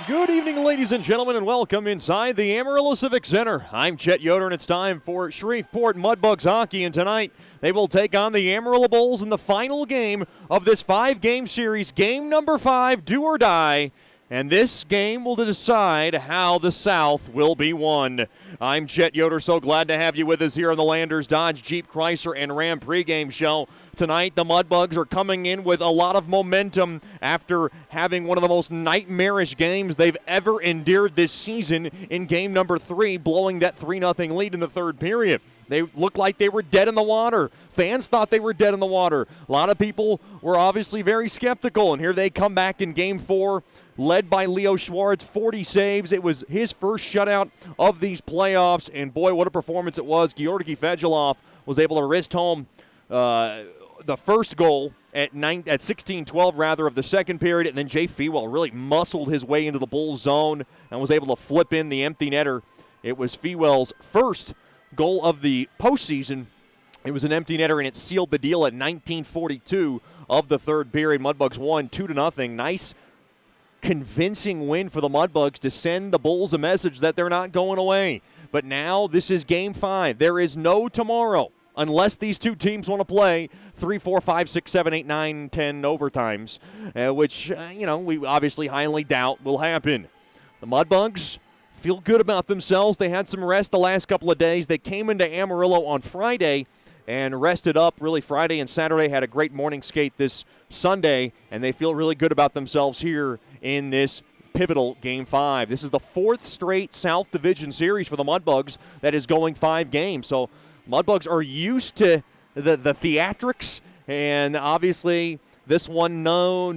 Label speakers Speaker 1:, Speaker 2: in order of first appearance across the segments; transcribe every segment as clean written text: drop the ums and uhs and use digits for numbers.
Speaker 1: Good evening, ladies and gentlemen, and welcome inside the Amarillo Civic Center. I'm Chet Yoder, and it's time for Shreveport Mudbugs hockey, and tonight they will take on the Amarillo Bulls in the final game of this 5-game series, game number 5, do or die. And this game will decide how the South will be won. I'm Chet Yoder, so glad to have you with us here on the Landers Dodge Jeep Chrysler and Ram pregame show. Tonight, the Mudbugs are coming in with a lot of momentum after having one of the most nightmarish games they've ever endured this season in game number 3, blowing that 3-0 lead in the third period. They looked like they were dead in the water. Fans thought they were dead in the water. A lot of people were obviously very skeptical, and here they come back in game 4, led by Leo Schwartz, 40 saves. It was his first shutout of these playoffs, and boy, what a performance it was. Georgi Fedulov was able to wrist home the first goal at 16-12 of the second period, and then Jay Fewell really muscled his way into the Bulls zone and was able to flip in the empty netter. It was Fewell's first goal of the postseason. It was an empty netter, and it sealed the deal at 19:42 of the third period. Mudbugs won 2-0. Nice, convincing win for the Mudbugs to send the Bulls a message that they're not going away. But now this is game 5. There is no tomorrow unless these two teams want to play 3, 4, 5, 6, 7, 8, 9, 10 overtimes, which, we obviously highly doubt will happen. The Mudbugs feel good about themselves. They had some rest the last couple of days. They came into Amarillo on Friday and rested up really Friday and Saturday, had a great morning skate this Sunday, and they feel really good about themselves here in this pivotal Game 5. This is the 4th straight South Division series for the Mudbugs that is going 5 games. So Mudbugs are used to the theatrics, and obviously this one no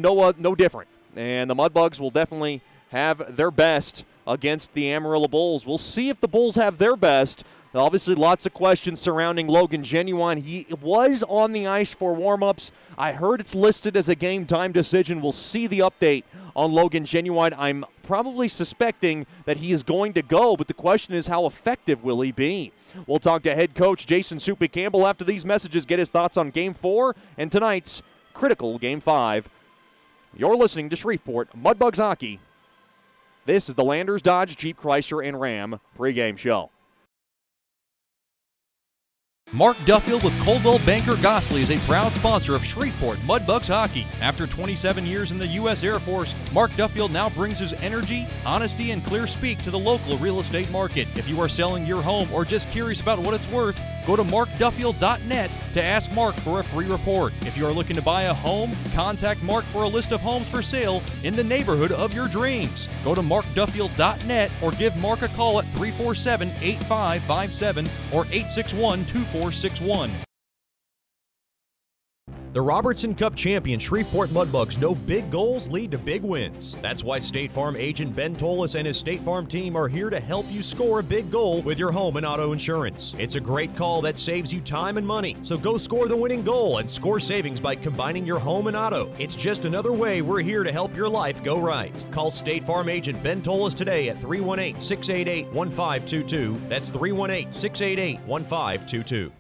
Speaker 1: different. And the Mudbugs will definitely have their best against the Amarillo Bulls. We'll see if the Bulls have their best. Obviously, lots of questions surrounding Logan Genuine. He was on the ice for warm-ups. I heard it's listed as a game-time decision. We'll see the update on Logan Genuine. I'm probably suspecting that he is going to go, but the question is, how effective will he be? We'll talk to head coach Jason Soupy Campbell after these messages, get his thoughts on Game 4 and tonight's critical Game 5. You're listening to Shreveport Mudbugs Hockey. This is the Landers Dodge Jeep Chrysler and Ram pregame show.
Speaker 2: Mark Duffield with Coldwell Banker Gosley is a proud sponsor of Shreveport Mudbugs Hockey. After 27 years in the U.S. Air Force, Mark Duffield now brings his energy, honesty, and clear speak to the local real estate market. If you are selling your home or just curious about what it's worth, go to markduffield.net to ask Mark for a free report. If you are looking to buy a home, contact Mark for a list of homes for sale in the neighborhood of your dreams. Go to markduffield.net or give Mark a call at 347-8557 or 861-2461.
Speaker 3: The Robertson Cup champion Shreveport Mudbugs know big goals lead to big wins. That's why State Farm agent Ben Tolis and his State Farm team are here to help you score a big goal with your home and auto insurance. It's a great call that saves you time and money. So go score the winning goal and score savings by combining your home and auto. It's just another way we're here to help your life go right. Call State Farm agent Ben Tolis today at 318-688-1522. That's 318-688-1522.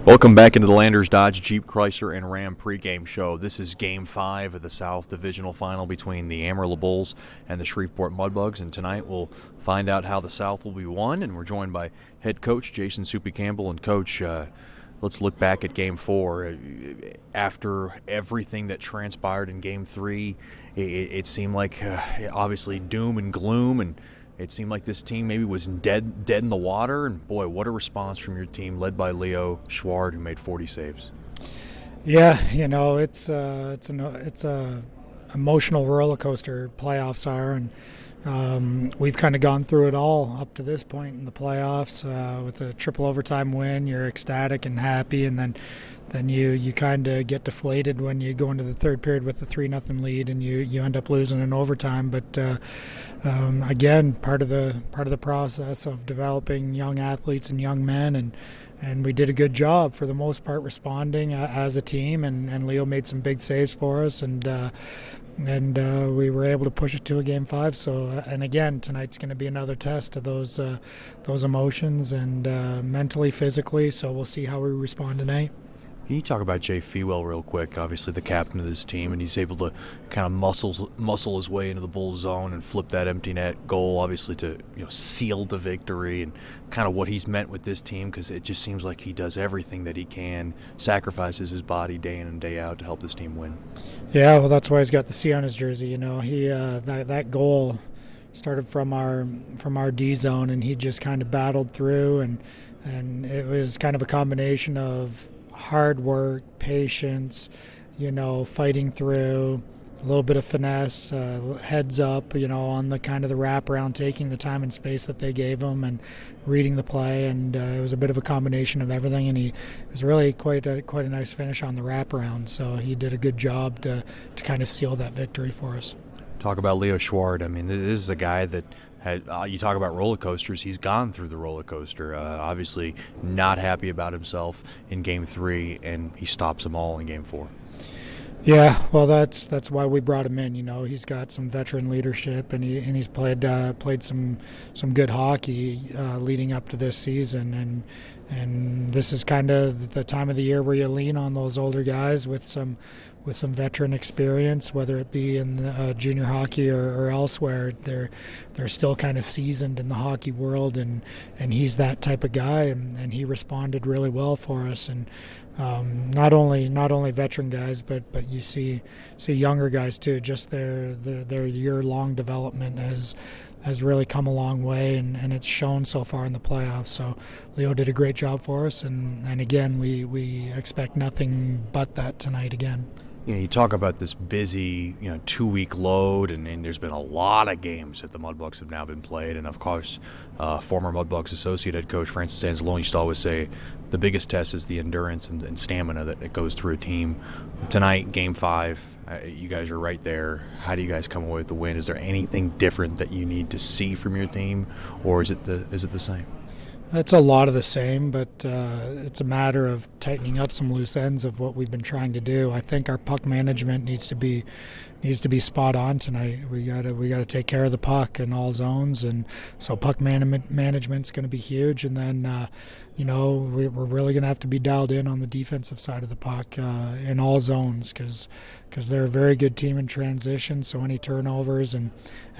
Speaker 1: Welcome back into the Landers Dodge Jeep Chrysler and Ram pregame show. This is Game 5 of the South Divisional Final between the Amarillo Bulls and the Shreveport Mudbugs, and tonight we'll find out how the South will be won, and we're joined by head coach Jason Soupy Campbell. And Coach, let's look back at Game 4. After everything that transpired in Game 3, it seemed like obviously doom and gloom, and it seemed like this team maybe was dead in the water, and boy, what a response from your team, led by Leo Schwartz, who made 40 saves.
Speaker 4: Yeah, it's a emotional roller coaster. Playoffs are, and we've kind of gone through it all up to this point in the playoffs. With a triple overtime win, you're ecstatic and happy, and then you kind of get deflated when you go into the third period with a 3-0 lead, and you end up losing in overtime. But again, part of the process of developing young athletes and young men, and we did a good job for the most part responding as a team, and Leo made some big saves for us, and we were able to push it to a Game 5. So, and again, tonight's going to be another test of those emotions, and mentally, physically. So we'll see how we respond tonight.
Speaker 5: Can you talk about Jay Fewell real quick? Obviously the captain of this team, and he's able to kind of muscle his way into the Bulls zone and flip that empty net goal, obviously to seal the victory, and kind of what he's meant with this team, because it just seems like he does everything that he can, sacrifices his body day in and day out to help this team win.
Speaker 4: Yeah, well, that's why he's got the C on his jersey. He that goal started from our D zone, and he just kind of battled through, and it was kind of a combination of hard work, patience, fighting through, a little bit of finesse, heads up, on the kind of the wraparound, taking the time and space that they gave him and reading the play, and it was a bit of a combination of everything, and it was really quite a nice finish on the wraparound. So he did a good job to kind of seal that victory for us.
Speaker 5: Talk about Leo Schwartz. I mean, this is a guy that you talk about roller coasters. He's gone through the roller coaster. Obviously, not happy about himself in Game 3, and he stops them all in Game 4.
Speaker 4: Yeah, well, that's why we brought him in. He's got some veteran leadership, and he's played some good hockey leading up to this season, and this is kind of the time of the year where you lean on those older guys with some veteran experience, whether it be in junior hockey or elsewhere. They're still kind of seasoned in the hockey world, and he's that type of guy, and he responded really well for us. And not only veteran guys, but you see younger guys too. Just their year-long development has really come a long way, and it's shown so far in the playoffs. So Leo did a great job for us, and again, we expect nothing but that tonight again.
Speaker 5: You talk about this busy, 2-week load, and there's been a lot of games that the Mudbugs have now been played. And, of course, former Mudbugs associate head coach Francis Anzalone used to always say the biggest test is the endurance and stamina that goes through a team. Tonight, Game 5, you guys are right there. How do you guys come away with the win? Is there anything different that you need to see from your team, or is it the same?
Speaker 4: It's a lot of the same, but it's a matter of tightening up some loose ends of what we've been trying to do. I think our puck management needs to be spot on tonight. We got to take care of the puck in all zones, and so puck management's going to be huge. And then we're really going to have to be dialed in on the defensive side of the puck in all zones, because they're a very good team in transition. So any turnovers and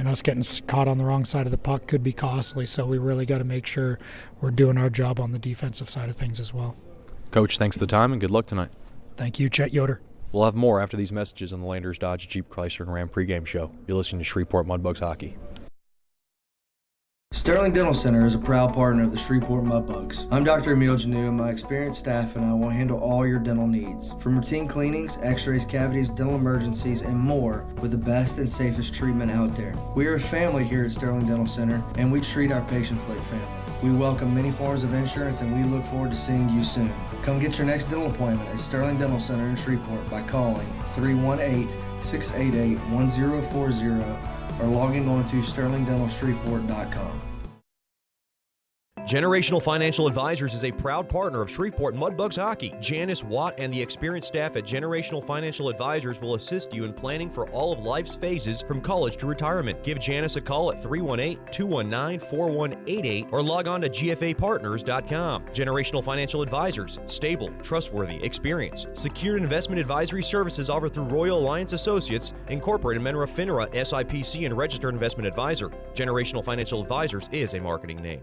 Speaker 4: us getting caught on the wrong side of the puck could be costly. So we really got to make sure we're doing our job on the defensive side of things as well.
Speaker 5: Coach, thanks for the time and good luck tonight.
Speaker 4: Thank you, Chet Yoder.
Speaker 5: We'll have more after these messages on the Landers Dodge Jeep Chrysler and Ram pregame show. You're listening to Shreveport Mudbugs Hockey.
Speaker 6: Sterling Dental Center is a proud partner of the Shreveport Mudbugs. I'm Dr. Emil Janu, and my experienced staff and I will handle all your dental needs. From routine cleanings, x-rays, cavities, dental emergencies, and more, with the best and safest treatment out there. We are a family here at Sterling Dental Center, and we treat our patients like family. We welcome many forms of insurance, and we look forward to seeing you soon. Come get your next dental appointment at Sterling Dental Center in Shreveport by calling 318-688-1040 or logging on to sterlingdentalshreveport.com.
Speaker 3: Generational Financial Advisors is a proud partner of Shreveport Mudbugs Hockey. Janice Watt and the experienced staff at Generational Financial Advisors will assist you in planning for all of life's phases from college to retirement. Give Janice a call at 318-219-4188 or log on to gfapartners.com. Generational Financial Advisors, stable, trustworthy, experienced. Secured investment advisory services offered through Royal Alliance Associates, Incorporated, Menra FINRA, SIPC, and Registered Investment Advisor. Generational Financial Advisors is a marketing name.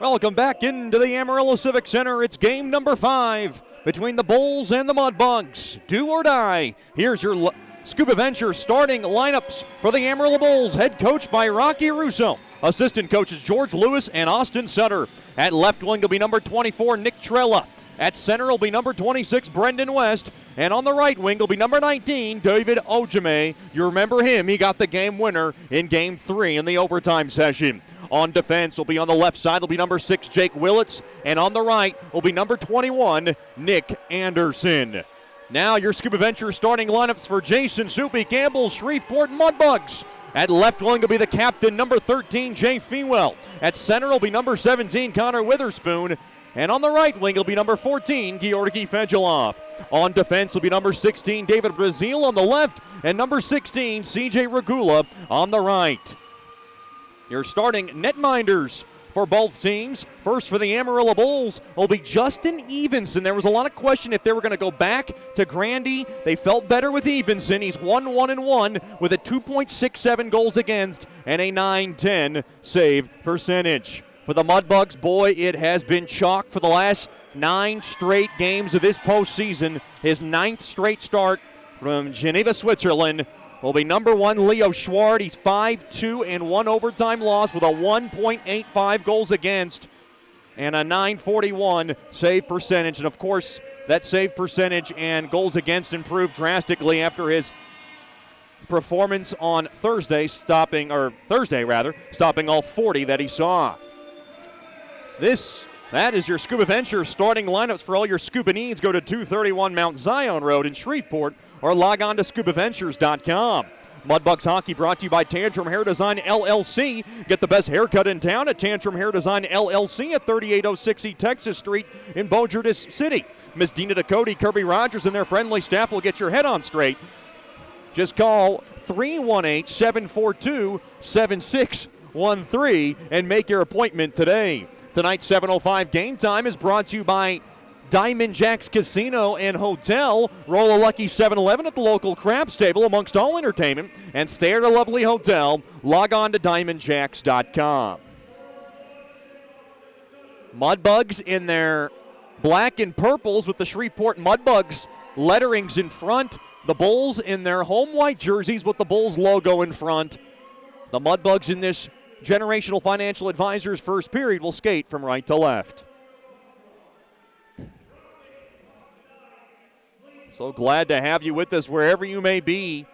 Speaker 1: Welcome back into the Amarillo Civic Center. It's game number 5 between the Bulls and the Mudbugs. Do or die. Here's your Scuba Venture starting lineups for the Amarillo Bulls, head coach by Rocky Russo. Assistant coaches George Lewis and Austin Sutter. At left wing will be number 24, Nick Trella. At center will be number 26, Brendan West. And on the right wing will be number 19, David Ojime. You remember him. He got the game winner in Game 3 in the overtime session. On defense will be on the left side will be number 6, Jake Willits. And on the right will be number 21, Nick Anderson. Now your Scuba Venture starting lineups for Jason Soupy Campbell, Shreveport Mudbugs. At left wing will be the captain, number 13, Jay Fewell. At center will be number 17, Connor Witherspoon. And on the right wing will be number 14, Georgi Fedulov. On defense will be number 16, David Brazil on the left. And number 16, CJ Regula on the right. Your starting netminders for both teams. First for the Amarillo Bulls will be Justin Evenson. There was a lot of question if they were going to go back to Grandy. They felt better with Evenson. He's 1-1-1 with a 2.67 goals against and a .910 save percentage. For the Mudbugs, boy, it has been chalk for the last 9 straight games of this postseason. His 9th straight start from Geneva, Switzerland will be number 1, Leo Schwart. He's 5-2 and 1 overtime loss with a 1.85 goals against and a .941 save percentage. And, of course, that save percentage and goals against improved drastically after his performance on Thursday, stopping all 40 that he saw. That is your Scuba Ventures starting lineups for all your scuba needs. Go to 231 Mount Zion Road in Shreveport or log on to scubaventures.com. Mudbugs Hockey brought to you by Tantrum Hair Design LLC. Get the best haircut in town at Tantrum Hair Design LLC at 3806 East Texas Street in Bossier City. Miss Dina Ducote, Kirby Rogers, and their friendly staff will get your head on straight. Just call 318-742-7613 and make your appointment today. Tonight's 7:05 game time is brought to you by Diamond Jacks Casino and Hotel. Roll a lucky 7-Eleven at the local craps table amongst all entertainment and stay at a lovely hotel. Log on to diamondjacks.com. Mudbugs in their black and purples with the Shreveport Mudbugs letterings in front. The Bulls in their home white jerseys with the Bulls logo in front. The Mudbugs in this Generational Financial Advisors first period will skate from right to left. So glad to have you with us wherever you may be.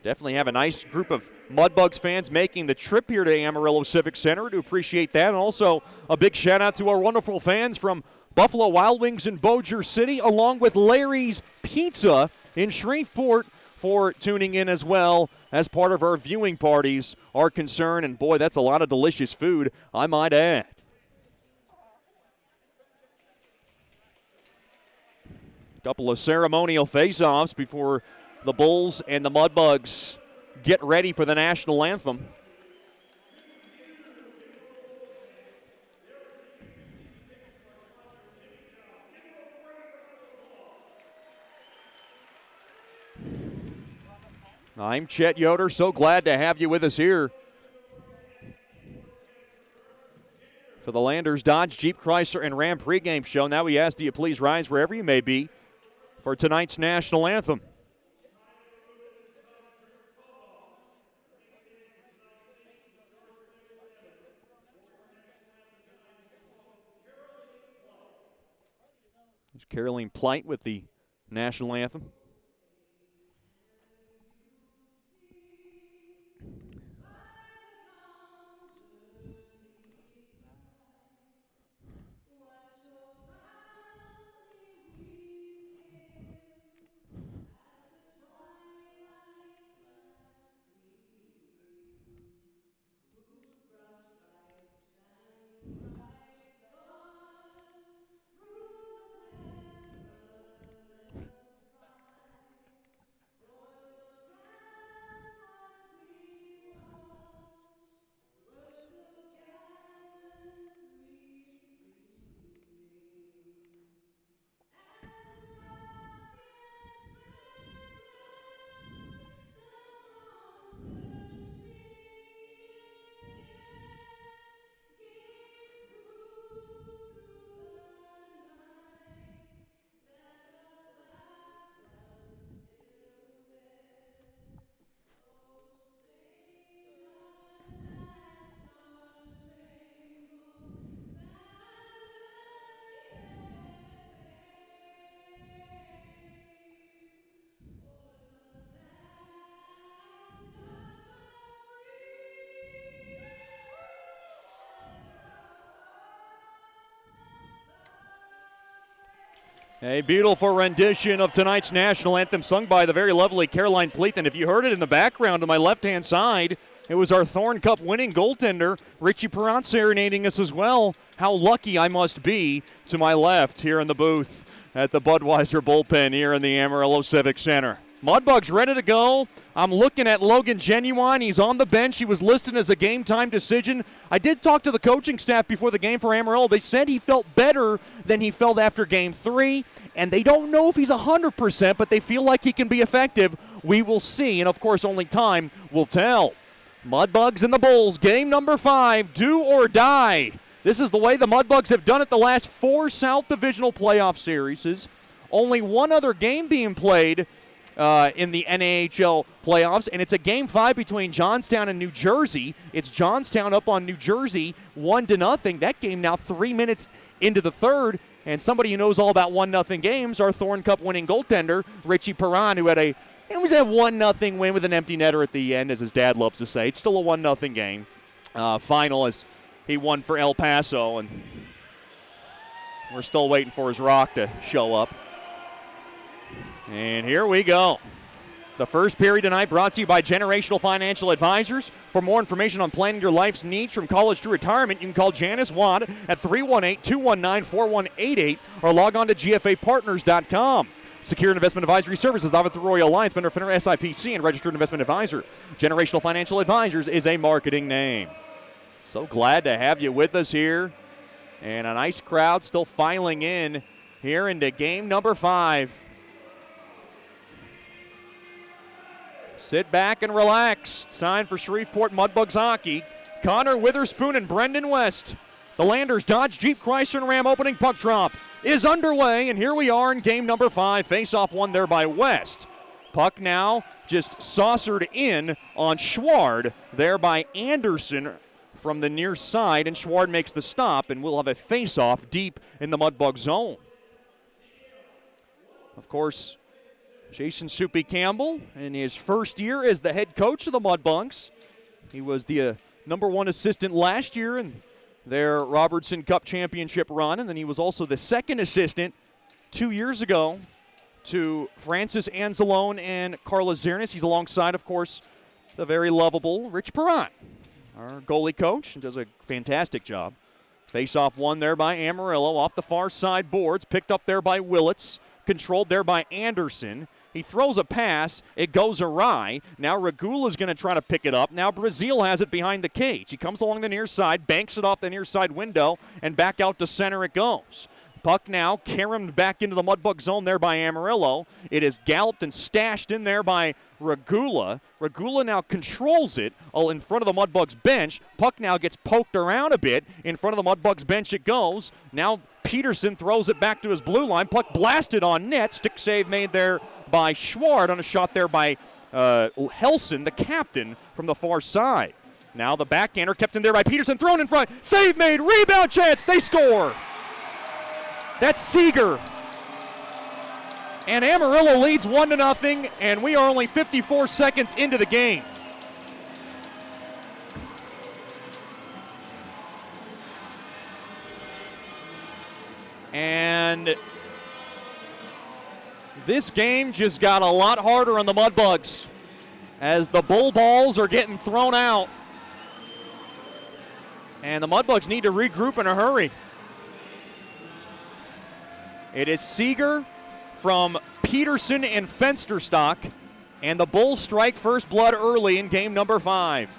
Speaker 1: Definitely have a nice group of Mudbugs fans making the trip here to Amarillo Civic Center. To appreciate that. And also a big shout out to our wonderful fans from Buffalo Wild Wings in Bossier City, along with Larry's Pizza in Shreveport, for tuning in as well as part of our viewing parties are concerned. And boy, that's a lot of delicious food, I might add. Couple of ceremonial face-offs before the Bulls and the Mudbugs get ready for the national anthem. I'm Chet Yoder. So glad to have you with us here for the Landers Dodge, Jeep, Chrysler, and Ram pregame show. Now we ask that you please rise wherever you may be for tonight's national anthem. There's Caroline Plight with the national anthem. A beautiful rendition of tonight's national anthem sung by the very lovely Caroline Pleath. And if you heard it in the background on my left-hand side, it was our Thorn Cup winning goaltender, Richie Perrott, serenading us as well. How lucky I must be to my left here in the booth at the Budweiser bullpen here in the Amarillo Civic Center. Mudbugs ready to go. I'm looking at Logan Genuine. He's on the bench. He was listed as a game-time decision. I did talk to the coaching staff before the game for Amarillo. They said he felt better than he felt after Game 3, and they don't know if he's 100%, but they feel like he can be effective. We will see, and of course only time will tell. Mudbugs and the Bulls, game number 5, do or die. This is the way the Mudbugs have done it the last 4 South Divisional playoff series. Only one other game being played in the NAHL playoffs, and it's a Game 5 between Johnstown and New Jersey. It's Johnstown up on New Jersey 1-0. That game now 3 minutes into the third, and somebody who knows all about 1-0 games, our Thorn Cup winning goaltender, Richie Perron, who had a 1-0 win with an empty netter at the end, as his dad loves to say. It's still a 1-0 game. Final as he won for El Paso, and we're still waiting for his rock to show up. And here we go. The first period tonight brought to you by Generational Financial Advisors. For more information on planning your life's needs from college to retirement, you can call Janice Watt at 318-219-4188 or log on to gfapartners.com. Secure Investment Advisory Services offered through Royal Alliance, member FINRA SIPC, and registered investment advisor. Generational Financial Advisors is a marketing name. So glad to have you with us here. And a nice crowd still filing in here into game number 5. Sit back and relax. It's time for Shreveport Mudbugs hockey. Connor Witherspoon and Brendan West. The Landers Dodge Jeep Chrysler and Ram opening puck drop is underway, and here we are in game number 5. Face-off won there by West. Puck now just saucered in on Schward there by Anderson from the near side, and Schward makes the stop, and we'll have a face-off deep in the Mudbug zone. Of course, Jason Soupy Campbell in his first year as the head coach of the Mudbugs. He was the number 1 assistant last year in their Robertson Cup championship run, and then he was also the second assistant 2 years ago to Francis Anzalone and Carla Zernis. He's alongside, of course, the very lovable Rich Perron, our goalie coach, and does a fantastic job. Face-off won there by Amarillo off the far side boards, picked up there by Willits, controlled there by Anderson. He throws a pass. It goes awry. Now Regula's going to try to pick it up. Now Brazil has it behind the cage. He comes along the near side, banks it off the near side window, and back out to center it goes. Puck now caromed back into the Mudbug zone there by Amarillo. It is galloped and stashed in there by Regula. Regula now controls it all in front of the Mudbugs bench. Puck now gets poked around a bit. In front of the Mudbugs bench it goes. Now Peterson throws it back to his blue line. Puck blasted on net. Stick save made there by Schward on a shot there by Helson, the captain, from the far side. Now the backhander kept in there by Peterson, thrown in front. Save made, rebound chance, they score. That's Seeger. And Amarillo leads 1-0, and we are only 54 seconds into the game. And this game just got a lot harder on the Mudbugs as the bull balls are getting thrown out. And the Mudbugs need to regroup in a hurry. It is Seeger from Peterson and Fensterstock, and the Bulls strike first blood early in game number 5.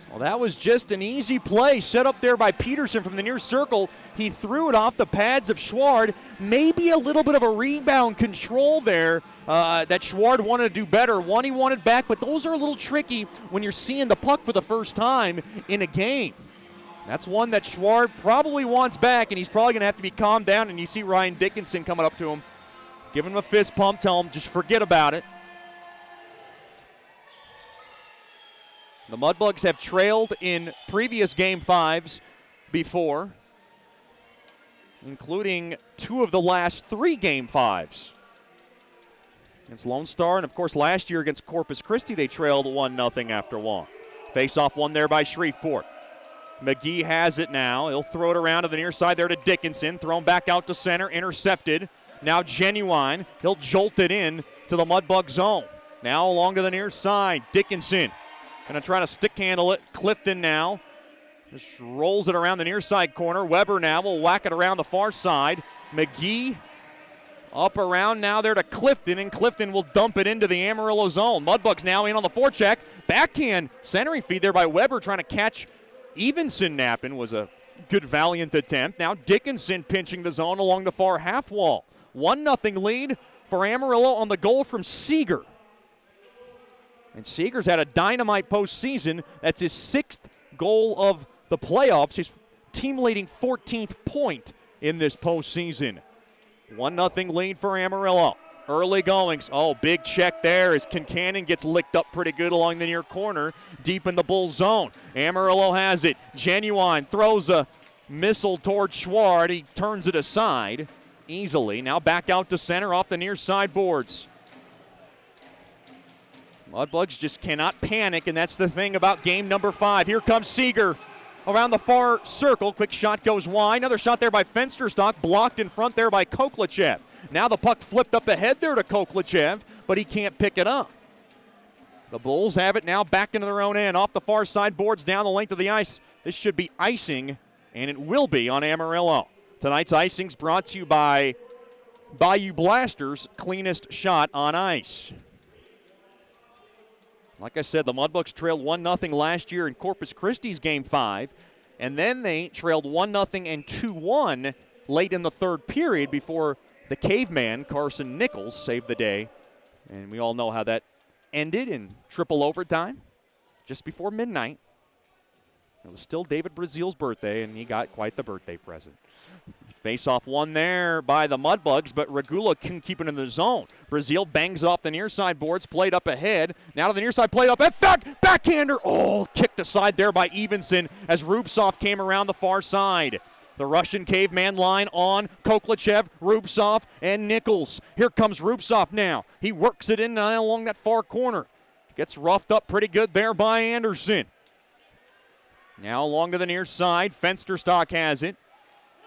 Speaker 1: Well, that was just an easy play set up there by Peterson from the near circle. He threw it off the pads of Schward. Maybe a little bit of a rebound control there that Schward wanted to do better. One he wanted back, but those are a little tricky when you're seeing the puck for the first time in a game. That's one that Schward probably wants back, and he's probably going to have to be calmed down, and you see Ryan Dickinson coming up to him, giving him a fist pump, tell him just forget about it. The Mudbugs have trailed in previous Game 5s before, including 2 of the last 3 Game 5s. Against Lone Star, and of course last year against Corpus Christi, they trailed 1-0 after 1. Face-off won there by Shreveport. McGee has it now. He'll throw it around to the near side there to Dickinson. Thrown back out to center. Intercepted. Now Genuine. He'll jolt it in to the Mudbug zone. Now along to the near side. Dickinson going to try to stick handle it. Clifton now just rolls it around the near side corner. Weber now will whack it around the far side. McGee up around now there to Clifton, and Clifton will dump it into the Amarillo zone. Mudbugs now in on the forecheck. Backhand centering feed there by Weber trying to catch Evenson napping. Was a good valiant attempt. Now Dickinson pinching the zone along the far half wall. 1-0 lead for Amarillo on the goal from Seeger. And Seeger's had a dynamite postseason. That's his 6th goal of the playoffs. His team leading 14th point in this postseason. 1-0 lead for Amarillo. Early goings. Oh, big check there as Kincannon gets licked up pretty good along the near corner, deep in the Bull zone. Amarillo has it. Genuine throws a missile toward Schward. He turns it aside easily. Now back out to center off the near side boards. Mudbugs just cannot panic, and that's the thing about game number 5. Here comes Seeger around the far circle. Quick shot goes wide. Another shot there by Fensterstock, blocked in front there by Koklachev. Now the puck flipped up ahead there to Koklachev, but he can't pick it up. The Bulls have it now back into their own end. Off the far side boards down the length of the ice. This should be icing, and it will be on Amarillo. Tonight's icing's brought to you by Bayou Blasters, cleanest shot on ice. Like I said, the Mudbugs trailed 1-0 last year in Corpus Christi's Game 5, and then they trailed 1-0 and 2-1 late in the third period before the caveman, Carson Nichols, saved the day. And we all know how that ended in triple overtime just before midnight. It was still David Brazile's birthday, and he got quite the birthday present. Face-off one there by the Mudbugs, but Regula can keep it in the zone. Brazile bangs off the near side boards, played up ahead. Now to the near side, played up. Backhander. Oh, kicked aside there by Evenson as Rubtsov came around the far side. The Russian caveman line on Koklachev, Rubtsov, and Nichols. Here comes Rubtsov now. He works it in along that far corner. Gets roughed up pretty good there by Anderson. Now along to the near side. Fensterstock has it.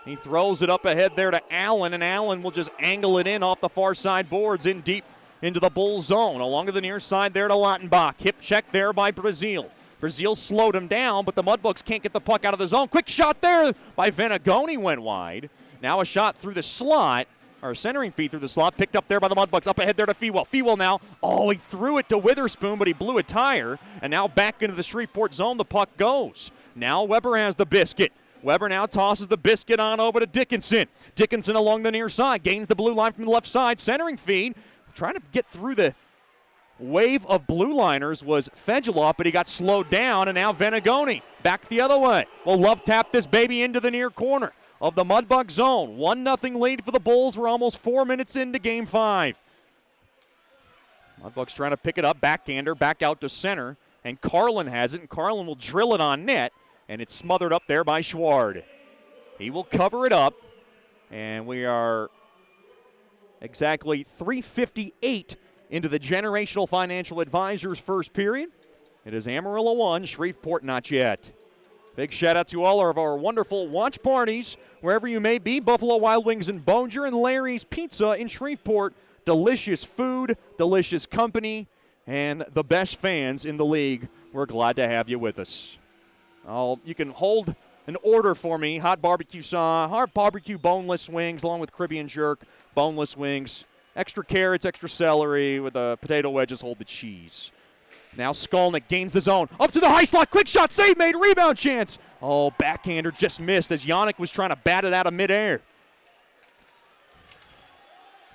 Speaker 1: He throws it up ahead there to Allen, and Allen will just angle it in off the far side boards in deep into the Bull zone. Along to the near side there to Lautenbach. Hip check there by Brazile. Brazile slowed him down, but the Mudbugs can't get the puck out of the zone. Quick shot there by Venagoni went wide. Now a shot through the slot, or centering feed through the slot, picked up there by the Mudbugs. Up ahead there to Fewell. Fewell now, he threw it to Witherspoon, but he blew a tire, and now back into the Shreveport zone the puck goes. Now Weber has the biscuit. Weber now tosses the biscuit on over to Dickinson. Dickinson along the near side, gains the blue line from the left side, centering feed. Trying to get through the wave of blue liners was Fedulov, but he got slowed down, and now Venagoni back the other way. Well, Love tapped this baby into the near corner of the Mudbug zone. 1-0 lead for the Bulls. We're almost 4 minutes into Game 5. Mudbugs trying to pick it up, backhander, back out to center, and Carlin has it, and Carlin will drill it on net, and it's smothered up there by Schward. He will cover it up, and we are exactly 3:58 into the Generational Financial Advisors first period. It is Amarillo 1, Shreveport not yet. Big shout out to all of our wonderful watch parties, wherever you may be. Buffalo Wild Wings in Bossier and Larry's Pizza in Shreveport. Delicious food, delicious company, and the best fans in the league. We're glad to have you with us. You can hold an order for me. Hot barbecue boneless wings along with Caribbean jerk, boneless wings. Extra carrots, extra celery with the potato wedges, hold the cheese. Now Skolnick gains the zone. Up to the high slot. Quick shot. Save made. Rebound chance. Backhander just missed as Yannick was trying to bat it out of midair.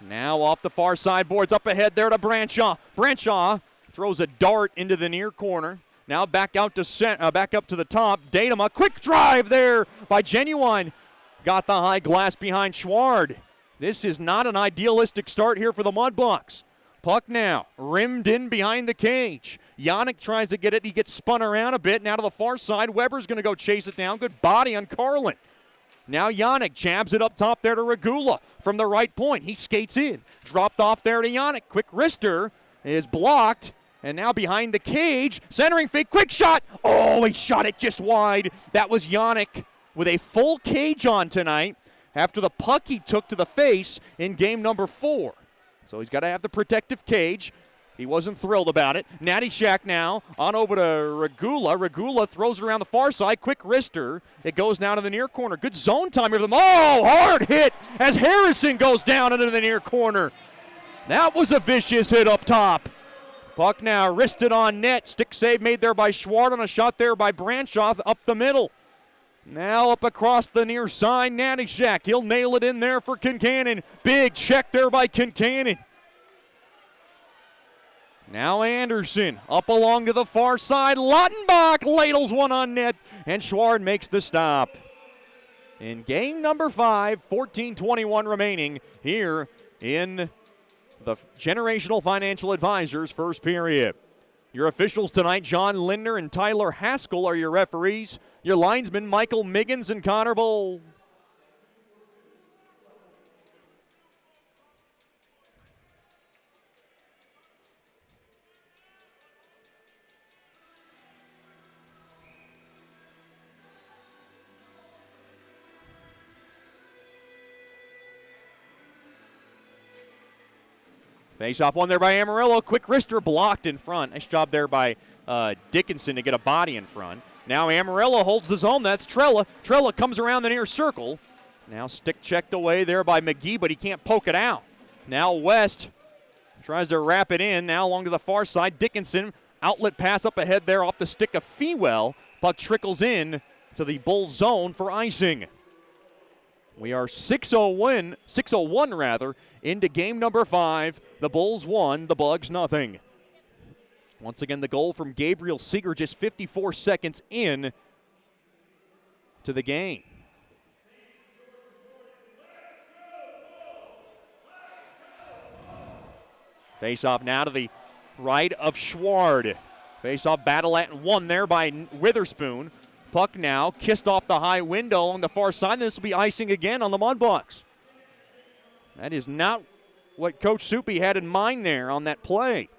Speaker 1: Now off the far side boards. Up ahead there to Branshaw. Branshaw throws a dart into the near corner. Now back out to back up to the top. Datema. Quick drive there by Genuine. Got the high glass behind Schward. This is not an idealistic start here for the Mudbugs. Puck now, rimmed in behind the cage. Yannick tries to get it. He gets spun around a bit. Now to the far side. Weber's going to go chase it down. Good body on Carlin. Now Yannick jabs it up top there to Regula from the right point. He skates in. Dropped off there to Yannick. Quick wrister is blocked. And now behind the cage, centering fake, quick shot. Oh, he shot it just wide. That was Yannick with a full cage on tonight after the puck he took to the face in game number 4. So he's got to have the protective cage. He wasn't thrilled about it. Natty Shack now on over to Regula. Regula throws it around the far side. Quick wrister. It goes down to the near corner. Good zone time here for them. Oh, hard hit as Harrison goes down into the near corner. That was a vicious hit up top. Puck now wristed on net. Stick save made there by Schwart on a shot there by Branshaw up the middle. Now up across the near side, Natty Shack. He'll nail it in there for Kincannon. Big check there by Kincannon. Now Anderson up along to the far side. Lottenbach ladles one on net, and Schwart makes the stop. In game number 5, 14:21 remaining here in the Generational Financial Advisors first period. Your officials tonight, John Lindner and Tyler Haskell, are your referees. Your linesmen, Michael Miggins and Connor Bowl. Face-off one there by Amarillo. Quick wrister blocked in front. Nice job there by Dickinson to get a body in front. Now Amarillo holds the zone. That's Trella. Trella comes around the near circle. Now stick checked away there by McGee, but he can't poke it out. Now West tries to wrap it in. Now along to the far side. Dickinson, outlet pass up ahead there off the stick of Fewell. Puck trickles in to the Bulls zone for icing. We are 6:01 rather, into game number 5. The Bulls 1, the Bugs nothing. Once again, the goal from Gabriel Seeger just 54 seconds in to the game. Face-off now to the right of Schward. Face-off battle at one there by Witherspoon. Puck now kissed off the high window on the far side. This will be icing again on the Mudbugs. That is not what Coach Soupy had in mind there on that play.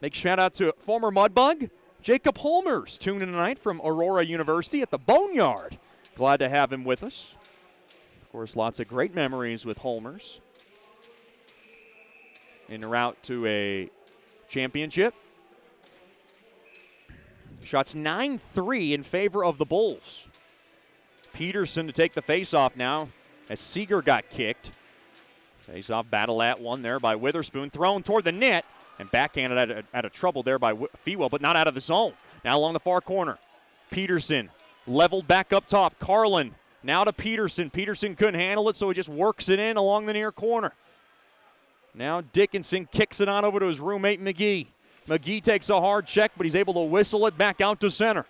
Speaker 1: Big shout out to former Mudbug, Jacob Holmers, tuning in tonight from Aurora University at the Boneyard. Glad to have him with us. Of course, lots of great memories with Holmers. En route to a championship. Shots 9-3 in favor of the Bulls. Peterson to take the face-off now as Seeger got kicked. Face-off battle at one there by Witherspoon. Thrown toward the net and backhanded out of trouble there by Fewell, but not out of the zone. Now along the far corner. Peterson leveled back up top. Carlin now to Peterson. Peterson couldn't handle it, so he just works it in along the near corner. Now Dickinson kicks it on over to his roommate McGee. McGee takes a hard check, but he's able to whistle it back out to center.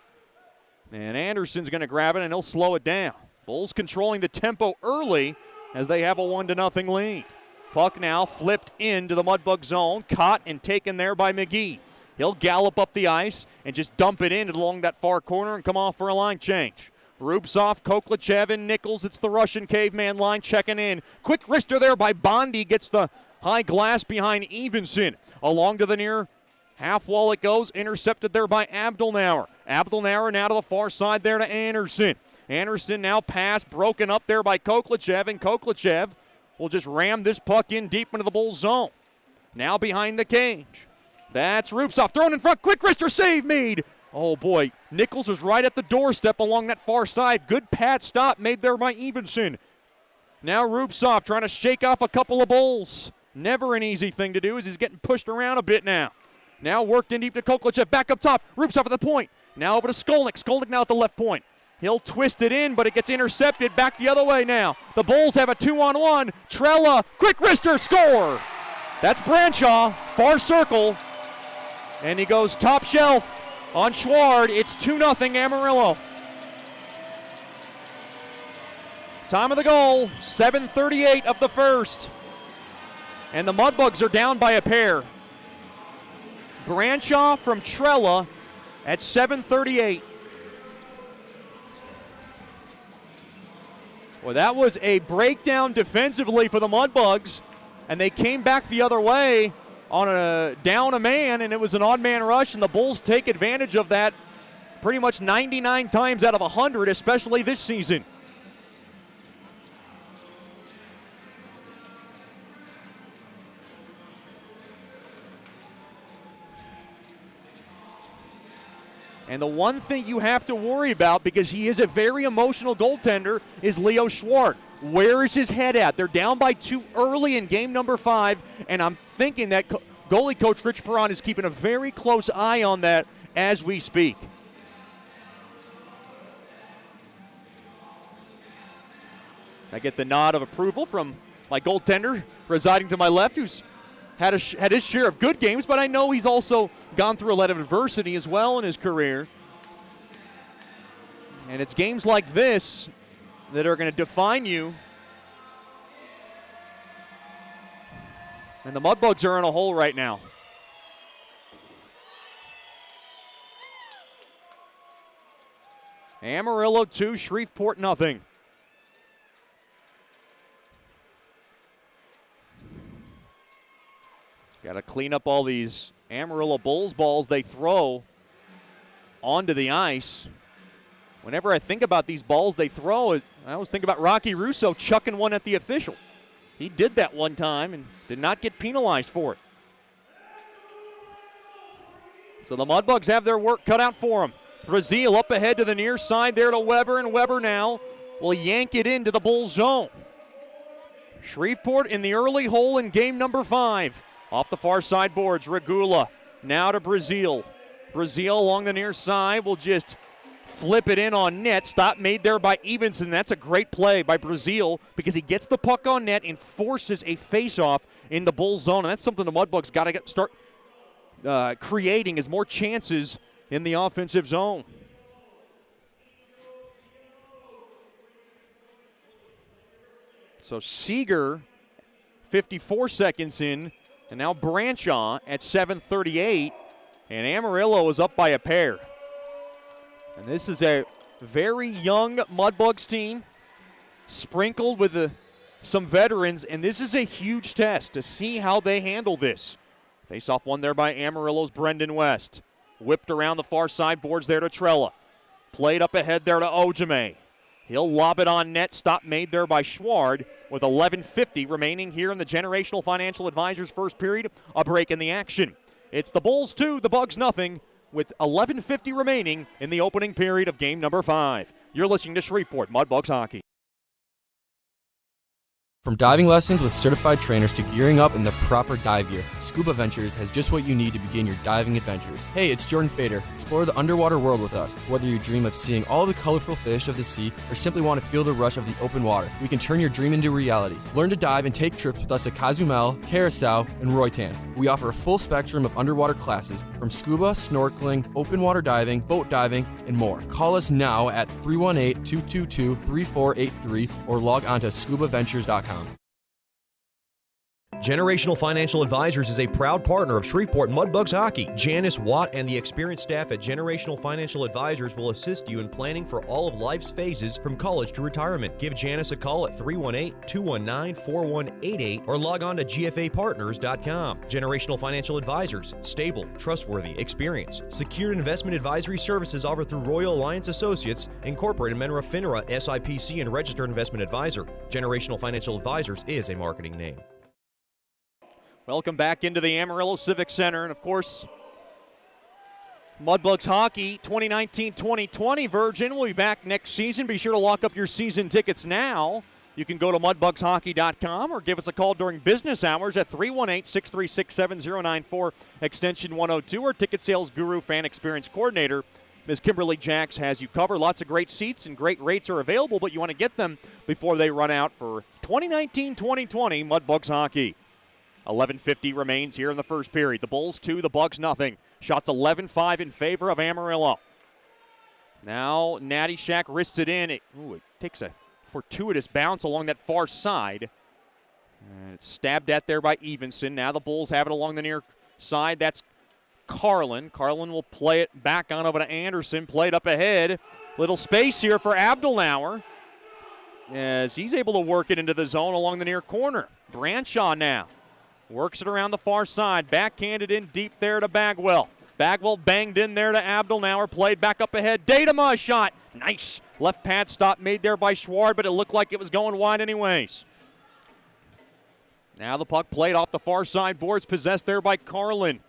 Speaker 1: And Anderson's going to grab it, and he'll slow it down. Bulls controlling the tempo early as they have a 1-0 lead. Puck now flipped into the Mudbug zone, caught and taken there by McGee. He'll gallop up the ice and just dump it in along that far corner and come off for a line change. Rubtsov, Koklachev, and Nichols. It's the Russian caveman line checking in. Quick wrister there by Bondi. Gets the high glass behind Evenson. Along to the near half wall it goes, intercepted there by Abdelnauer. Abdelnauer now to the far side there to Anderson. Anderson now passed, broken up there by Koklachev, and Koklachev will just ram this puck in deep into the Bulls zone. Now behind the cage. That's Rubtsov thrown in front, quick wrister save made. Oh boy, Nichols was right at the doorstep along that far side. Good pad stop made there by Evenson. Now Rubtsov trying to shake off a couple of Bulls. Never an easy thing to do as he's getting pushed around a bit now. Now worked in deep to Koklachev, back up top. Rubtsov at the point. Now over to Skolnick. Skolnick now at the left point. He'll twist it in, but it gets intercepted. Back the other way now. The Bulls have a 2-on-1. Trella, quick wrister, score. That's Branshaw, far circle. And he goes top shelf on Schward. It's 2-0 Amarillo. Time of the goal, 7:38 of the first. And the Mudbugs are down by a pair. Branshaw from Trella at 7:38. Well, that was a breakdown defensively for the Mudbugs, and they came back the other way on a down a man, and it was an odd man rush, and the Bulls take advantage of that pretty much 99 times out of 100, especially this season. And the one thing you have to worry about, because he is a very emotional goaltender, is Leo Schwartz. Where is his head at? They're down by 2 early in game number 5, and I'm thinking that goalie coach Rich Perron is keeping a very close eye on that as we speak. I get the nod of approval from my goaltender residing to my left, who's had his share of good games, but I know he's also gone through a lot of adversity as well in his career. And it's games like this that are going to define you. And the Mudbugs are in a hole right now. Amarillo 2, Shreveport nothing. Got to clean up all these Amarillo Bulls balls they throw onto the ice. Whenever I think about these balls they throw, I always think about Rocky Russo chucking one at the official. He did that one time and did not get penalized for it. So the Mudbugs have their work cut out for them. Brazil up ahead to the near side there to Weber, and Weber now will yank it into the Bull zone. Shreveport in the early hole in game number 5. Off the far side boards, Regula now to Brazil. Brazil along the near side will just flip it in on net. Stop made there by Evenson. That's a great play by Brazil because he gets the puck on net and forces a face-off in the Bull zone. And that's something the Mudbugs got to start creating, is more chances in the offensive zone. So Seeger, 54 seconds in. And now Branshaw at 7:38, and Amarillo is up by a pair. And this is a very young Mudbugs team, sprinkled with some veterans, and this is a huge test to see how they handle this. Face-off won there by Amarillo's Brendan West. Whipped around the far side boards there to Trella. Played up ahead there to Ojame. He'll lob it on net. Stop made there by Schward with 11:50 remaining here in the Generational Financial Advisors first period. A break in the action. It's the Bulls 2, the Bugs nothing, with 11:50 remaining in the opening period of game number 5. You're listening to Shreveport Mudbugs Hockey.
Speaker 7: From diving lessons with certified trainers to gearing up in the proper dive gear, Scuba Ventures has just what you need to begin your diving adventures. Hey, it's Jordan Fader. Explore the underwater world with us. Whether you dream of seeing all the colorful fish of the sea or simply want to feel the rush of the open water, we can turn your dream into reality. Learn to dive and take trips with us to Cozumel, Curacao, and Roatan. We offer a full spectrum of underwater classes from scuba, snorkeling, open water diving, boat diving, and more. Call us now at 318-222-3483 or log on to scubaventures.com.
Speaker 3: Generational Financial Advisors is a proud partner of Shreveport Mudbugs Hockey. Janice Watt and the experienced staff at Generational Financial Advisors will assist you in planning for all of life's phases from college to retirement. Give Janice a call at 318-219-4188 or log on to gfapartners.com. Generational Financial Advisors, stable, trustworthy, experience. Secured investment advisory services offered through Royal Alliance Associates, Incorporated, Menra FINRA, SIPC, and registered investment advisor. Generational Financial Advisors is a marketing name.
Speaker 1: Welcome back into the Amarillo Civic Center. And, of course, Mudbugs Hockey 2019-2020 Virgin will be back next season. Be sure to lock up your season tickets now. You can go to mudbugshockey.com or give us a call during business hours at 318-636-7094, extension 102. Our ticket sales guru, fan experience coordinator, Ms. Kimberly Jacks, has you covered. Lots of great seats and great rates are available, but you want to get them before they run out for 2019-2020 Mudbugs Hockey. 11:50 remains here in the first period. The Bulls 2, the Bugs nothing. Shots 11-5 in favor of Amarillo. Now Natty Shack wrists it in. It takes a fortuitous bounce along that far side. And it's stabbed at there by Evenson. Now the Bulls have it along the near side. That's Carlin. Carlin will play it back on over to Anderson. Played up ahead. Little space here for Abdelnauer as he's able to work it into the zone along the near corner. Branshaw now Works it around the far side. Backhanded in deep there to Bagwell. Bagwell banged in there to Abdelnauer. Played back up ahead. Datema, a shot. Nice. Left pad stop made there by Schward, but it looked like it was going wide anyways. Now the puck played off the far side boards, possessed there by Carlin.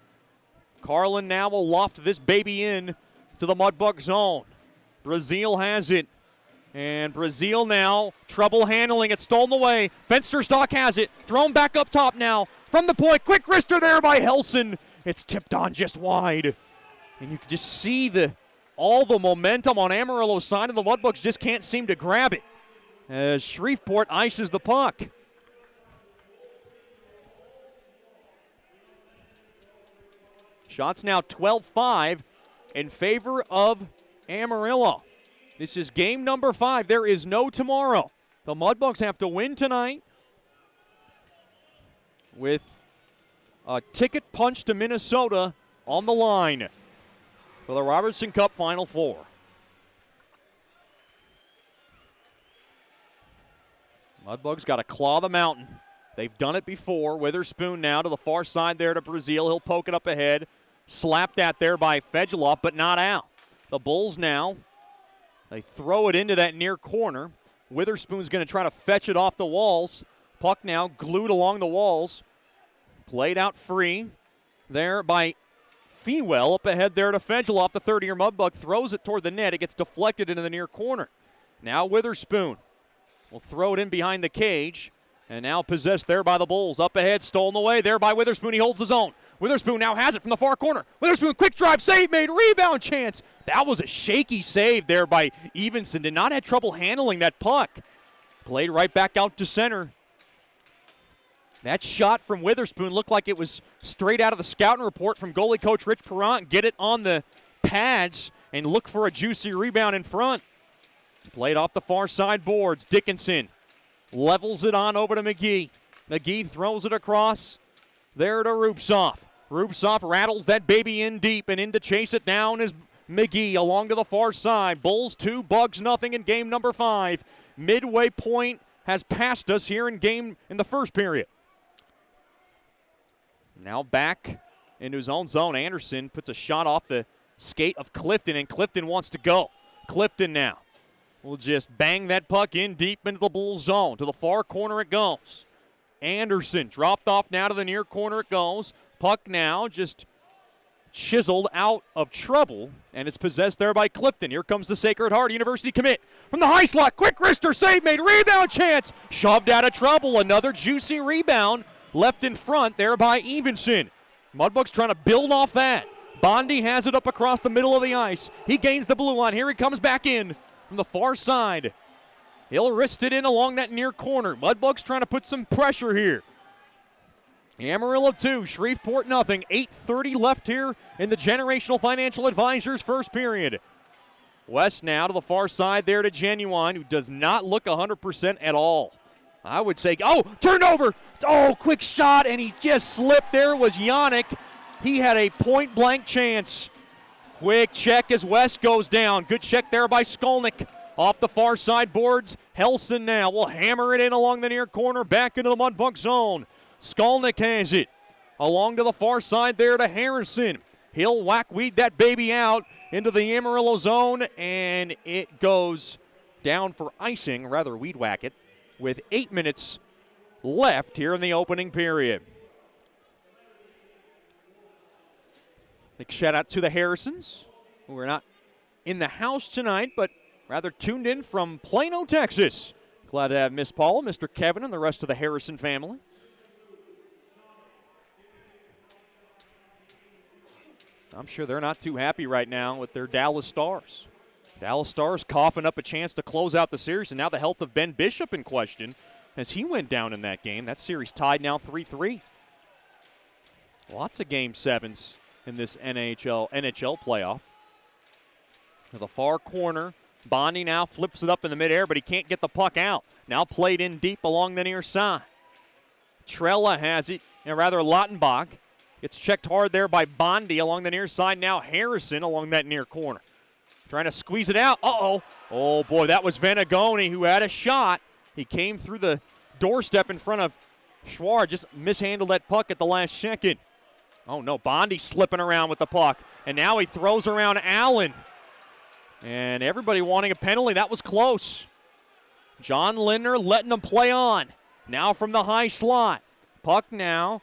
Speaker 1: Carlin now will loft this baby in to the Mudbug zone. Brazil has it. And Brazil now, trouble handling it, stolen away. Fensterstock has it, thrown back up top now. From the point, quick wrister there by Helson. It's tipped on just wide. And you can just see all the momentum on Amarillo's side, and the Mudbugs just can't seem to grab it as Shreveport ices the puck. Shots now 12-5 in favor of Amarillo. This is game number 5. There is no tomorrow. The Mudbugs have to win tonight with a ticket punch to Minnesota on the line for the Robertson Cup Final Four. Mudbugs got to claw the mountain. They've done it before. Witherspoon now to the far side there to Brazil. He'll poke it up ahead. Slapped at there by Fedulov, but not out. The Bulls now, they throw it into that near corner. Witherspoon's going to try to fetch it off the walls. Puck now glued along the walls. Played out free there by Fewell up ahead there to Fedulov. The 30-year Mudbug throws it toward the net. It gets deflected into the near corner. Now Witherspoon will throw it in behind the cage. And now possessed there by the Bulls. Up ahead, stolen away there by Witherspoon. He holds his own. Witherspoon now has it from the far corner. Witherspoon, quick drive, save made, rebound chance. That was a shaky save there by Evenson. Did not have trouble handling that puck. Played right back out to center. That shot from Witherspoon looked like it was straight out of the scouting report from goalie coach Rich Perrant. Get it on the pads and look for a juicy rebound in front. Played off the far side boards. Dickinson levels it on over to McGee. McGee throws it across there to Rupsoff. Rupsoff rattles that baby in deep, and in to chase it down is McGee along to the far side. Bulls 2, Bugs nothing in game number 5. Midway point has passed us here in the first period. Now back into his own zone. Anderson puts a shot off the skate of Clifton, and Clifton wants to go. Clifton now will just bang that puck in deep into the Bulls zone. To the far corner it goes. Anderson dropped off now to the near corner it goes. Puck now just chiseled out of trouble, and it's possessed there by Clifton. Here comes the Sacred Heart University commit. From the high slot, quick wrister, save made, rebound chance. Shoved out of trouble, another juicy rebound left in front there by Evenson. Mudbugs trying to build off that. Bondi has it up across the middle of the ice. He gains the blue line. Here he comes back in from the far side. He'll wrist it in along that near corner. Mudbugs trying to put some pressure here. Amarillo 2, Shreveport nothing. 8:30 left here in the Generational Financial Advisors first period. West now to the far side there to Genuine, who does not look 100% at all. I would say, turned over. Quick shot, and he just slipped. There was Yannick. He had a point-blank chance. Quick check as West goes down. Good check there by Skolnick. Off the far side boards, Helson now will hammer it in along the near corner, back into the Mudbug zone. Skolnick has it. Along to the far side there to Harrison. He'll whack-weed that baby out into the Amarillo zone, and it goes down for icing, rather weed-whack it, with 8 minutes left here in the opening period. Big shout-out to the Harrisons, who are not in the house tonight, but rather tuned in from Plano, Texas. Glad to have Miss Paula, Mr. Kevin, and the rest of the Harrison family. I'm sure they're not too happy right now with their Dallas Stars. Dallas Stars coughing up a chance to close out the series, and now the health of Ben Bishop in question as he went down in that game. That series tied now 3-3. Lots of Game 7s in this NHL playoff. To the far corner, Bondi now flips it up in the midair, but he can't get the puck out. Now played in deep along the near side. Trella has it, and rather Lautenbach. Gets checked hard there by Bondi along the near side. Now Harrison along that near corner. Trying to squeeze it out. Oh, boy, that was Venagoni who had a shot. He came through the doorstep in front of Schwar just mishandled that puck at the last second. Oh no, Bondi slipping around with the puck. And now he throws around Allen. And everybody wanting a penalty. That was close. John Lindner letting them play on. Now from the high slot. Puck now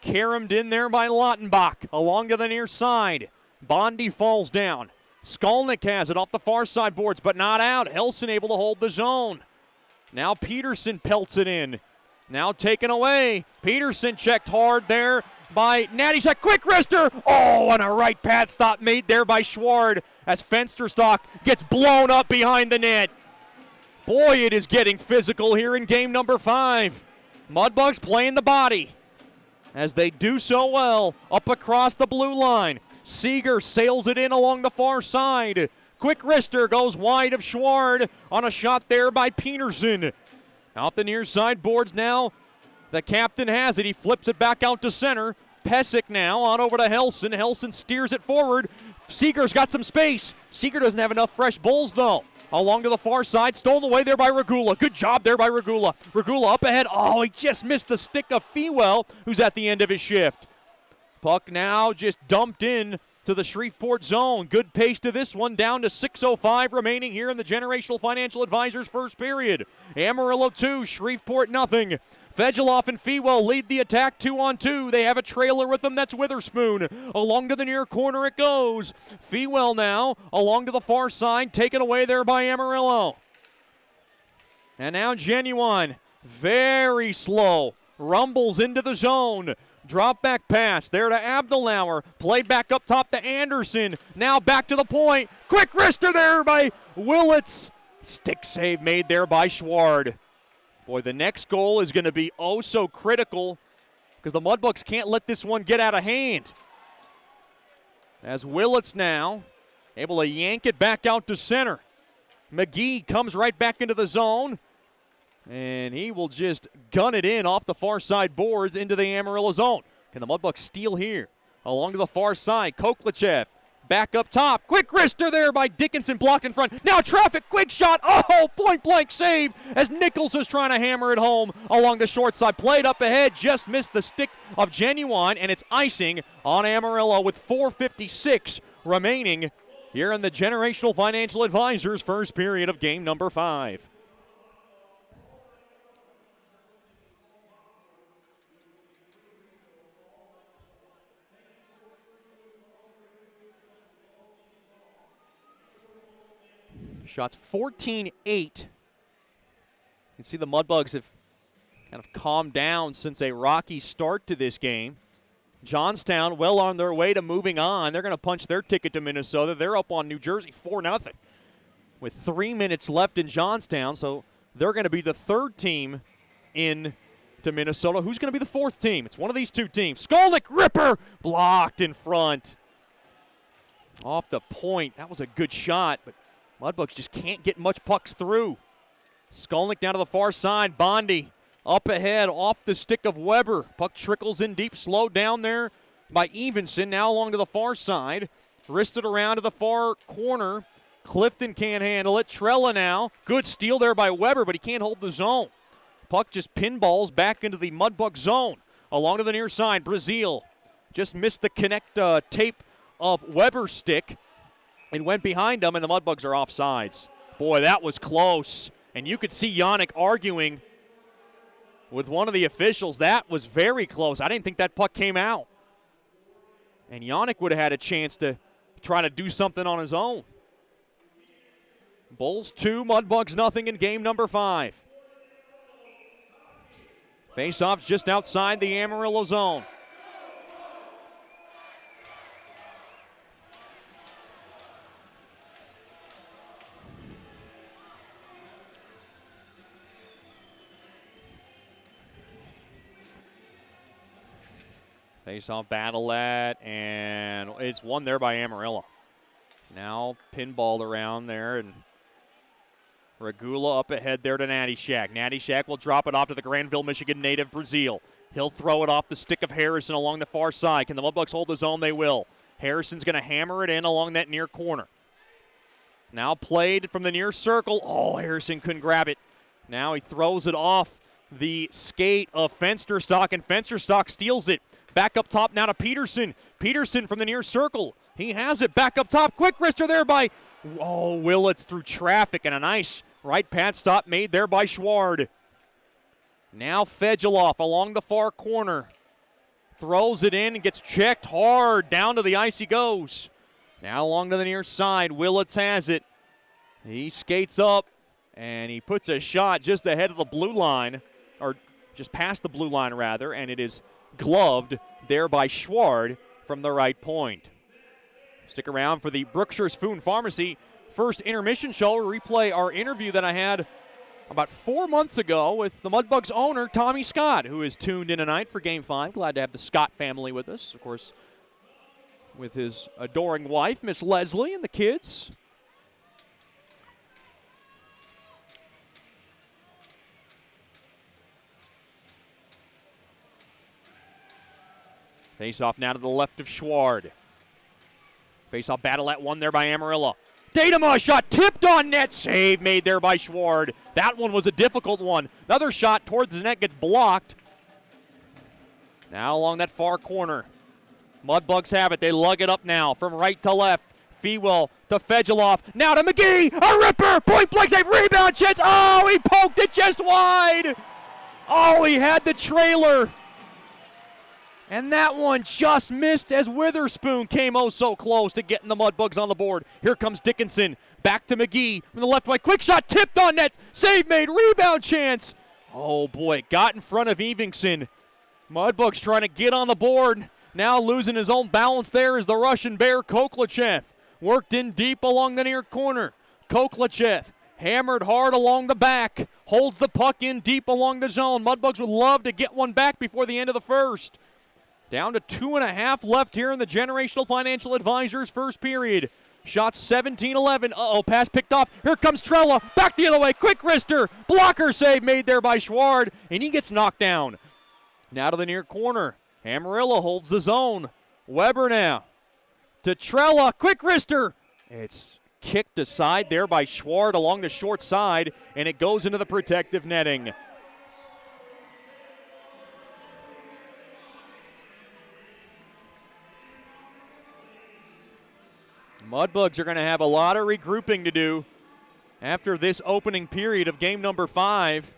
Speaker 1: caromed in there by Lautenbach. Along to the near side. Bondi falls down. Skolnick has it off the far side boards, but not out. Helson able to hold the zone. Now Peterson pelts it in. Now taken away. Peterson checked hard there by Nattyshak. Quick wrister. Oh, and a right pad stop made there by Schward as Fensterstock gets blown up behind the net. Boy, it is getting physical here in game number 5. Mudbugs playing the body as they do so well up across the blue line. Seeger sails it in along the far side. Quick wrister goes wide of Schward on a shot there by Peterson. Out the near side boards now. The captain has it. He flips it back out to center. Pesic now on over to Helson. Helson steers it forward. Seeger's got some space. Seeger doesn't have enough fresh bulls though. Along to the far side, stolen away there by Regula. Good job there by Regula. Regula up ahead. Oh, he just missed the stick of Fewell, who's at the end of his shift. Puck now just dumped in to the Shreveport zone. Good pace to this one, down to 6:05 remaining here in the Generational Financial Advisors first period. Amarillo 2, Shreveport nothing. Fegeloff and Fewell lead the attack 2-on-2. They have a trailer with them. That's Witherspoon. Along to the near corner it goes. Fewell now along to the far side, taken away there by Amarillo. And now Genuine, very slow, rumbles into the zone. Drop back pass there to Abdelauer. Played back up top to Anderson. Now back to the point. Quick wrister there by Willits. Stick save made there by Schward. Boy, the next goal is going to be oh so critical because the Mudbugs can't let this one get out of hand. As Willits now able to yank it back out to center. McGee comes right back into the zone. And he will just gun it in off the far side boards into the Amarillo zone. Can the Mudbugs steal here? Along to the far side, Koklachev back up top. Quick wrister there by Dickinson, blocked in front. Now traffic, quick shot. Oh, point blank save as Nichols is trying to hammer it home along the short side. Played up ahead, just missed the stick of Genuine, and it's icing on Amarillo with 4:56 remaining here in the Generational Financial Advisors first period of game number 5. Shots 14-8. You can see the Mudbugs have kind of calmed down since a rocky start to this game. Johnstown well on their way to moving on. They're going to punch their ticket to Minnesota. They're up on New Jersey 4-0 with 3 minutes left in Johnstown. So they're going to be the third team in to Minnesota. Who's going to be the fourth team? It's one of these two teams. Skolnick, ripper, blocked in front. Off the point. That was a good shot, but Mudbugs just can't get much pucks through. Skolnick down to the far side. Bondi up ahead off the stick of Weber. Puck trickles in deep, slowed down there by Evenson. Now along to the far side. Wristed around to the far corner. Clifton can't handle it. Trella now. Good steal there by Weber, but he can't hold the zone. Puck just pinballs back into the Mudbug zone. Along to the near side. Brazil just missed the connect tape of Weber's stick. And went behind them, and the Mudbugs are offsides. Boy, that was close. And you could see Yannick arguing with one of the officials. That was very close. I didn't think that puck came out. And Yannick would have had a chance to try to do something on his own. Bulls 2, Mudbugs nothing in game number 5. Face-off just outside the Amarillo zone. Face-off Battlelet, and it's won there by Amarillo. Now pinballed around there, and Regula up ahead there to Nattyshak. Nattyshak will drop it off to the Granville, Michigan native Brazil. He'll throw it off the stick of Harrison along the far side. Can the Mudbugs hold the zone? They will. Harrison's going to hammer it in along that near corner. Now played from the near circle. Oh, Harrison couldn't grab it. Now he throws it off the skate of Fensterstock, and Fensterstock steals it. Back up top now to Peterson. Peterson from the near circle. He has it back up top. Quick wrister there by, Willits through traffic, and a nice right pad stop made there by Schward. Now Fegeloff along the far corner. Throws it in and gets checked hard. Down to the ice he goes. Now along to the near side. Willits has it. He skates up, and he puts a shot just ahead of the blue line, or just past the blue line, rather, and it is gloved there by Schward from the right point. Stick around for the Brookshire's Food Pharmacy first intermission show. We'll replay our interview that I had about 4 months ago with the Mudbugs owner, Tommy Scott, who is tuned in tonight for Game 5. Glad to have the Scott family with us, of course, with his adoring wife, Miss Leslie, and the kids. Face-off now to the left of Schward. Face-off battle at one there by Amarillo. Datema shot tipped on net. Save made there by Schward. That one was a difficult one. Another shot towards the net gets blocked. Now along that far corner. Mudbugs have it. They lug it up now from right to left. Fewell to Fegeloff. Now to McGee. A ripper. Point blank save. Rebound chance. Oh, he poked it just wide. Oh, he had the trailer. And that one just missed as Witherspoon came so close to getting the Mudbugs on the board. Here comes Dickinson. Back to McGee from the left way. Quick shot tipped on net. Save made. Rebound chance. Oh, boy. Got in front of Evingson. Mudbugs trying to get on the board. Now losing his own balance there is the Russian Bear, Koklachev. Worked in deep along the near corner. Koklachev hammered hard along the back. Holds the puck in deep along the zone. Mudbugs would love to get one back before the end of the first. Down to 2.5 left here in the Generational Financial Advisors first period. Shot 17-11. Pass picked off. Here comes Trella. Back the other way. Quick wrister. Blocker save made there by Schward, and he gets knocked down. Now to the near corner. Amarillo holds the zone. Weber now to Trella. Quick wrister. It's kicked aside there by Schward along the short side, and it goes into the protective netting. Mudbugs are going to have a lot of regrouping to do after this opening period of game number 5.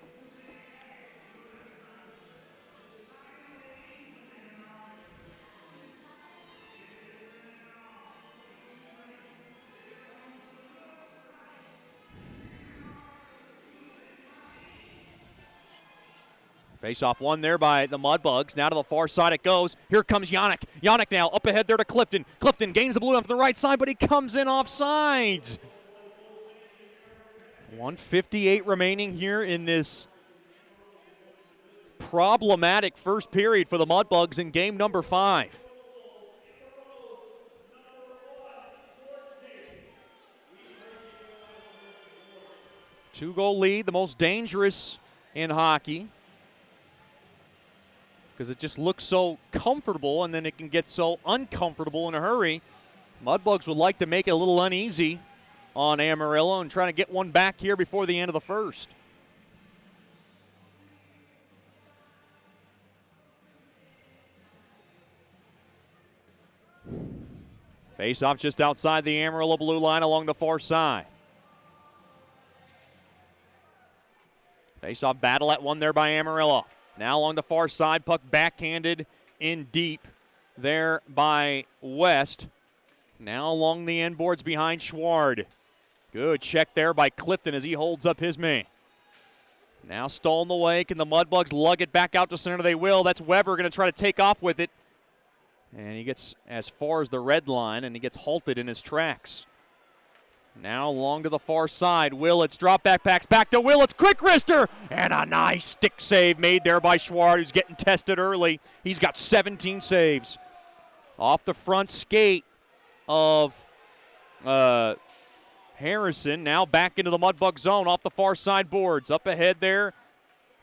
Speaker 1: Face-off one there by the Mudbugs. Now to the far side it goes. Here comes Yannick. Yannick now up ahead there to Clifton. Clifton gains the blue on the right side, but he comes in offside. 1:58 remaining here in this problematic first period for the Mudbugs in game number 5. Two-goal lead, the most dangerous in hockey, because it just looks so comfortable and then it can get so uncomfortable in a hurry. Mudbugs would like to make it a little uneasy on Amarillo and trying to get one back here before the end of the first. Face-off just outside the Amarillo blue line along the far side. Face-off battle at one there by Amarillo. Now along the far side, puck backhanded in deep there by West. Now along the end boards behind Schward. Good check there by Clifton as he holds up his man. Now stolen away. Can the Mudbugs lug it back out to center? They will. That's Weber going to try to take off with it. And he gets as far as the red line, and he gets halted in his tracks. Now along to the far side. Willits drop backpacks back to Willits. Quick wrister. And a nice stick save made there by Schward, who's getting tested early. He's got 17 saves. Off the front skate of Harrison. Now back into the Mudbug zone off the far side boards. Up ahead there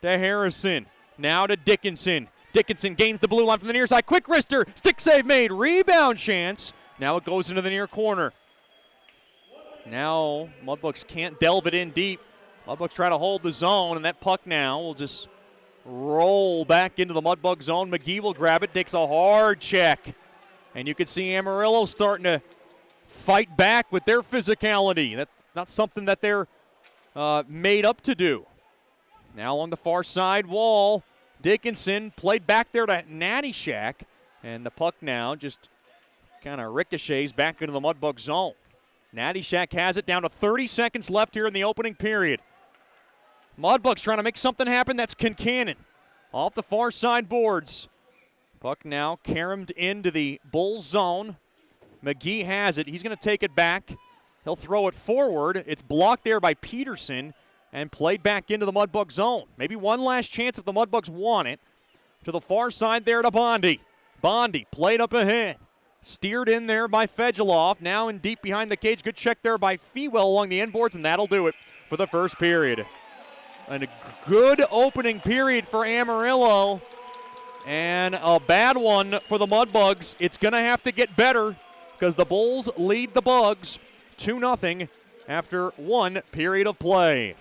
Speaker 1: to Harrison. Now to Dickinson. Dickinson gains the blue line from the near side. Quick wrister. Stick save made. Rebound chance. Now it goes into the near corner. Now Mudbugs can't delve it in deep. Mudbugs try to hold the zone, and that puck now will just roll back into the Mudbug zone. McGee will grab it, takes a hard check. And you can see Amarillo starting to fight back with their physicality. That's not something that they're made up to do. Now on the far side wall, Dickinson played back there to Natty Shack. And the puck now just kind of ricochets back into the Mudbug zone. Natty Shack has it down to 30 seconds left here in the opening period. Mudbugs trying to make something happen. That's Kincannon off the far side boards. Puck now caromed into the Bulls zone. McGee has it. He's going to take it back. He'll throw it forward. It's blocked there by Peterson and played back into the Mudbug zone. Maybe one last chance if the Mudbugs want it. To the far side there to Bondi. Bondi played up ahead. Steered in there by Fedulov. Now in deep behind the cage. Good check there by Fewell along the end boards, and that'll do it for the first period. And a good opening period for Amarillo. And a bad one for the Mudbugs. It's going to have to get better because the Bulls lead the Bugs 2-0 after one period of play.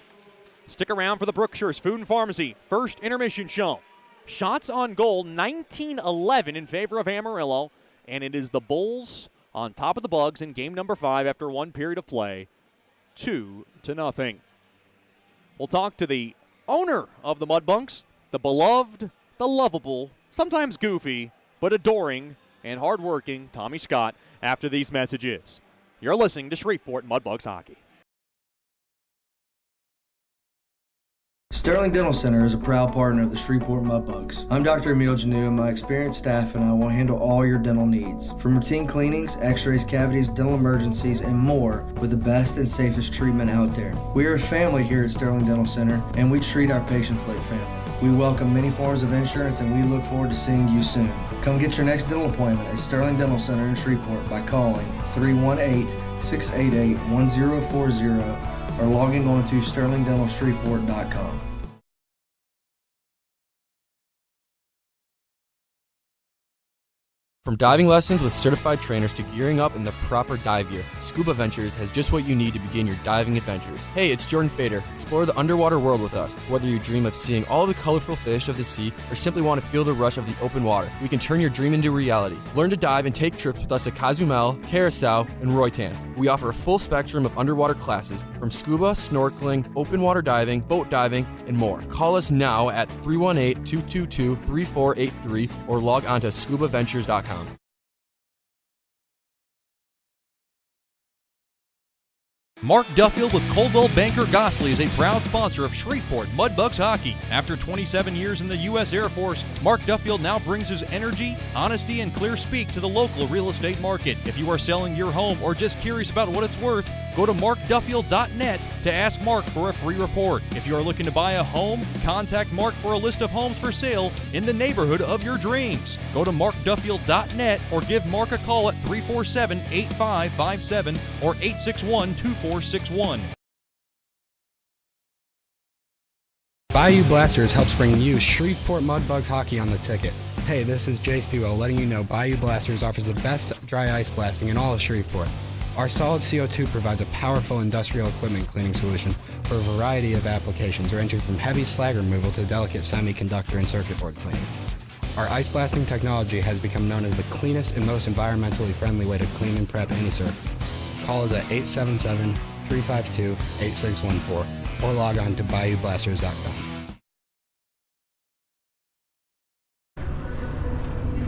Speaker 1: Stick around for the Brookshire's Food and Pharmacy first intermission show. Shots on goal, 19-11 in favor of Amarillo. And it is the Bulls on top of the Bugs in game number 5 after one period of play, 2-0. We'll talk to the owner of the Mudbugs, the beloved, the lovable, sometimes goofy, but adoring and hardworking Tommy Scott after these messages. You're listening to Shreveport Mudbugs Hockey.
Speaker 6: Sterling Dental Center is a proud partner of the Shreveport Mudbugs. I'm Dr. Emil Janu, and my experienced staff and I will handle all your dental needs. From routine cleanings, x-rays, cavities, dental emergencies, and more with the best and safest treatment out there. We are a family here at Sterling Dental Center, and we treat our patients like family. We welcome many forms of insurance, and we look forward to seeing you soon. Come get your next dental appointment at Sterling Dental Center in Shreveport by calling 318-688-1040 or logging on to sterlingdentalshreveport.com.
Speaker 7: From diving lessons with certified trainers to gearing up in the proper dive gear, Scuba Ventures has just what you need to begin your diving adventures. Hey, it's Jordan Fader. Explore the underwater world with us. Whether you dream of seeing all the colorful fish of the sea or simply want to feel the rush of the open water, we can turn your dream into reality. Learn to dive and take trips with us to Cozumel, Curacao, and Roatan. We offer a full spectrum of underwater classes from scuba, snorkeling, open water diving, boat diving, and more. Call us now at 318-222-3483 or log on to scubaventures.com.
Speaker 2: Mark Duffield with Coldwell Banker Gosley is a proud sponsor of Shreveport Mudbugs Hockey. After 27 years in the U.S. Air Force, Mark Duffield now brings his energy, honesty, and clear speak to the local real estate market. If you are selling your home or just curious about what it's worth, go to markduffield.net to ask Mark for a free report. If you are looking to buy a home, contact Mark for a list of homes for sale in the neighborhood of your dreams. Go to markduffield.net or give Mark a call at 347-8557 or 861-2461.
Speaker 8: Bayou Blasters helps bring you Shreveport Mudbugs hockey on the ticket. Hey, this is Jay Fuel letting you know Bayou Blasters offers the best dry ice blasting in all of Shreveport. Our solid CO2 provides a powerful industrial equipment cleaning solution for a variety of applications ranging from heavy slag removal to delicate semiconductor and circuit board cleaning. Our ice blasting technology has become known as the cleanest and most environmentally friendly way to clean and prep any surface. Call us at 877-352-8614 or log on to bayoublasters.com.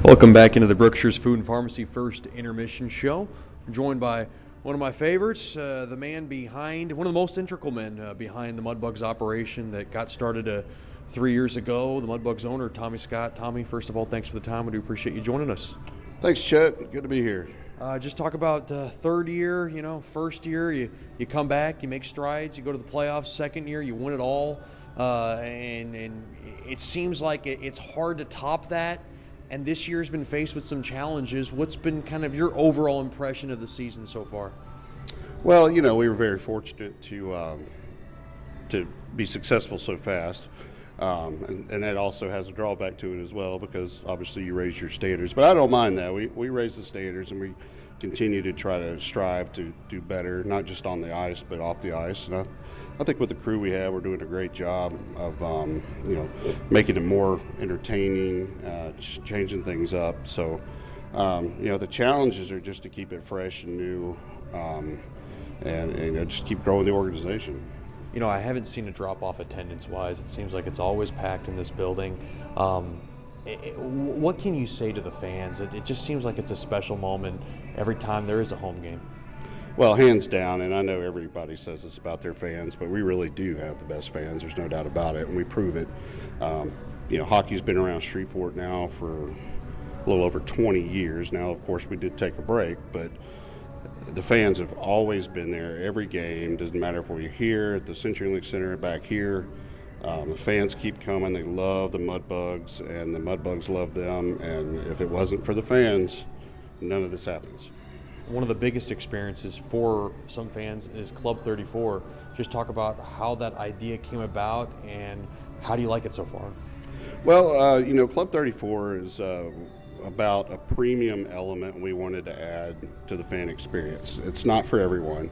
Speaker 1: Welcome back into the Brookshire's Food and Pharmacy first intermission show. I'm joined by one of my favorites, the man behind, one of the most integral men behind the Mudbugs operation that got started 3 years ago, the Mudbugs owner, Tommy Scott. Tommy, first of all, thanks for the time. I do appreciate you joining us.
Speaker 9: Thanks, Chet. Good to be here.
Speaker 1: Just talk about third year, first year, you come back, you make strides, you go to the playoffs. Second year, you win it all. And it seems like it's hard to top that. And this year's been faced with some challenges. What's been kind of your overall impression of the season so far?
Speaker 9: Well, we were very fortunate to be successful so fast. And that also has a drawback to it as well, because obviously you raise your standards. But I don't mind that. We raise the standards, and we continue to try to strive to do better, not just on the ice but off the ice. And I think with the crew we have, we're doing a great job of making it more entertaining, changing things up. So the challenges are just to keep it fresh and new, and just keep growing the organization.
Speaker 5: I haven't seen a drop-off attendance-wise. It seems like it's always packed in this building. What can you say to the fans? It just seems like it's a special moment every time there is a home game.
Speaker 9: Well, hands down, and I know everybody says this about their fans, but we really do have the best fans. There's no doubt about it, and we prove it. Hockey's been around Shreveport now for a little over 20 years. Now, of course, we did take a break, but the fans have always been there every game. Doesn't matter if we're here at the CenturyLink Center, back here. The fans keep coming. They love the Mudbugs, and the Mudbugs love them. And if it wasn't for the fans, none of this happens.
Speaker 5: One of the biggest experiences for some fans is Club 34. Just talk about how that idea came about, and how do you like it so far?
Speaker 9: Well, Club 34 is about a premium element we wanted to add to the fan experience. It's not for everyone,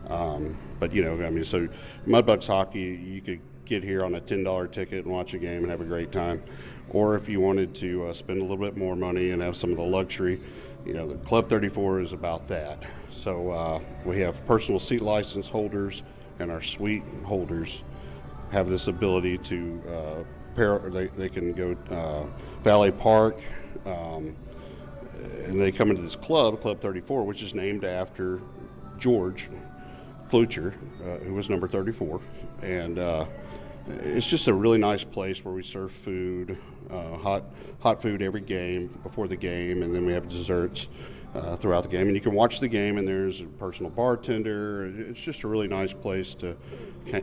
Speaker 9: but so Mudbugs hockey, you could get here on a $10 ticket and watch a game and have a great time. Or if you wanted to spend a little bit more money and have some of the luxury, the Club 34 is about that. So we have personal seat license holders, and our suite holders have this ability to they can go Valley Park, and they come into this club, Club 34, which is named after George Blucher, who was number 34. And it's just a really nice place where we serve food, hot food every game, before the game, and then we have desserts throughout the game. And you can watch the game, and there's a personal bartender. It's just a really nice place to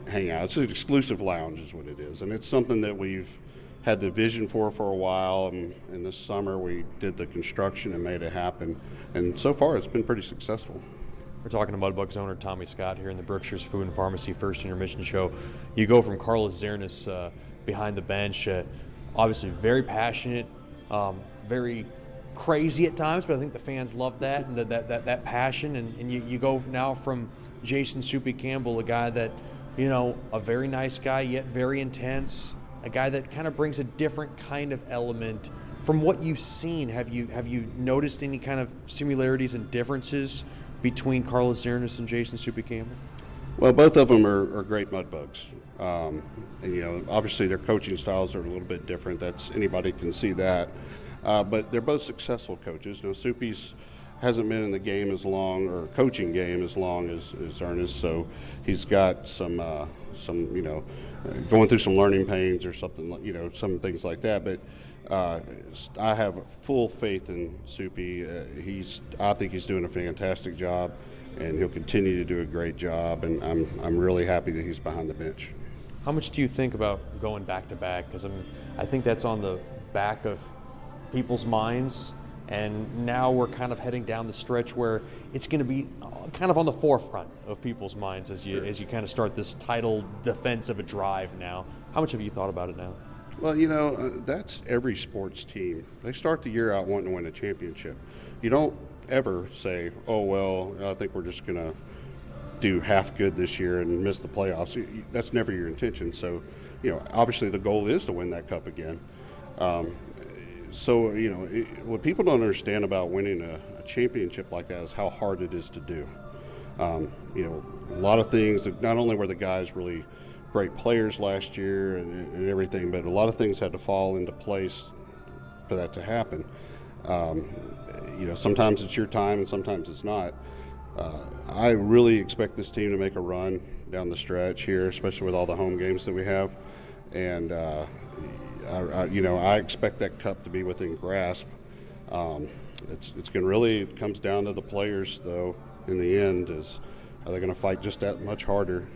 Speaker 9: hang out. It's an exclusive lounge is what it is, and it's something that we've had the vision for a while. And in this summer, we did the construction and made it happen. And so far, it's been pretty successful.
Speaker 5: We're talking to Mudbugs owner Tommy Scott here in the Berkshire's Food and Pharmacy First Intermission Show. You go from Carlos Zernis behind the bench, obviously very passionate, very crazy at times, but I think the fans love that and that passion. And you go now from Jason Soupy Campbell, a guy that, a very nice guy, yet very intense, a guy that kind of brings a different kind of element. From what you've seen, have you noticed any kind of similarities and differences between Carlos Zernis and Jason Soupy Campbell?
Speaker 9: Well, both of them are great Mudbugs. And, obviously their coaching styles are a little bit different. Anybody can see that. But they're both successful coaches. Soupy's hasn't been in the game as long, or coaching game as long as Ernest, so he's got some going through some learning pains or something, some things like that. But I have full faith in Soupy. I think he's doing a fantastic job, and he'll continue to do a great job. And I'm really happy that he's behind the bench.
Speaker 5: How much do you think about going back to back? Because I think that's on the back of people's minds. And now we're kind of heading down the stretch where it's going to be kind of on the forefront of people's minds as you kind of start this title defense of a drive now. How much have you thought about it now?
Speaker 9: Well, that's every sports team. They start the year out wanting to win a championship. You don't ever say, oh, well, I think we're just going to do half good this year and miss the playoffs. That's never your intention. So, obviously the goal is to win that cup again. So, what people don't understand about winning a championship like that is how hard it is to do. A lot of things, not only were the guys really great players last year and everything, but a lot of things had to fall into place for that to happen. Sometimes it's your time and sometimes it's not. I really expect this team to make a run down the stretch here, especially with all the home games that we have. And, I expect that cup to be within grasp. It's going to really, it comes down to the players, though, in the end, are they going to fight just that much harder?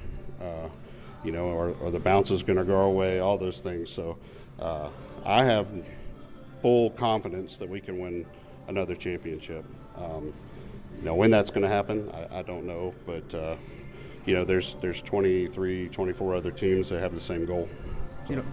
Speaker 9: Or the bounce is going to go away, all those things. So I have full confidence that we can win another championship. When that's going to happen, I don't know. But, there's 23, 24 other teams that have the same goal. So.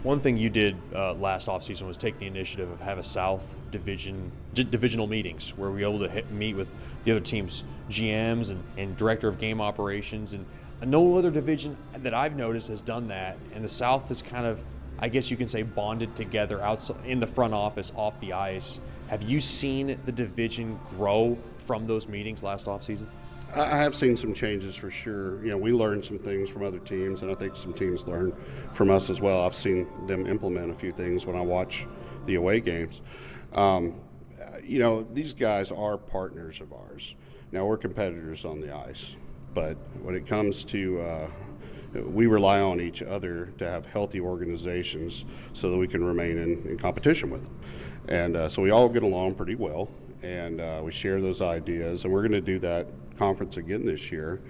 Speaker 1: One thing you did last offseason was take the initiative of have a South divisional meetings where we were able to meet with the other team's GMs and director of game operations. And no other division that I've noticed has done that. And the South has kind of, I guess you can say, bonded together outside in the front office, off the ice. Have you seen the division grow from those meetings last offseason?
Speaker 9: I have seen some changes for sure. You know, we learned some things from other teams, and I think some teams learn from us as well. I've seen them implement a few things when I watch the away games. You know, these guys are partners of ours. Now, we're competitors on the ice, but when it comes to we rely on each other to have healthy organizations so that we can remain in competition with them. And so we all get along pretty well, and we share those ideas, and we're going to do that conference again this year.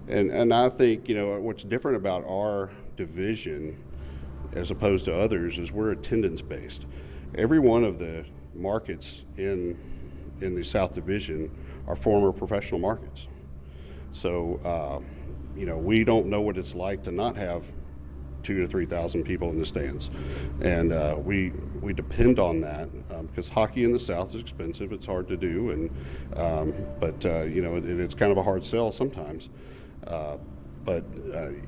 Speaker 9: And I think, you know, what's different about our division as opposed to others is we're attendance-based. Every one of the markets in the South Division are former professional markets. So, you know, we don't know what it's like to not have 2,000 to 3,000 people in the stands, and we depend on that because hockey in the South is expensive. It's hard to do, and but you know, it's kind of a hard sell sometimes. But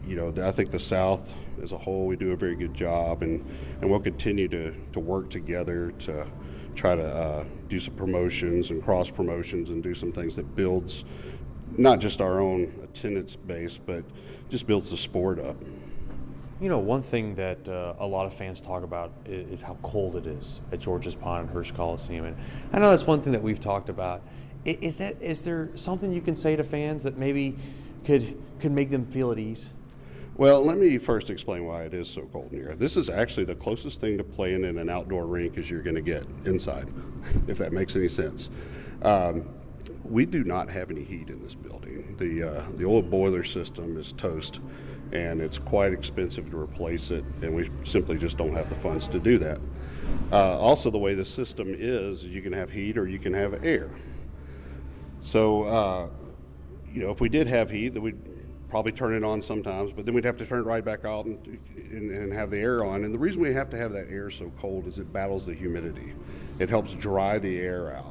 Speaker 9: you know, I think the South as a whole, we do a very good job, and we'll continue to work together to try to do some promotions and cross promotions and do some things that builds not just our own attendance base, but just builds the sport up.
Speaker 1: You know, one thing that a lot of fans talk about is how cold it is at Georges Pond and Hirsch Coliseum. And I know that's one thing that we've talked about. Is there something you can say to fans that maybe could make them feel at ease?
Speaker 9: Well, let me first explain why it is so cold in here. This is actually the closest thing to playing in an outdoor rink as you're going to get inside, if that makes any sense. We do not have any heat in this building. The old boiler system is toast, and it's quite expensive to replace it, and we simply just don't have the funds to do that. Also, the way the system is you can have heat or you can have air. So, you know, if we did have heat, then we'd probably turn it on sometimes, but then we'd have to turn it right back out and have the air on. And the reason we have to have that air so cold is it battles the humidity. It helps dry the air out.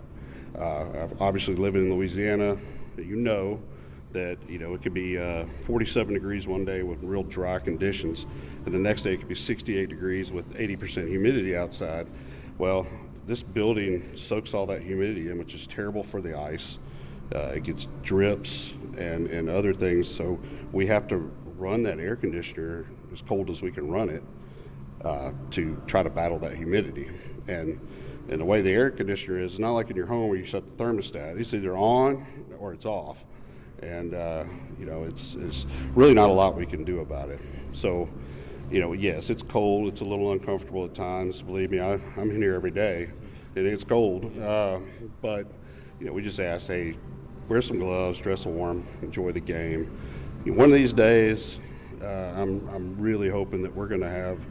Speaker 9: Obviously, living in Louisiana, you know that, you know, it could be 47 degrees one day with real dry conditions, and the next day it could be 68 degrees with 80% humidity outside. Well, this building soaks all that humidity in, which is terrible for the ice. It gets drips and other things, so we have to run that air conditioner as cold as we can run it to try to battle that humidity. And the way the air conditioner is, it's not like in your home where you set the thermostat. It's either on or it's off. And, you know, it's really not a lot we can do about it. So, you know, yes, it's cold. It's a little uncomfortable at times. Believe me, I'm in here every day, and it's cold. But, you know, we just ask, hey, wear some gloves, dress warm, enjoy the game. One of these days, I'm really hoping that we're going to have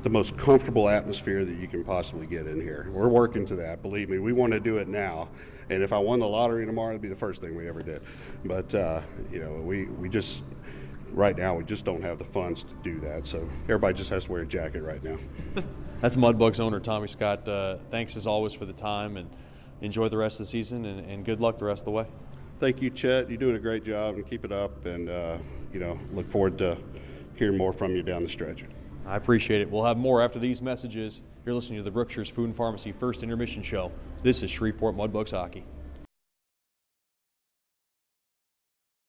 Speaker 9: the most comfortable atmosphere that you can possibly get in here. We're working to that. Believe me, we want to do it now. And if I won the lottery tomorrow, it'd be the first thing we ever did. But, you know, we just, right now, we just don't have the funds to do that. So everybody just has to wear a jacket right now.
Speaker 1: That's Mudbugs owner Tommy Scott. Thanks as always for the time, and enjoy the rest of the season, and good luck the rest of the way.
Speaker 9: Thank you, Chet. You're doing a great job, and keep it up. And, you know, look forward to hearing more from you down the stretch.
Speaker 1: I appreciate it. We'll have more after these messages. You're listening to the Brookshires Food and Pharmacy First Intermission Show. This is Shreveport Mudbugs Hockey.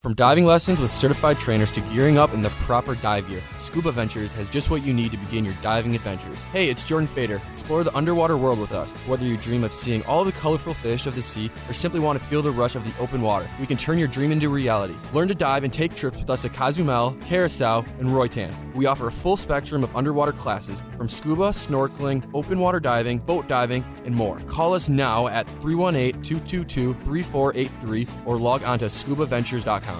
Speaker 7: From diving lessons with certified trainers to gearing up in the proper dive gear, Scuba Ventures has just what you need to begin your diving adventures. Hey, it's Jordan Fader. Explore the underwater world with us. Whether you dream of seeing all the colorful fish of the sea or simply want to feel the rush of the open water, we can turn your dream into reality. Learn to dive and take trips with us to Cozumel, Curacao, and Roatan. We offer a full spectrum of underwater classes from scuba, snorkeling, open water diving, boat diving, and more. Call us now at 318-222-3483 or log on to scubaventures.com.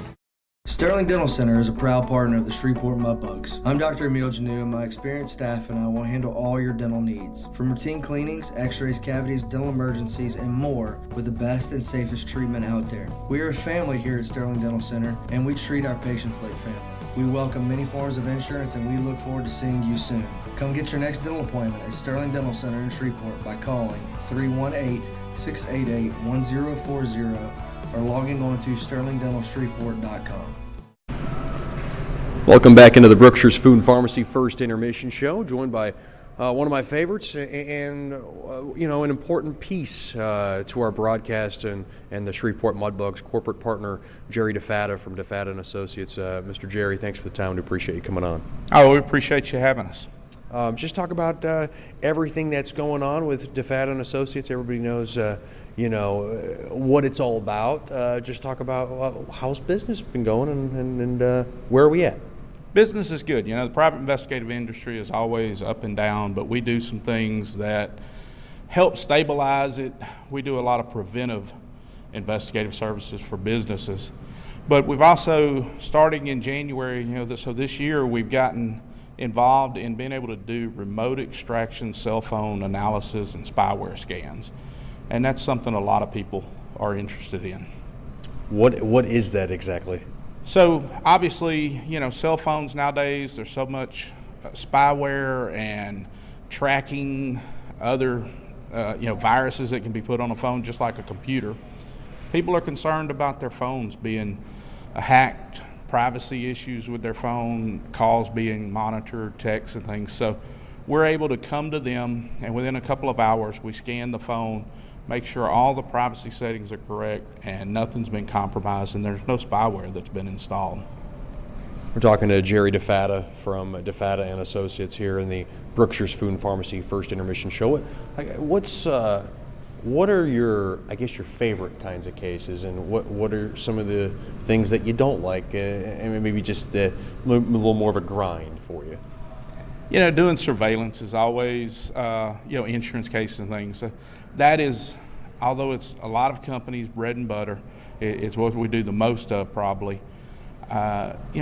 Speaker 6: Sterling Dental Center is a proud partner of the Shreveport Mudbugs. I'm Dr. Emil Janu, and my experienced staff and I will handle all your dental needs. From routine cleanings, x-rays, cavities, dental emergencies, and more with the best and safest treatment out there. We are a family here at Sterling Dental Center, and we treat our patients like family. We welcome many forms of insurance, and we look forward to seeing you soon. Come get your next dental appointment at Sterling Dental Center in Shreveport by calling 318-688-1040 or logging on to sterlingdentalshreveport.com.
Speaker 5: Welcome back into the Brookshire's Food and Pharmacy First Intermission Show, joined by one of my favorites and an important piece to our broadcast and the Shreveport Mudbugs corporate partner, Jerry DeFatta from DeFatta & Associates. Mr. Jerry, thanks for the time. We appreciate you coming on.
Speaker 10: Oh, we appreciate you having us.
Speaker 5: Just talk about everything that's going on with DeFatta & Associates. Everybody knows, what it's all about. Just talk about how's business been going and where are we at?
Speaker 10: Business is good. The private investigative industry is always up and down, but we do some things that help stabilize it. We do a lot of preventive investigative services for businesses. But we've also, starting in January, so this year we've gotten involved in being able to do remote extraction, cell phone analysis, and spyware scans. And that's something a lot of people are interested in.
Speaker 5: What is that exactly?
Speaker 10: So obviously, cell phones nowadays, there's so much spyware and tracking other, viruses that can be put on a phone just like a computer. People are concerned about their phones being hacked, privacy issues with their phone, calls being monitored, texts and things. So we're able to come to them, and within a couple of hours, we scan the phone, make sure all the privacy settings are correct and nothing's been compromised and there's no spyware that's been installed.
Speaker 5: We're talking to Jerry DeFatta from DeFatta & Associates here in the Brookshire's Food and Pharmacy First Intermission Show. What are your favorite kinds of cases, and what are some of the things that you don't like, and maybe just a little more of a grind for you?
Speaker 10: Doing surveillance is always, insurance cases and things. That is, although it's a lot of companies' bread and butter, it's what we do the most of probably.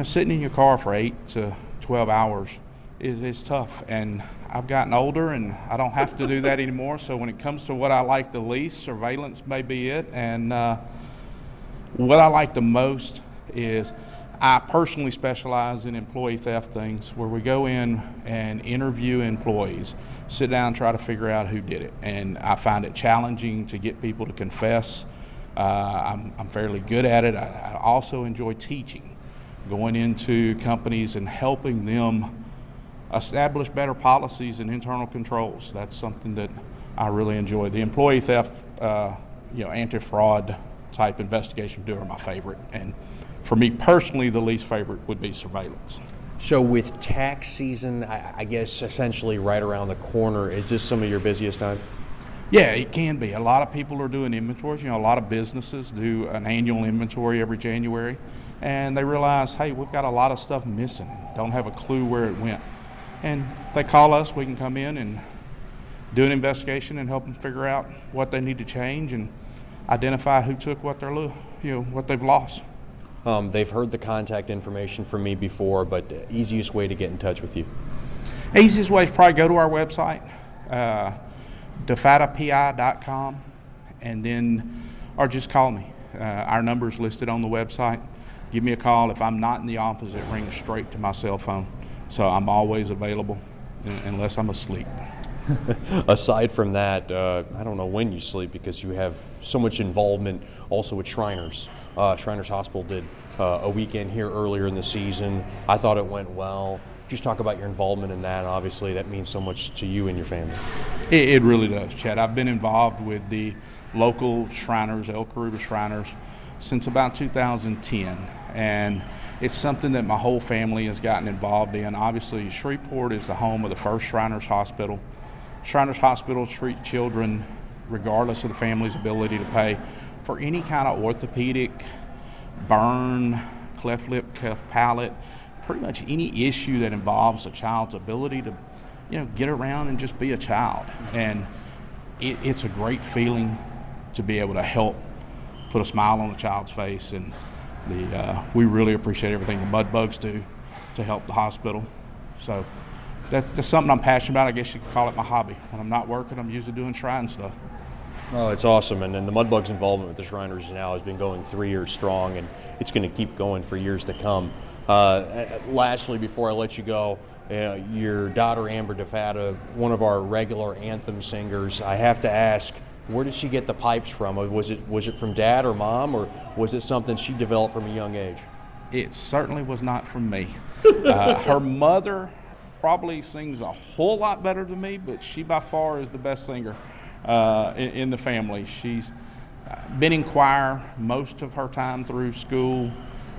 Speaker 10: Sitting in your car for 8 to 12 hours is tough. And I've gotten older and I don't have to do that anymore. So when it comes to what I like the least, surveillance may be it. And what I like the most is I personally specialize in employee theft things, where we go in and interview employees, sit down and try to figure out who did it. And I find it challenging to get people to confess. I'm fairly good at it. I also enjoy teaching, going into companies and helping them establish better policies and internal controls. That's something that I really enjoy. The employee theft, anti-fraud type investigation are my favorite. And for me personally, the least favorite would be surveillance.
Speaker 5: So with tax season, I guess essentially right around the corner, is this some of your busiest time?
Speaker 10: Yeah, it can be. A lot of people are doing inventories. A lot of businesses do an annual inventory every January, and they realize, hey, we've got a lot of stuff missing and don't have a clue where it went. And they call us, we can come in and do an investigation and help them figure out what they need to change and identify who took what what they've lost.
Speaker 5: They've heard the contact information from me before, but the easiest way to get in touch with you?
Speaker 10: Easiest way is probably go to our website, defattapi.com, and then, or just call me. Our number's listed on the website. Give me a call. If I'm not in the office, it rings straight to my cell phone. So I'm always available unless I'm asleep.
Speaker 5: Aside from that, I don't know when you sleep because you have so much involvement also with Shriners. Shriners Hospital did a weekend here earlier in the season. I thought it went well. Just talk about your involvement in that. Obviously, that means so much to you and your family.
Speaker 10: It really does, Chad. I've been involved with the local Shriners, El Caruta Shriners, since about 2010. And it's something that my whole family has gotten involved in. Obviously, Shreveport is the home of the first Shriners Hospital. Shriners Hospital treat children, regardless of the family's ability to pay, for any kind of orthopedic, burn, cleft lip, cleft palate, pretty much any issue that involves a child's ability to, get around and just be a child. And it's a great feeling to be able to help put a smile on a child's face. And we really appreciate everything the Mudbugs do to help the hospital. So that's something I'm passionate about. I guess you could call it my hobby. When I'm not working, I'm usually doing shrine stuff.
Speaker 5: Oh, it's awesome. And then the Mudbugs involvement with the Shriners now has been going 3 years strong, and it's going to keep going for years to come. Lastly, before I let you go, your daughter Amber DeFatta, one of our regular anthem singers. I have to ask, where did she get the pipes from? Was it from Dad or Mom, or was it something she developed from a young age?
Speaker 10: It certainly was not from me. Her mother probably sings a whole lot better than me, but she by far is the best singer in the family. She's been in choir most of her time through school,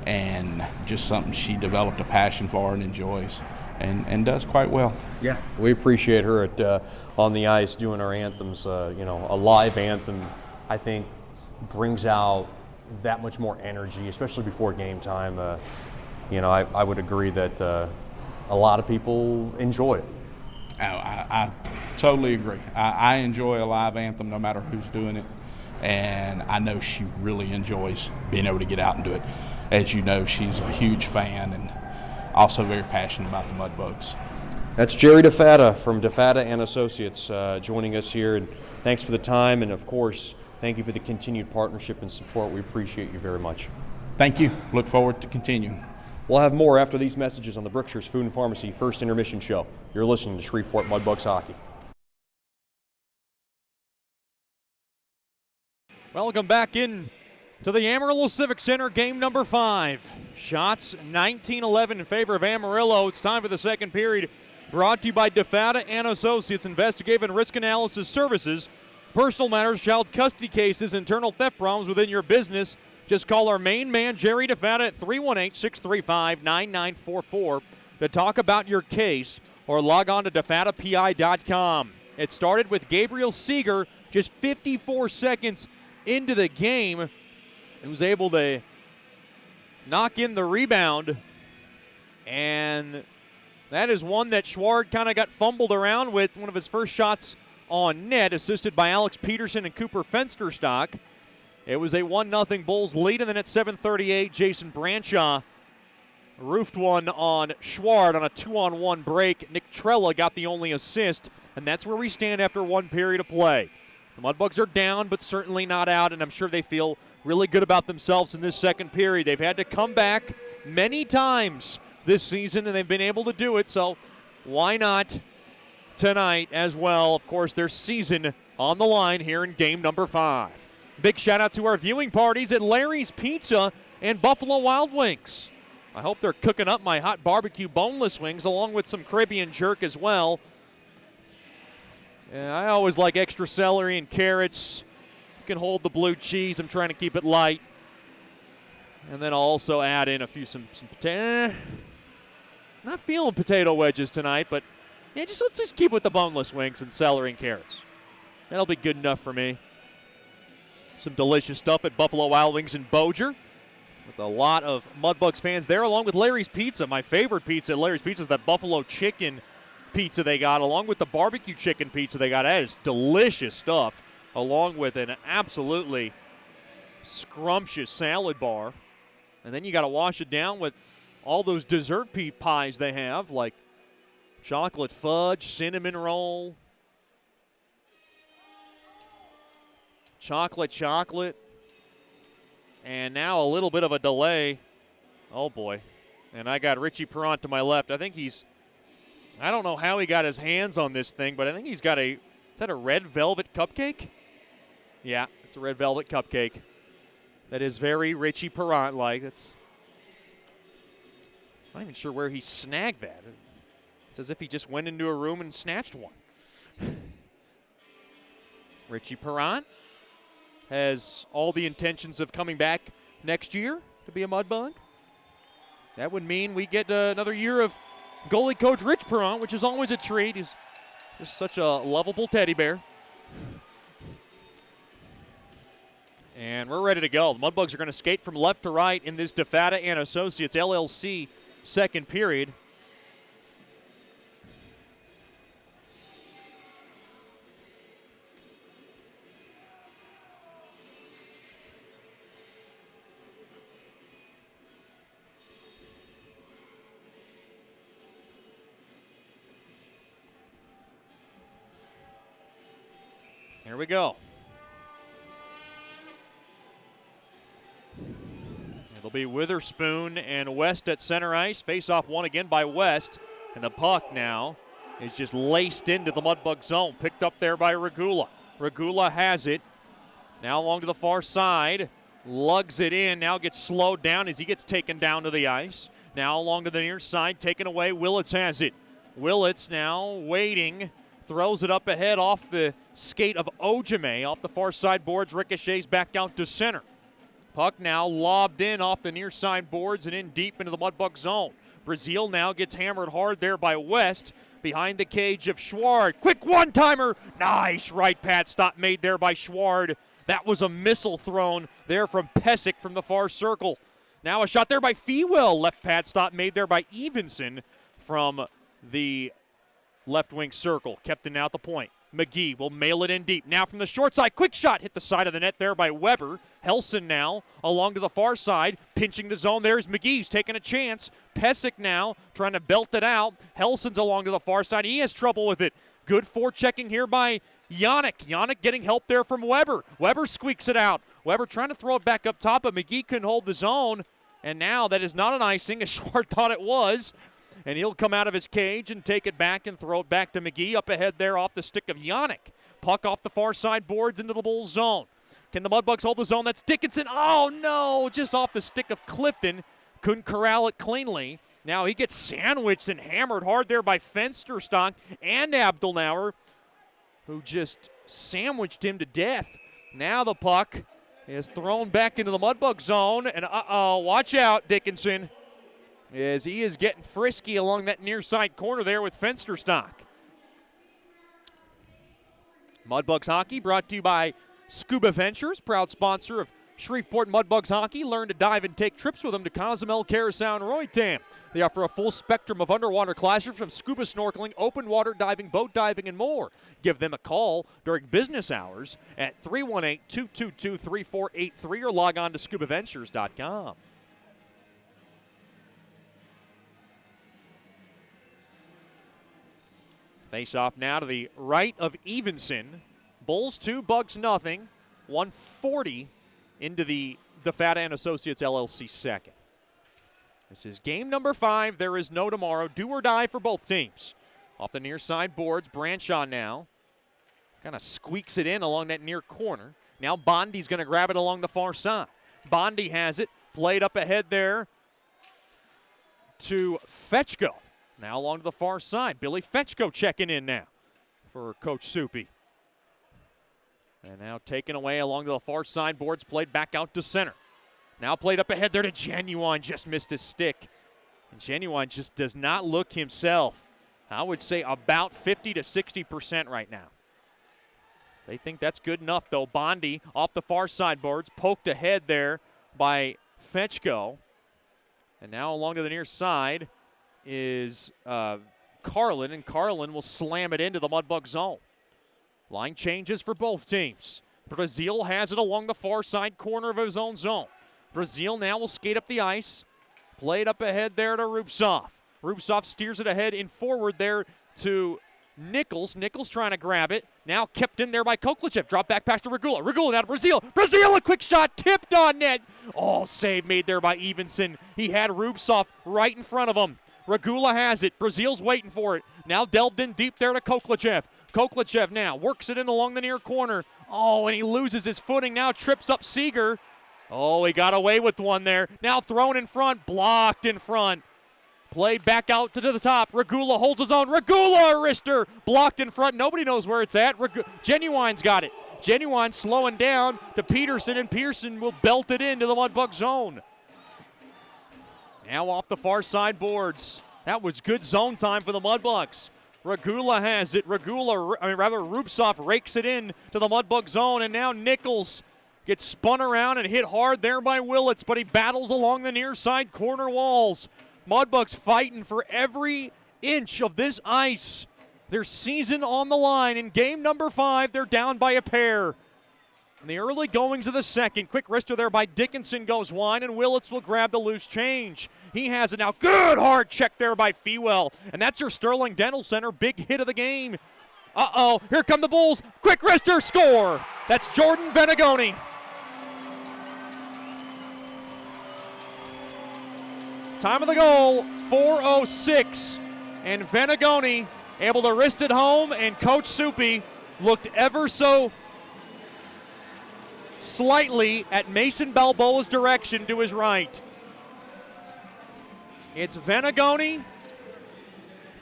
Speaker 10: and just something she developed a passion for and enjoys, and does quite well.
Speaker 5: Yeah, we appreciate her on the ice doing our anthems. A live anthem, I think, brings out that much more energy, especially before game time. I would agree that a lot of people enjoy it.
Speaker 10: I totally agree. I enjoy a live anthem no matter who's doing it, and I know she really enjoys being able to get out and do it. As you know, she's a huge fan and also very passionate about the Mudbugs.
Speaker 5: That's Jerry DeFatta from DeFatta and Associates joining us here, and thanks for the time, and of course, thank you for the continued partnership and support. We appreciate you very much.
Speaker 10: Thank you. Look forward to continuing.
Speaker 5: We'll have more after these messages on the Berkshire's Food and Pharmacy First Intermission Show. You're listening to Shreveport Mudbugs Hockey.
Speaker 1: Welcome back in to the Amarillo Civic Center, game number 5. Shots 19-11 in favor of Amarillo. It's time for the second period. Brought to you by DeFatta and Associates, investigative and risk analysis services, personal matters, child custody cases, internal theft problems within your business. Just call our main man, Jerry DeFatta, at 318-635-9944 to talk about your case, or log on to DeFattaPI.com. It started with Gabriel Seeger just 54 seconds into the game. He was able to knock in the rebound, and that is one that Schward kind of got fumbled around with, one of his first shots on net, assisted by Alex Peterson and Cooper Fensterstock. It was a 1-0 Bulls lead, and then at 7:38, Jason Branshaw roofed one on Schward on a 2-on-1 break. Nick Trella got the only assist, and that's where we stand after one period of play. The Mudbugs are down, but certainly not out, and I'm sure they feel really good about themselves in this second period. They've had to come back many times this season, and they've been able to do it, so why not tonight as well? Of course, their season on the line here in game number 5. Big shout out to our viewing parties at Larry's Pizza and Buffalo Wild Wings. I hope they're cooking up my hot barbecue boneless wings along with some Caribbean jerk as well. Yeah, I always like extra celery and carrots. You can hold the blue cheese. I'm trying to keep it light. And then I'll also add in some potato. Not feeling potato wedges tonight, but yeah, let's just keep with the boneless wings and celery and carrots. That'll be good enough for me. Some delicious stuff at Buffalo Wild Wings in Bossier, with a lot of Mudbugs fans there, along with Larry's Pizza. My favorite pizza at Larry's Pizza is that buffalo chicken pizza they got, along with the barbecue chicken pizza they got. That is delicious stuff, along with an absolutely scrumptious salad bar. And then you got to wash it down with all those dessert pies they have, like chocolate fudge, cinnamon roll, chocolate, and now a little bit of a delay. Oh, boy. And I got Richie Perrant to my left. I think I don't know how he got his hands on this thing, but I think he's got is that a red velvet cupcake? Yeah, it's a red velvet cupcake. That is very Richie Perrant-like. I'm not even sure where he snagged that. It's as if he just went into a room and snatched one. Richie Perrant has all the intentions of coming back next year to be a Mudbug. That would mean we get another year of goalie coach Rich Perrant, which is always a treat. He's just such a lovable teddy bear. And we're ready to go. The Mudbugs are going to skate from left to right in this DeFatta and Associates LLC second period. Here we go. It'll be Witherspoon and West at center ice. Face-off won again by West. And the puck now is just laced into the Mudbug zone. Picked up there by Regula. Regula has it. Now along to the far side. Lugs it in. Now gets slowed down as he gets taken down to the ice. Now along to the near side. Taken away. Willits has it. Willits now waiting. Throws it up ahead off the skate of Ojime. Off the far side boards. Ricochets back out to center. Puck now lobbed in off the near side boards and in deep into the Mudbug zone. Brazil now gets hammered hard there by West. Behind the cage of Schward. Quick one-timer. Nice right pad stop made there by Schward. That was a missile thrown there from Pesic from the far circle. Now a shot there by Fewell. Left pad stop made there by Evenson from the left wing circle. Kept it out the point. McGee will mail it in deep. Now from the short side, quick shot hit the side of the net there by Weber. Helson now along to the far side, pinching the zone. There's McGee's taking a chance. Pesic now trying to belt it out. Helson's along to the far side. He has trouble with it. Good forechecking here by Yannick. Yannick getting help there from Weber. Weber squeaks it out. Weber trying to throw it back up top, but McGee couldn't hold the zone. And now that is not an icing, as Schwartz thought it was. And he'll come out of his cage and take it back and throw it back to McGee. Up ahead there off the stick of Yannick. Puck off the far side boards into the Bulls zone. Can the Mudbugs hold the zone? That's Dickinson. Oh, no, just off the stick of Clifton. Couldn't corral it cleanly. Now he gets sandwiched and hammered hard there by Fensterstock and Abdelnauer, who just sandwiched him to death. Now the puck is thrown back into the Mudbug zone. And watch out, Dickinson, as he is getting frisky along that near side corner there with Fensterstock. Mudbugs hockey brought to you by Scuba Ventures, proud sponsor of Shreveport Mudbugs hockey. Learn to dive and take trips with them to Cozumel, Curacao, and Roatan. They offer a full spectrum of underwater classes from scuba snorkeling, open water diving, boat diving, and more. Give them a call during business hours at 318-222-3483 or log on to scubaventures.com. Face off now to the right of Evenson. Bulls 2, Bugs nothing. 140 into the DeFata and Associates LLC second. This is game number 5. There is no tomorrow. Do or die for both teams. Off the near side boards, Branchon now kind of squeaks it in along that near corner. Now Bondi's going to grab it along the far side. Bondi has it. Played up ahead there to Fetchko. Now along to the far side. Billy Fetchko checking in now for Coach Soupy. And now taken away along to the far side boards, played back out to center. Now played up ahead there to Genuine, just missed his stick. And Genuine just does not look himself. I would say about 50 to 60% right now. They think that's good enough, though. Bondi off the far side boards, poked ahead there by Fetchko. And now along to the near side is Carlin, and Carlin will slam it into the Mudbug zone. Line changes for both teams. Brazil has it along the far side corner of his own zone. Brazil now will skate up the ice. Played up ahead there to Rupsov. Rupsov steers it ahead in forward there to Nichols. Nichols trying to grab it. Now kept in there by Koklachev. Drop back pass to Regula. Regula now to Brazil. Brazil, a quick shot, tipped on net. Oh, save made there by Evenson. He had Rupsov right in front of him. Regula has it. Brazil's waiting for it. Now delved in deep there to Koklachev. Koklachev now works it in along the near corner. Oh, and he loses his footing. Now trips up Seeger. Oh, he got away with one there. Now thrown in front. Blocked in front. Played back out to the top. Regula holds his own. Regula, a wrister. Blocked in front. Nobody knows where it's at. Genuine's got it. Genuine slowing down to Peterson, and Pearson will belt it into the Mudbug zone. Now off the far side boards. That was good zone time for the Mudbugs. Regula has it. Rupsov rakes it in to the Mudbug zone, and now Nichols gets spun around and hit hard there by Willits, but he battles along the near side corner walls. Mudbugs fighting for every inch of this ice. Their season on the line. In game number 5, they're down by a pair. In the early goings of the second, quick wrister there by Dickinson goes wide, and Willits will grab the loose change. He has it now. Good hard check there by Fewell. And that's your Sterling Dental Center big hit of the game. Uh-oh, here come the Bulls. Quick wrister, score. That's Jordan Venegoni. Time of the goal, 4:06. And Venegoni able to wrist it home, and Coach Soupy looked ever so slightly at Mason Balboa's direction to his right. It's Venegoni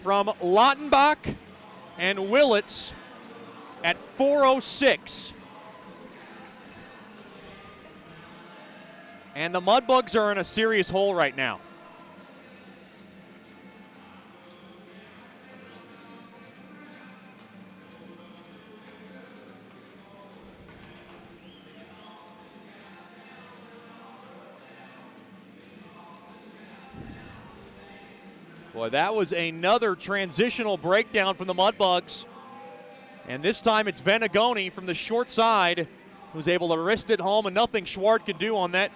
Speaker 1: from Lautenbach and Willits at 4:06. And the Mudbugs are in a serious hole right now. Boy, that was another transitional breakdown from the Mudbugs. And this time it's Venegoni from the short side who's able to wrist it home, and nothing Schward can do on that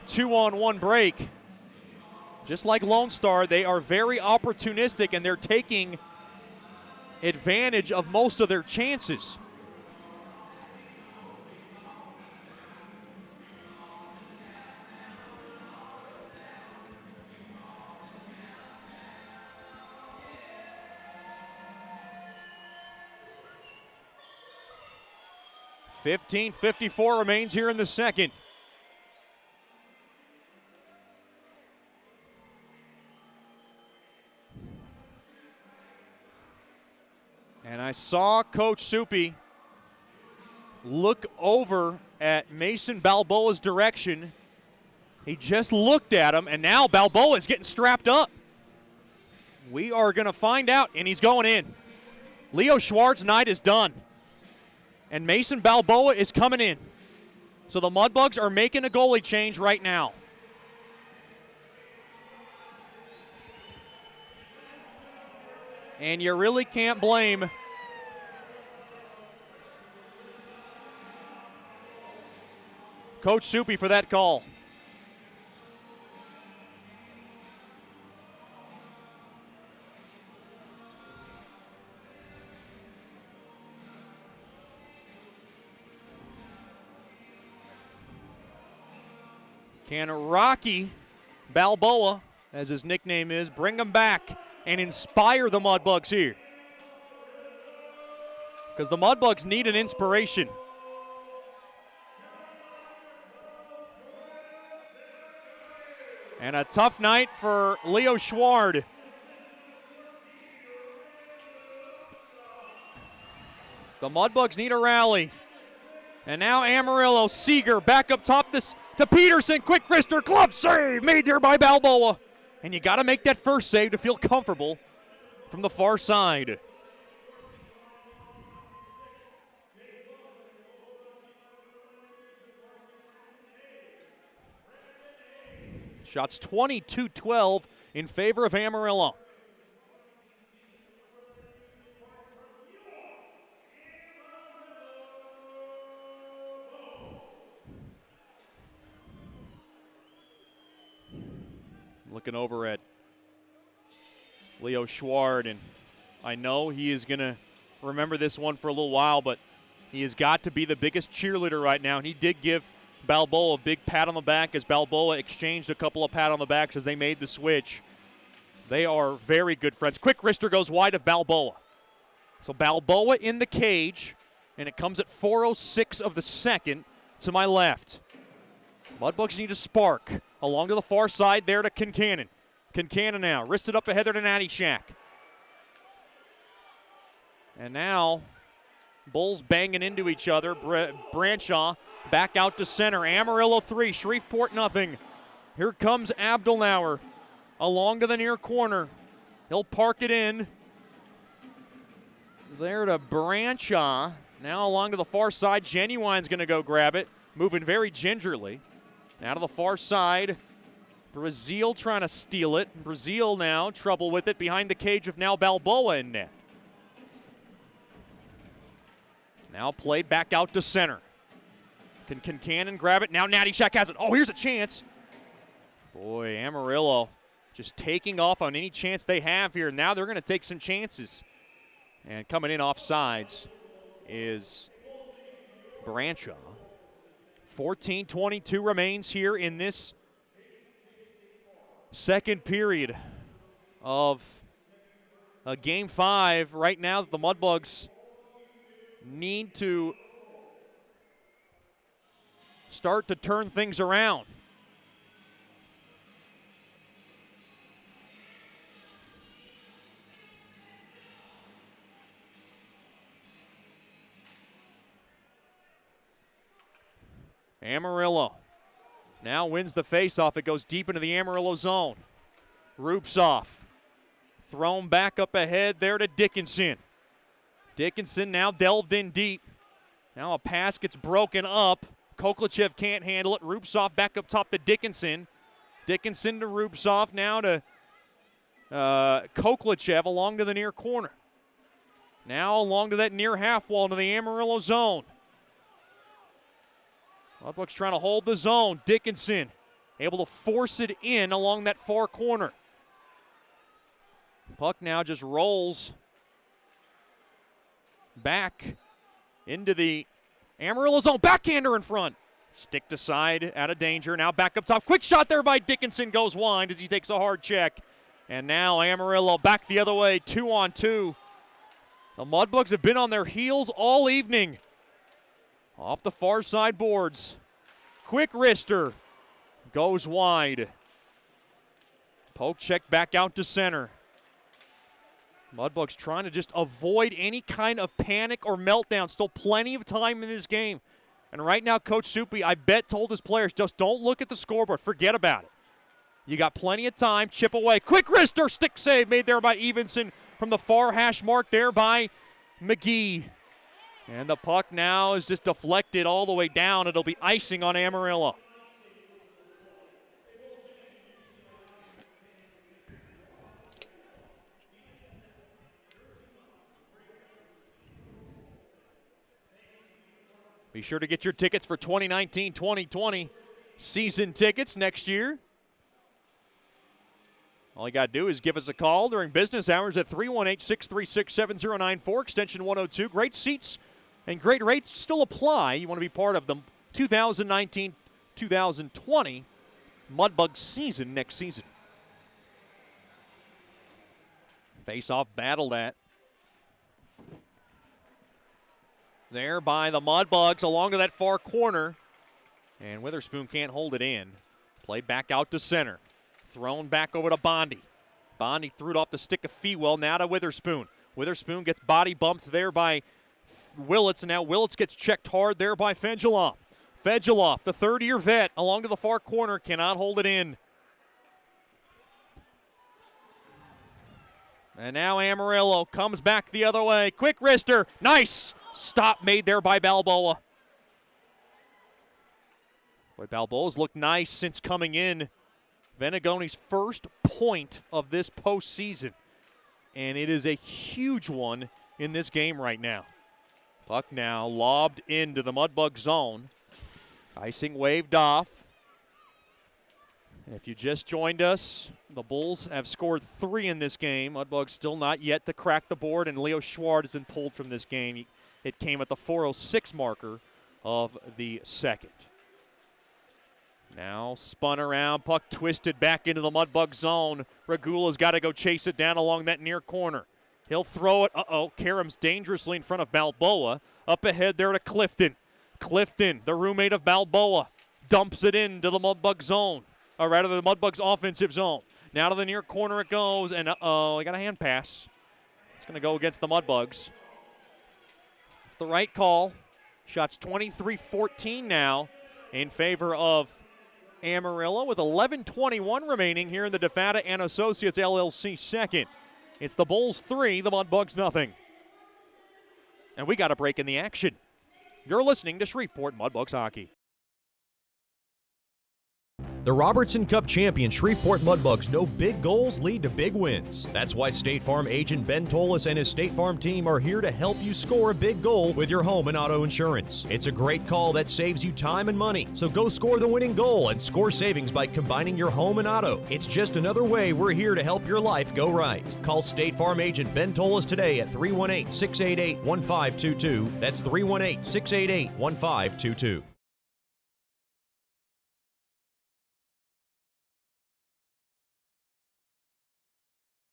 Speaker 1: 2-on-1 break. Just like Lone Star, they are very opportunistic, and they're taking advantage of most of their chances. $15:54 remains here in the second. And I saw Coach Soupy look over at Mason Balboa's direction. He just looked at him, and now Balboa is getting strapped up. We are going to find out, and he's going in. Leo Schwartz's night is done. And Mason Balboa is coming in. So the Mudbugs are making a goalie change right now. And you really can't blame Coach Soupy for that call. Can Rocky Balboa, as his nickname is, bring him back and inspire the Mudbugs here? Because the Mudbugs need an inspiration. And a tough night for Leo Schward. The Mudbugs need a rally. And now Amarillo, Seeger back up top this to Peterson. Quick wrister, glove save made there by Balboa. And you got to make that first save to feel comfortable from the far side. Shots 22-12 in favor of Amarillo. Looking over at Leo Schward, and I know he is going to remember this one for a little while, but he has got to be the biggest cheerleader right now. And he did give Balboa a big pat on the back as Balboa exchanged a couple of pat on the backs as they made the switch. They are very good friends. Quick wrister goes wide of Balboa. So Balboa in the cage, and it comes at 4:06 of the second to my left. Mudbugs need a spark. Along to the far side there to Kincannon. Kincannon now, wristed up ahead there to Natty Shack. And now, Bulls banging into each other. Branshaw back out to center. Amarillo 3, Shreveport nothing. Here comes Abdelnauer along to the near corner. He'll park it in. There to Branshaw. Now along to the far side. Genuine's going to go grab it. Moving very gingerly. Now to the far side. Brazil trying to steal it. Brazil now, trouble with it behind the cage of now Balboa in net. Now played back out to center. Can Kincannon grab it? Now Natty Shack has it. Oh, here's a chance. Boy, Amarillo just taking off on any chance they have here. Now they're going to take some chances. And coming in off sides is Branshaw. 14:22 remains here in this second period of a Game 5 right now that the Mudbugs need to start to turn things around. Amarillo now wins the faceoff. It goes deep into the Amarillo zone. Rupsoff thrown back up ahead there to Dickinson. Dickinson now delved in deep. Now a pass gets broken up. Koklachev can't handle it. Rupsoff back up top to Dickinson. Dickinson to Rupsoff, now to Koklachev along to the near corner. Now along to that near half wall to the Amarillo zone. Mudbugs trying to hold the zone. Dickinson able to force it in along that far corner. Puck now just rolls back into the Amarillo zone. Backhander in front. Sticked aside, out of danger. Now back up top. Quick shot there by Dickinson. Goes wide as he takes a hard check. And now Amarillo back the other way. 2-on-2. The Mudbugs have been on their heels all evening. Off the far side boards. Quick wrister. Goes wide. Poke check back out to center. Mudbugs trying to just avoid any kind of panic or meltdown. Still plenty of time in this game. And right now, Coach Soupy, I bet, told his players, just don't look at the scoreboard. Forget about it. You got plenty of time. Chip away. Quick wrister. Stick save made there by Evenson from the far hash mark there by McGee. And the puck now is just deflected all the way down. It'll be icing on Amarillo. Be sure to get your tickets for 2019-2020 season tickets next year. All you got to do is give us a call during business hours at 318-636-7094, extension 102. Great seats and great rates still apply. You want to be part of the 2019-2020 Mudbug season next season. Face-off battled at. There by the Mudbugs along to that far corner. And Witherspoon can't hold it in. Play back out to center. Thrown back over to Bondi. Bondi threw it off the stick of Fewell, now to Witherspoon. Witherspoon gets body bumped there by Willits, and now Willits gets checked hard there by Fegeloff. Fegeloff, the third-year vet, along to the far corner, cannot hold it in. And now Amarillo comes back the other way. Quick wrister, nice! Stop made there by Balboa. Boy, Balboa's looked nice since coming in. Venegoni's first point of this postseason. And it is a huge one in this game right now. Puck now lobbed into the Mudbug zone. Icing waved off. If you just joined us, the Bulls have scored 3 in this game. Mudbugs still not yet to crack the board, and Leo Schward has been pulled from this game. It came at the 4:06 marker of the second. Now spun around, puck twisted back into the Mudbug zone. Regula's got to go chase it down along that near corner. He'll throw it. Karam's dangerously in front of Balboa. Up ahead there to Clifton. Clifton, the roommate of Balboa, dumps it into the Mudbug zone. Or rather, the Mudbugs offensive zone. Now to the near corner it goes, and he got a hand pass. It's going to go against the Mudbugs. It's the right call. Shots 23-14 now in favor of Amarillo with 11:21 remaining here in the DeFata and Associates LLC second. It's the Bulls 3, the Mudbugs nothing. And we got a break in the action. You're listening to Shreveport Mudbugs Hockey.
Speaker 3: The Robertson Cup champion Shreveport Mudbugs know big goals lead to big wins. That's why State Farm agent Ben Tolis and his State Farm team are here to help you score a big goal with your home and auto insurance. It's a great call that saves you time and money. So go score the winning goal and score savings by combining your home and auto. It's just another way we're here to help your life go right. Call State Farm agent Ben Tolis today at 318-688-1522. That's 318-688-1522.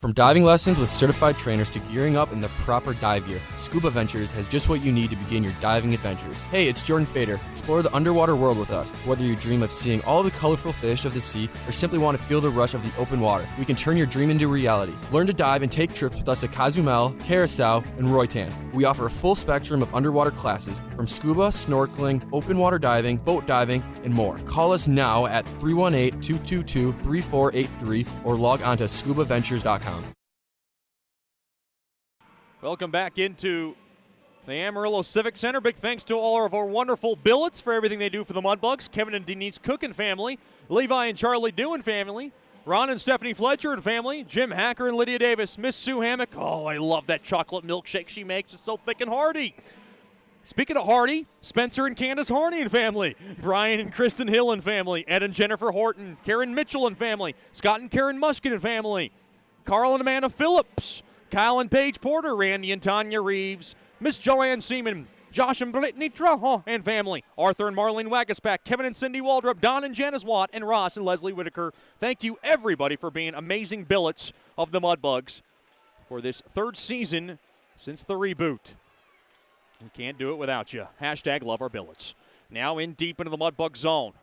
Speaker 7: From diving lessons with certified trainers to gearing up in the proper dive gear, Scuba Ventures has just what you need to begin your diving adventures. Hey, it's Jordan Fader. Explore the underwater world with us. Whether you dream of seeing all the colorful fish of the sea or simply want to feel the rush of the open water, we can turn your dream into reality. Learn to dive and take trips with us to Cozumel, Curacao, and Roatan. We offer a full spectrum of underwater classes from scuba, snorkeling, open water diving, boat diving, and more. Call us now at 318-222-3483 or log on to scubaventures.com.
Speaker 1: Welcome back into the Amarillo Civic Center. Big thanks to all of our wonderful billets for everything they do for the Mudbugs. Kevin and Denise Cook and family, Levi and Charlie Dew and family, Ron and Stephanie Fletcher and family, Jim Hacker and Lydia Davis, Miss Sue Hammock. Oh, I love that chocolate milkshake she makes. It's so thick and hearty. Speaking of hearty, Spencer and Candace Harney and family, Brian and Kristen Hill and family, Ed and Jennifer Horton, Karen Mitchell and family, Scott and Karen Muskin and family, Carl and Amanda Phillips, Kyle and Paige Porter, Randy and Tanya Reeves, Miss Joanne Seaman, Josh and Brittany Traho and family, Arthur and Marlene Wagaspack, Kevin and Cindy Waldrop, Don and Janice Watt, and Ross and Leslie Whitaker. Thank you, everybody, for being amazing billets of the Mudbugs for this third season since the reboot. We can't do it without you. Hashtag love our billets. Now in deep into the Mudbug zone.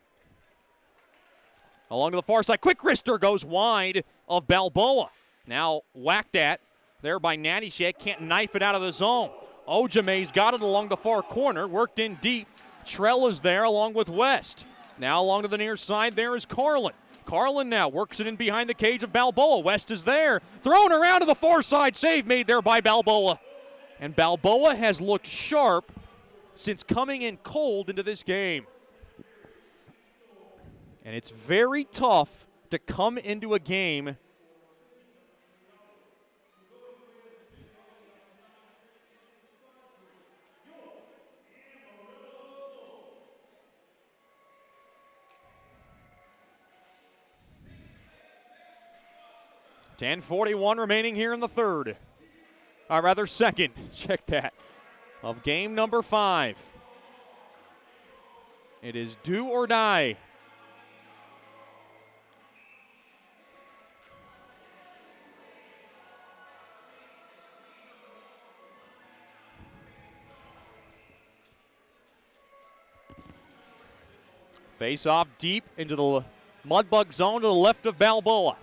Speaker 1: Along to the far side, quick wrister goes wide of Balboa. Now whacked at there by Natty Shaq, can't knife it out of the zone. Ojame's got it along the far corner, worked in deep. Trell is there along with West. Now along to the near side, there is Carlin. Carlin now works it in behind the cage of Balboa. West is there, thrown around to the far side, save made there by Balboa. And Balboa has looked sharp since coming in cold into this game. And it's very tough to come into a game .10:41 remaining here in the third. Or rather second, check that, of game number 5. It is do or die. Face off deep into the Mudbug zone to the left of Balboa.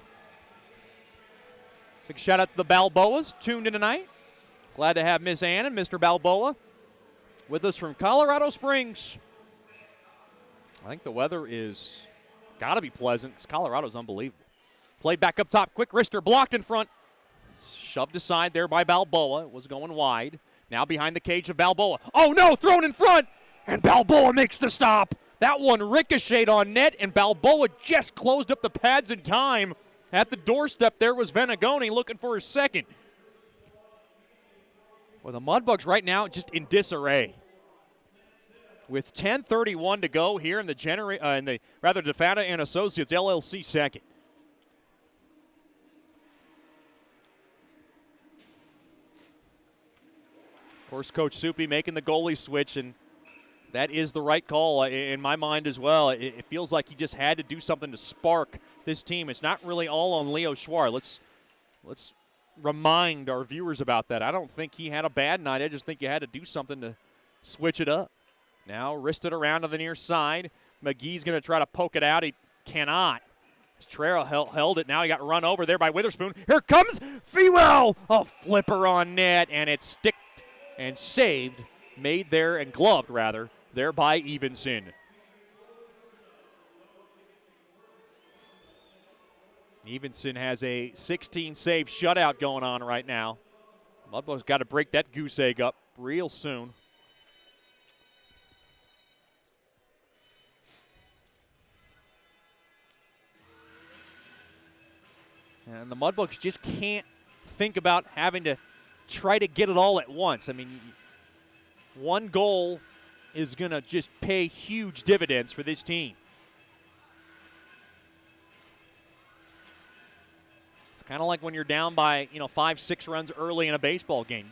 Speaker 1: Big shout out to the Balboas tuned in tonight. Glad to have Miss Ann and Mr. Balboa with us from Colorado Springs. I think the weather is got to be pleasant because Colorado's unbelievable. Played back up top, quick wrister blocked in front. Shoved aside there by Balboa. It was going wide. Now behind the cage of Balboa. Oh no, thrown in front, and Balboa makes the stop. That one ricocheted on net, and Balboa just closed up the pads in time. At the doorstep there was Venagoni looking for his second. Well, the Mudbugs right now just in disarray. With 10:31 to go here in the DeFata and Associates LLC second. Of course, Coach Soupy making the goalie switch, and that is the right call in my mind as well. It feels like he just had to do something to spark this team. It's not really all on Leo Schwar. Let's remind our viewers about that. I don't think he had a bad night. I just think you had to do something to switch it up. Now wristed around to the near side. McGee's going to try to poke it out. He cannot. Trero held it. Now he got run over there by Witherspoon. Here comes Fewell. A flipper on net, and it's sticked and saved. Made there and gloved, rather, there by Evenson. Evenson has a 16-save shutout going on right now. Mudbugs got to break that goose egg up real soon. And the Mudbugs just can't think about having to try to get it all at once. I mean, one goal is going to just pay huge dividends for this team. It's kind of like when you're down by, 5-6 runs early in a baseball game.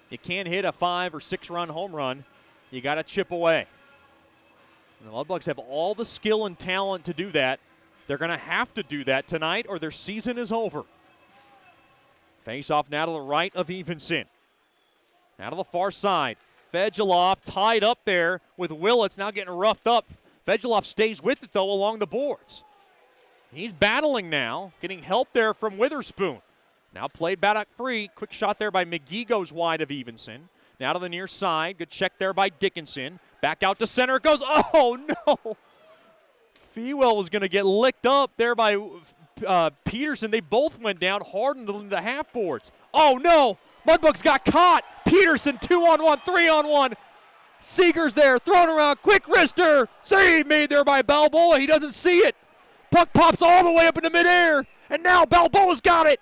Speaker 1: You can't hit a 5 or 6 run home run. You got to chip away. And the Mudbugs have all the skill and talent to do that. They're going to have to do that tonight or their season is over. Face off now to the right of Evenson. Now to the far side. Fedulov tied up there with Willits, now getting roughed up. Fedulov stays with it, though, along the boards. He's battling now, getting help there from Witherspoon. Now played back free. Quick shot there by McGee, goes wide of Evenson. Now to the near side. Good check there by Dickinson. Back out to center. It goes. Oh, no. Fewell was going to get licked up there by Peterson. They both went down hard into the half boards. Oh, no. Mudbugs got caught. Peterson 2-on-1, 3-on-1. Seeger's there, thrown around. Quick wrister. Save made there by Balboa. He doesn't see it. Puck pops all the way up into midair. And now Balboa's got it.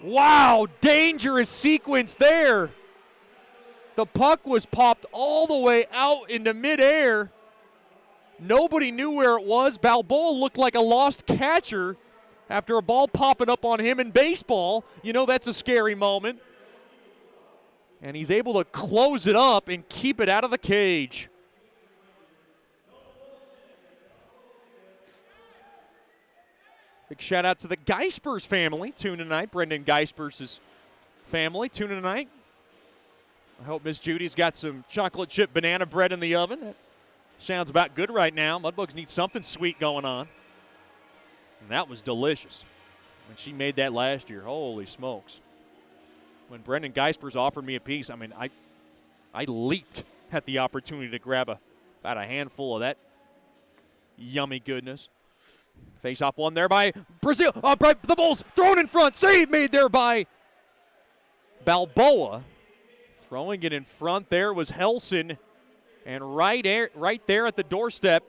Speaker 1: Wow, dangerous sequence there. The puck was popped all the way out into midair. Nobody knew where it was. Balboa looked like a lost catcher after a ball popping up on him in baseball. You know that's a scary moment. And he's able to close it up and keep it out of the cage. Big shout out to the Geispers family tuned tonight. Brendan Geispers' family tuned tonight. I hope Miss Judy's got some chocolate chip banana bread in the oven. That sounds about good right now. Mudbugs need something sweet going on. And that was delicious. When she made that last year, holy smokes. When Brendan Geispers offered me a piece, I mean, I leaped at the opportunity to grab about a handful of that yummy goodness. Face off one there by Brazil. By the Bulls thrown in front. Save made there by Balboa. Throwing it in front there was Helson. And right there at the doorstep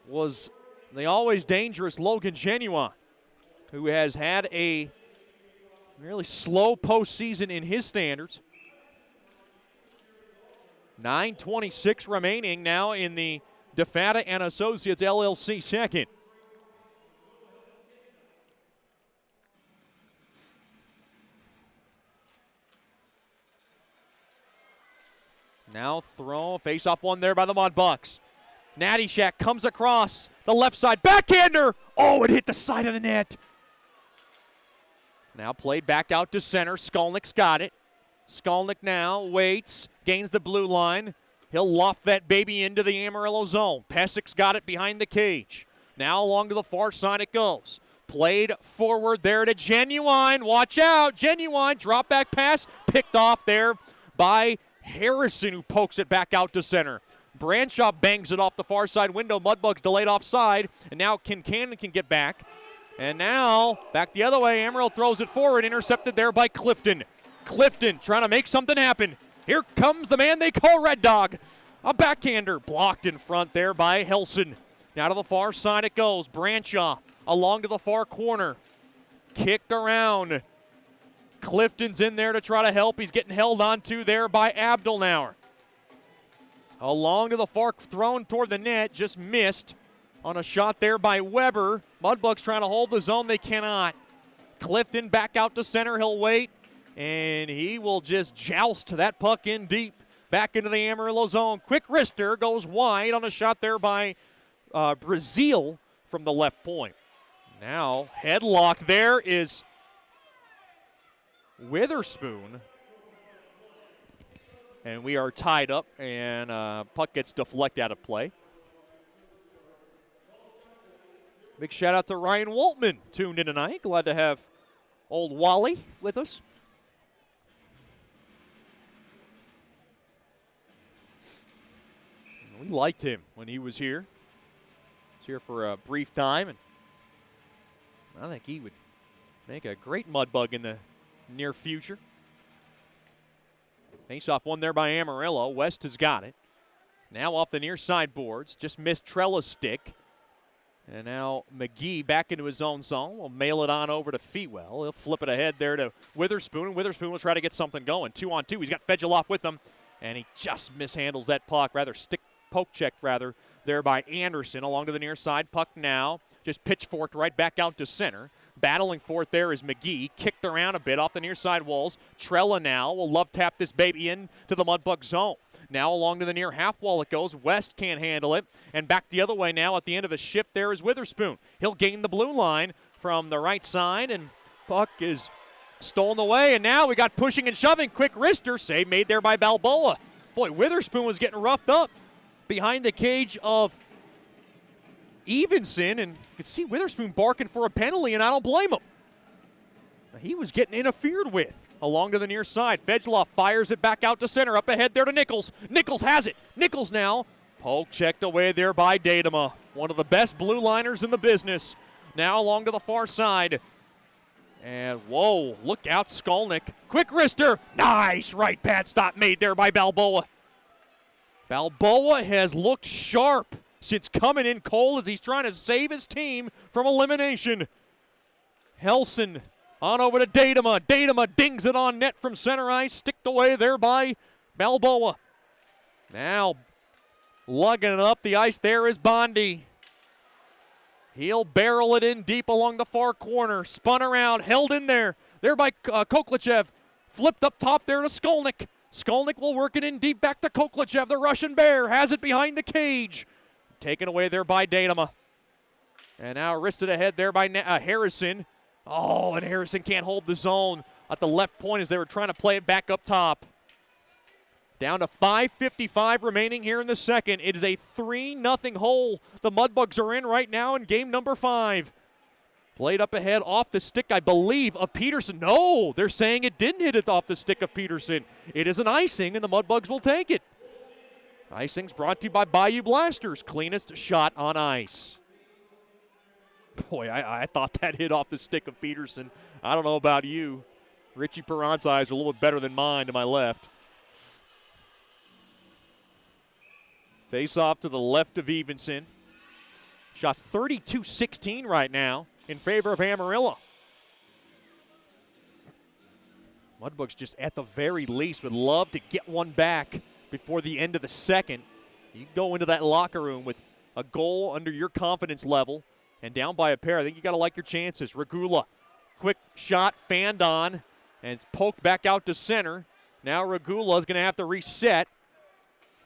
Speaker 1: was the always dangerous Logan Genuine, who has had a really slow postseason in his standards. 9:26 remaining now in the DeFata and Associates LLC second. Now throw, face off one there by the Mudbugs. Natty Shack comes across the left side, backhander. Oh, it hit the side of the net. Now played back out to center. Skolnick's got it. Skolnick now waits, gains the blue line. He'll loft that baby into the Amarillo zone. Pesik's got it behind the cage. Now along to the far side it goes. Played forward there to Genuine. Watch out. Genuine, drop back pass, picked off there by Harrison, who pokes it back out to center. Branshaw bangs it off the far side window. Mudbugs delayed offside, and now Kincannon can get back. And now, back the other way, Amarillo throws it forward, intercepted there by Clifton. Clifton trying to make something happen. Here comes the man they call Red Dog. A backhander blocked in front there by Helson. Now to the far side it goes. Branshaw along to the far corner. Kicked around. Clifton's in there to try to help. He's getting held onto there by Abdelnauer. Along to the far, thrown toward the net, just missed on a shot there by Weber. Mudbugs trying to hold the zone. They cannot. Clifton back out to center. He'll wait, and he will just joust that puck in deep. Back into the Amarillo zone. Quick wrister goes wide on a shot there by Brazil from the left point. Now, headlock there is Witherspoon. And we are tied up, and puck gets deflected out of play. Big shout out to Ryan Waltman, tuned in tonight. Glad to have old Wally with us. We liked him when he was here. He was here for a brief time, and I think he would make a great Mudbug in the near future. Face-off one there by Amarillo. West has got it. Now off the near side boards. Just missed Trella's stick. And now McGee back into his own zone. Will mail it on over to Fewell. He'll flip it ahead there to Witherspoon. And Witherspoon will try to get something going. 2-on-2. He's got Fedulov with him. And he just mishandles that puck. Poke check there by Anderson along to the near side. Puck now just pitchforked right back out to center. Battling for it there is McGee. Kicked around a bit off the near side walls. Trella now will love tap this baby in to the Mudbug zone. Now along to the near half wall it goes. West can't handle it. And back the other way now at the end of the shift there is Witherspoon. He'll gain the blue line from the right side, and puck is Stolen away, and now we got pushing and shoving. Quick wrister, save made there by Balboa. Boy, Witherspoon was getting roughed up behind the cage of Evenson, and you can see Witherspoon barking for a penalty, and I don't blame him. He was getting interfered with. Along to the near side, Fedgeloff fires it back out to center, up ahead there to Nichols. Nichols has it. Nichols now. Poke checked away there by Datema, one of the best blue liners in the business. Now along to the far side. And whoa, look out, Skolnick. Quick wrister. Nice right pad stop made there by Balboa. Balboa has looked sharp since coming in cold as he's trying to save his team from elimination. Helson on over to Datema. Datema dings it on net from center ice. Sticked away there by Balboa. Now lugging it up the ice there is Bondi. He'll barrel it in deep along the far corner. Spun around, held in there. There by Koklachev. Flipped up top there to Skolnick. Skolnick will work it in deep back to Koklachev. The Russian Bear has it behind the cage. Taken away there by Datema. And now wristed ahead there by Harrison. Oh, and Harrison can't hold the zone at the left point as they were trying to play it back up top. Down to 5:55 remaining here in the second. It is a 3-0 hole. The Mudbugs are in right now in game number 5. Played up ahead off the stick, I believe, of Peterson. No, they're saying it didn't hit it off the stick of Peterson. It is an icing, and the Mudbugs will take it. Icing's brought to you by Bayou Blasters, cleanest shot on ice. Boy, I thought that hit off the stick of Peterson. I don't know about you. Richie Perron's eyes are a little bit better than mine to my left. Face off to the left of Evenson. Shots 32-16 right now in favor of Amarillo. Mudbugs just at the very least would love to get one back before the end of the second. You go into that locker room with a goal under your confidence level and down by a pair. I think you got to like your chances. Regula, quick shot, fanned on, and it's poked back out to center. Now Regula is going to have to reset.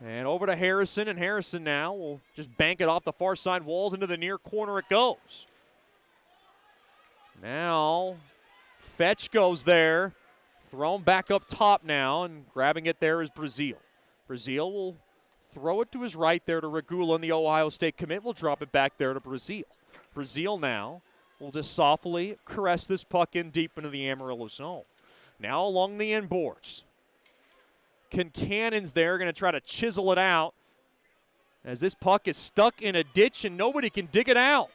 Speaker 1: And over to Harrison, and Harrison now will just bank it off the far side walls into the near corner it goes. Now Fetch goes there, thrown back up top now, and grabbing it there is Brazil. Brazil will throw it to his right there to Regula, and the Ohio State commit will drop it back there to Brazil. Brazil now will just softly caress this puck in deep into the Amarillo zone. Now along the end boards. Concannon's there, going to try to chisel it out as this puck is stuck in a ditch and nobody can dig it out.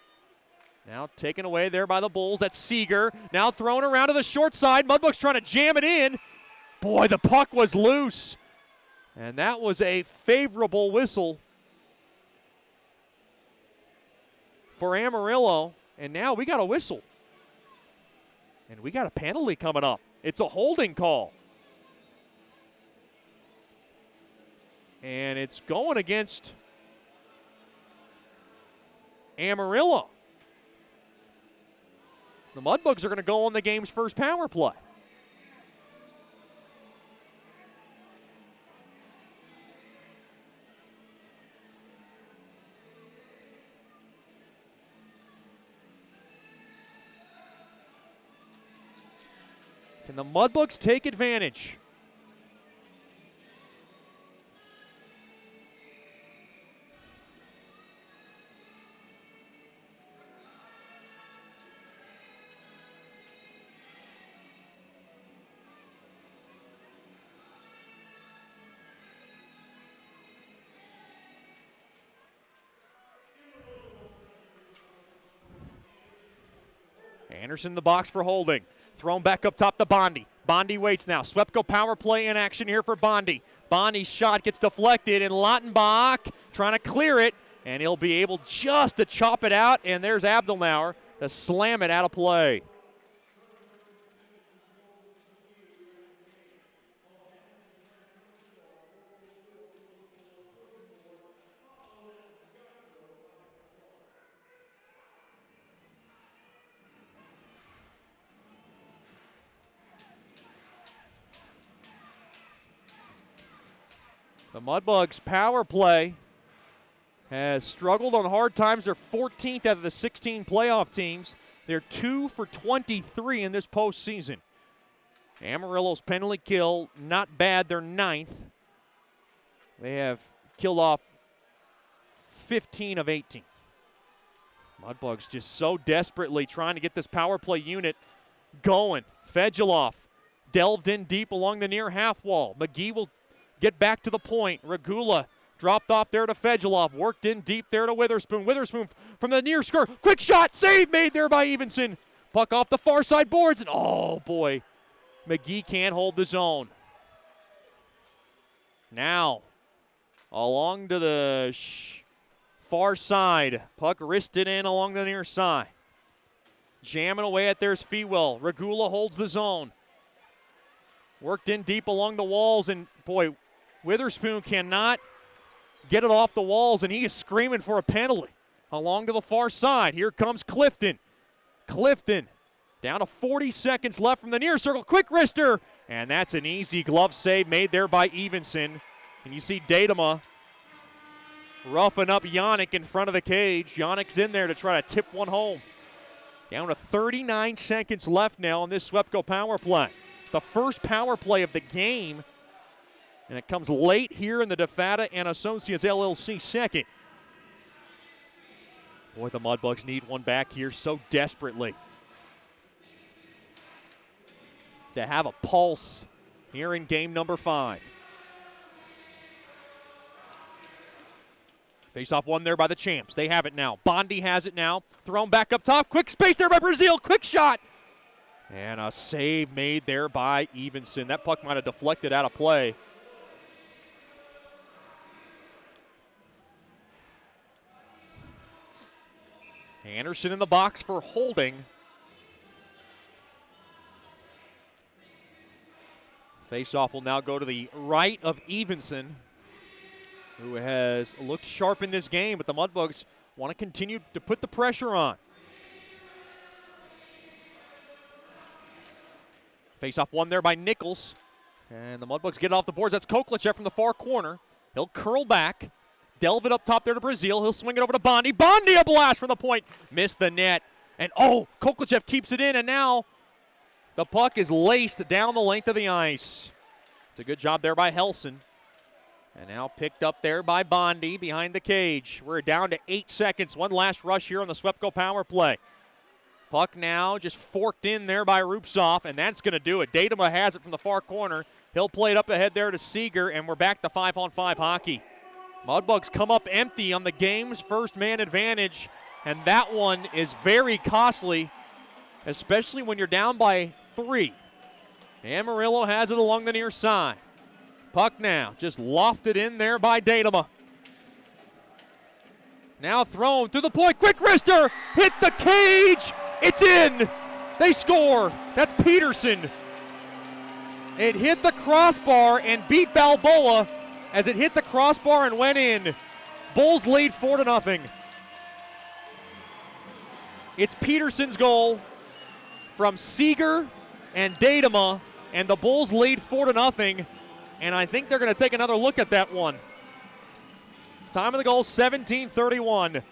Speaker 1: Now taken away there by the Bulls. That's Seeger. Now thrown around to the short side. Mudbugs trying to jam it in. Boy, the puck was loose. And that was a favorable whistle for Amarillo. And now we got a whistle. And we got a penalty coming up. It's a holding call. And it's going against Amarillo. The Mudbugs are going to go on the game's first power play. Can the Mudbugs take advantage? Anderson in the box for holding. Thrown back up top to Bondi. Bondi waits now. Swepco power play in action here for Bondi. Bondi's shot gets deflected, and Lautenbach trying to clear it, and he'll be able just to chop it out, and there's Abdelnauer to slam it out of play. The Mudbugs power play has struggled on hard times. They're 14th out of the 16 playoff teams. They're 2 for 23 in this postseason. Amarillo's penalty kill, not bad. They're 9th. They have killed off 15 of 18. Mudbugs just so desperately trying to get this power play unit going. Fedulov delved in deep along the near half wall. McGee will get back to the point. Regula dropped off there to Fedulov. Worked in deep there to Witherspoon. Witherspoon from the near skirt. Quick shot. Save made there by Evenson. Puck off the far side boards. And oh, boy. McGee can't hold the zone. Now, along to the far side. Puck wristed in along the near side. Jamming away at there's Fewell. Regula holds the zone. Worked in deep along the walls, and boy, Witherspoon cannot get it off the walls, and he is screaming for a penalty. Along to the far side. Here comes Clifton. Clifton down to 40 seconds left from the near circle. Quick wrister, and that's an easy glove save made there by Evenson. And you see Datema roughing up Yannick in front of the cage. Yannick's in there to try to tip one home. Down to 39 seconds left now on this Swepco power play. The first power play of the game, and it comes late here in the DeFata and Associates LLC second. Boy, the Mudbugs need one back here so desperately. To have a pulse here in game number 5. Face-off won there by the Champs. They have it now. Bondi has it now. Thrown back up top. Quick space there by Brazil. Quick shot. And a save made there by Evenson. That puck might have deflected out of play. Anderson in the box for holding. Face-off will now go to the right of Evenson, who has looked sharp in this game, but the Mudbugs want to continue to put the pressure on. Face-off won there by Nichols, and the Mudbugs get it off the boards. That's Koklichev from the far corner. He'll curl back, delve it up top there to Brazil. He'll swing it over to Bondi. Bondi, a blast from the point. Missed the net. And oh, Koklichev keeps it in, and now the puck is laced down the length of the ice. It's a good job there by Helson. And now picked up there by Bondi behind the cage. We're down to 8 seconds. One last rush here on the Swepco power play. Puck now just forked in there by Rupsoff, and that's going to do it. Datema has it from the far corner. He'll play it up ahead there to Seeger, and we're back to 5-on-5 hockey. Mudbugs come up empty on the game's first man advantage, and that one is very costly, especially when you're down by 3. Amarillo has it along the near side. Puck now just lofted in there by Datema. Now thrown to the point. Quick wrister. Hit the cage. It's in. They score. That's Peterson. It hit the crossbar and beat Balboa as it hit the crossbar and went in. Bulls lead 4-0. It's Peterson's goal from Seeger and Datema, and the Bulls lead 4-0. And I think they're going to take another look at that one. Time of the goal, 17:31.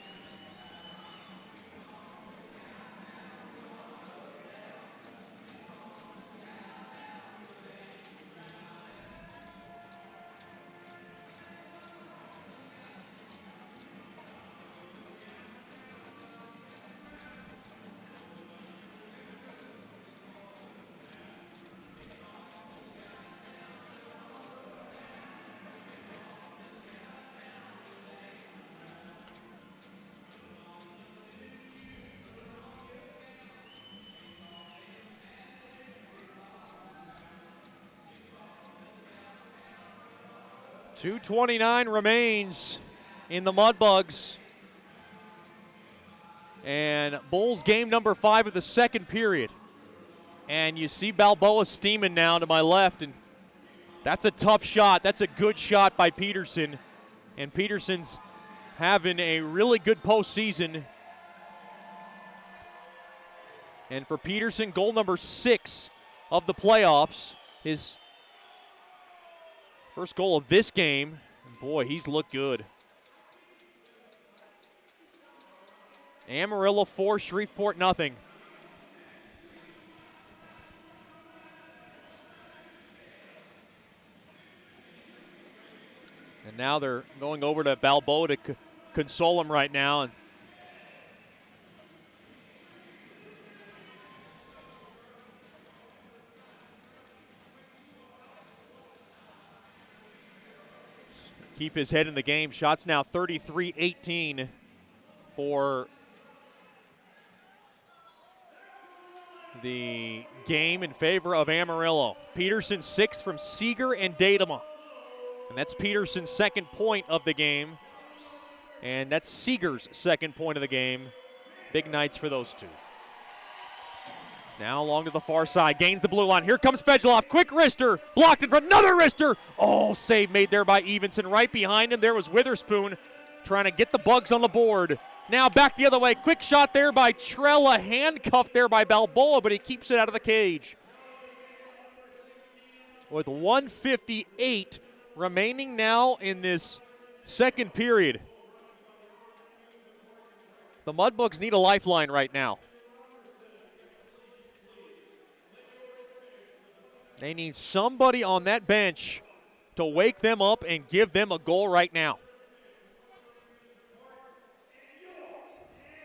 Speaker 1: .229 remains in the Mudbugs. And Bulls game number 5 of the second period. And you see Balboa steaming now to my left, and that's a tough shot. That's a good shot by Peterson. And Peterson's having a really good postseason. And for Peterson, goal number 6 of the playoffs. His first goal of this game. And boy, he's looked good. Amarillo 4, Shreveport nothing. And now they're going over to Balboa to console him right now. And keep his head in the game. Shots now 33-18 for the game in favor of Amarillo. Peterson 6 from Seeger and Datema. And that's Peterson's second point of the game. And that's Seeger's second point of the game. Big nights for those two. Now along to the far side, gains the blue line. Here comes Fedgeloff, quick wrister, blocked in front, another wrister. Oh, save made there by Evenson. Right behind him there was Witherspoon trying to get the Bugs on the board. Now back the other way, quick shot there by Trella, handcuffed there by Balboa, but he keeps it out of the cage. With 1:58 remaining now in this second period. The Mudbugs need a lifeline right now. They need somebody on that bench to wake them up and give them a goal right now.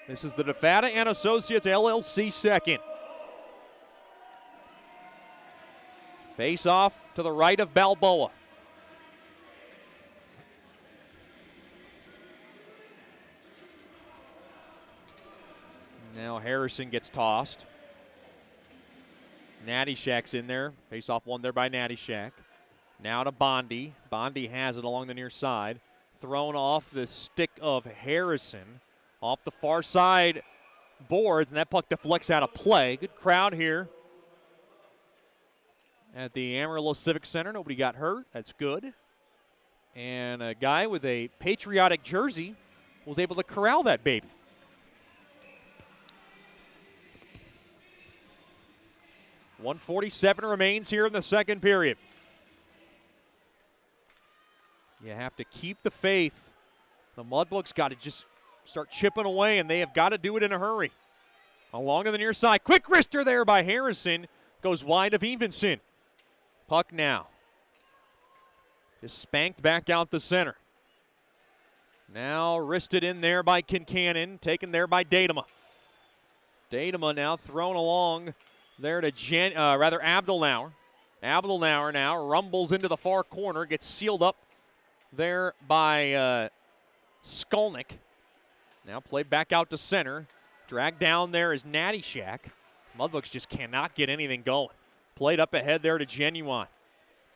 Speaker 1: This is the DeFata and Associates LLC second. Face off to the right of Balboa. Now Harrison gets tossed. Natty Shack's in there. Face off one there by Natty Shack. Now to Bondi. Bondi has it along the near side. Thrown off the stick of Harrison. Off the far side boards, and that puck deflects out of play. Good crowd here at the Amarillo Civic Center. Nobody got hurt. That's good. And a guy with a patriotic jersey was able to corral that baby. .147 remains here in the second period. You have to keep the faith. The Mudbugs got to just start chipping away, and they have got to do it in a hurry. Along to the near side. Quick wrister there by Harrison. Goes wide of Evenson. Puck now. Just spanked back out the center. Now wristed in there by Kincannon. Taken there by Datema. Datema now thrown along there to Abdelnauer. Abdelnauer now rumbles into the far corner. Gets sealed up there by Skolnick. Now played back out to center. Dragged down there is Natty Shack. Mudbugs just cannot get anything going. Played up ahead there to Genuine.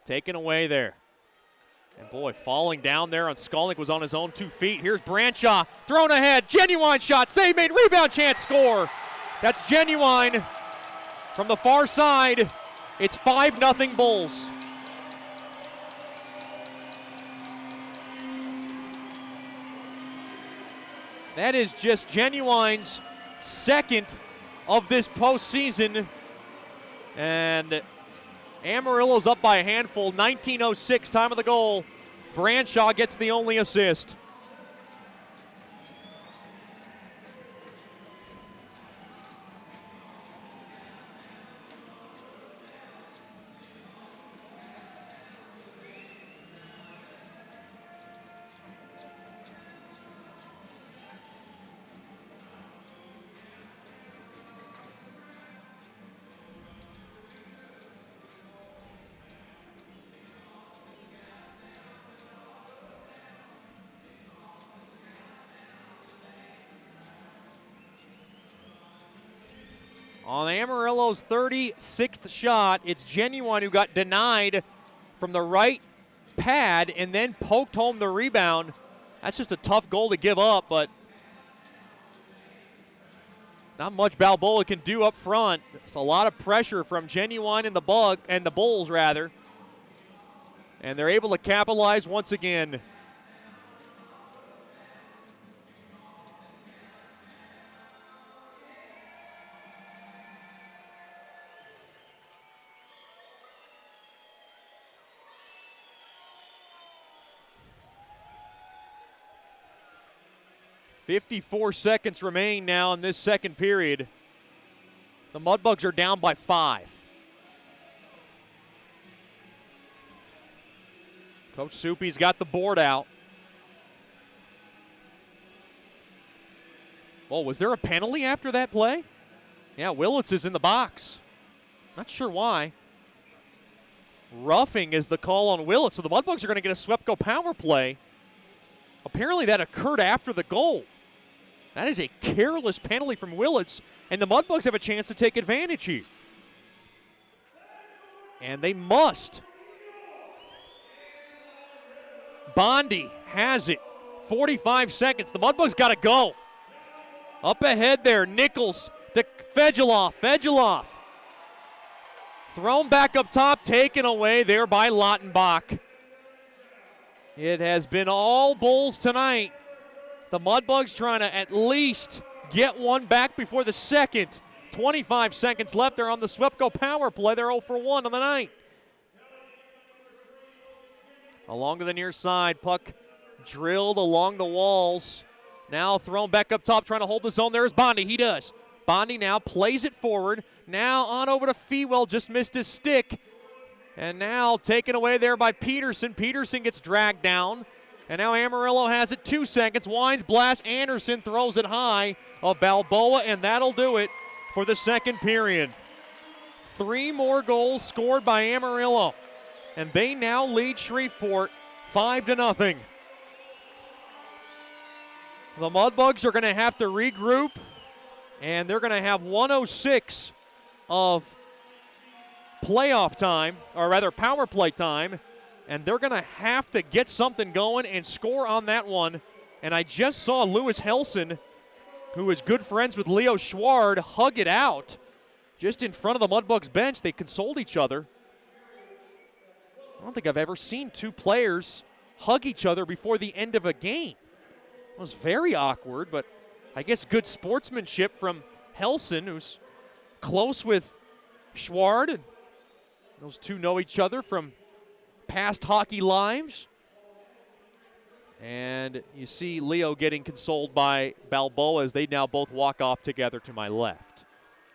Speaker 1: Taken away there. And boy, falling down there on Skolnick was on his own 2 feet. Here's Branshaw, thrown ahead. Genuine shot, save made, rebound chance, score. That's Genuine from the far side. It's 5-0 Bulls. That is just Genuine's second of this postseason. And Amarillo's up by a handful. 19:06 time of the goal. Branshaw gets the only assist. On Amarillo's 36th shot, it's Genuine who got denied from the right pad and then poked home the rebound. That's just a tough goal to give up, but not much Balboa can do up front. It's a lot of pressure from Genuine and the Bulls rather. And they're able to capitalize once again. .54 seconds remain now in this second period. The Mudbugs are down by 5. Coach Soupy's got the board out. Oh, was there a penalty after that play? Yeah, Willits is in the box. Not sure why. Roughing is the call on Willits, so the Mudbugs are going to get a SWEPCO power play. Apparently that occurred after the goal. That is a careless penalty from Willits, and the Mudbugs have a chance to take advantage here. And they must. Bondi has it. 45 seconds. The Mudbugs got to go. Up ahead there, Nichols to Fegeloff. Thrown back up top, taken away there by Lautenbach. It has been all Bulls tonight. The Mudbugs trying to at least get one back before the second. 25 seconds left. They're on the SWEPCO power play. They're 0 for 1 on the night. Along to the near side, puck drilled along the walls. Now thrown back up top, trying to hold the zone. There's Bondi. He does. Bondi now plays it forward. Now on over to Fewell. Just missed his stick. And now taken away there by Peterson. Peterson gets dragged down. And now Amarillo has it. 2 seconds. Wines blast. Anderson throws it high of Balboa, and that'll do it for the second period. 3 more goals scored by Amarillo. And they now lead Shreveport 5-0. The Mudbugs are going to have to regroup, and they're going to have 1:06 of playoff time, or rather power play time, and they're going to have to get something going and score on that one. And I just saw Lewis Helson, who is good friends with Leo Schward, hug it out just in front of the Mudbugs bench. They consoled each other. I don't think I've ever seen 2 players hug each other before the end of a game. It was very awkward, but I guess good sportsmanship from Helson, who's close with Schward. And those 2 know each other from past hockey lives. And you see Leo getting consoled by Balboa as they now both walk off together to my left.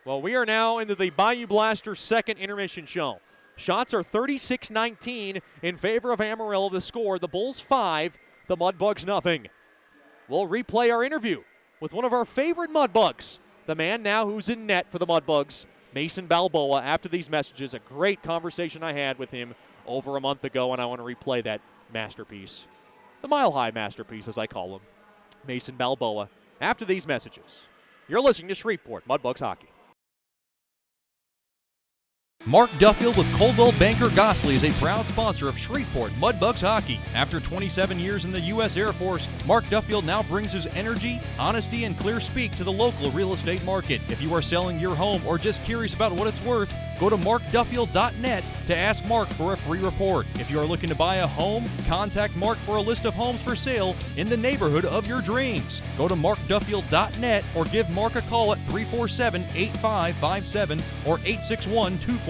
Speaker 1: Well, we are now into the Bayou Blasters' second intermission show. Shots are 36-19 in favor of Amarillo. The score, the Bulls 5, the Mudbugs nothing. We'll replay our interview with one of our favorite Mudbugs, the man now who's in net for the Mudbugs, Mason Balboa. After these messages, a great conversation I had with him over a month ago, and I want to replay that masterpiece. The mile-high masterpiece, as I call him, Mason Balboa. After these messages, you're listening to Shreveport Mudbugs Hockey.
Speaker 2: Mark Duffield with Coldwell Banker Gosley is a proud sponsor of Shreveport Mudbugs Hockey. After 27 years in the U.S. Air Force, Mark Duffield now brings his energy, honesty, and clear speak to the local real estate market. If you are selling your home or just curious about what it's worth, go to markduffield.net to ask Mark for a free report. If you are looking to buy a home, contact Mark for a list of homes for sale in the neighborhood of your dreams. Go to markduffield.net or give Mark a call at 347-8557 or 861-2461.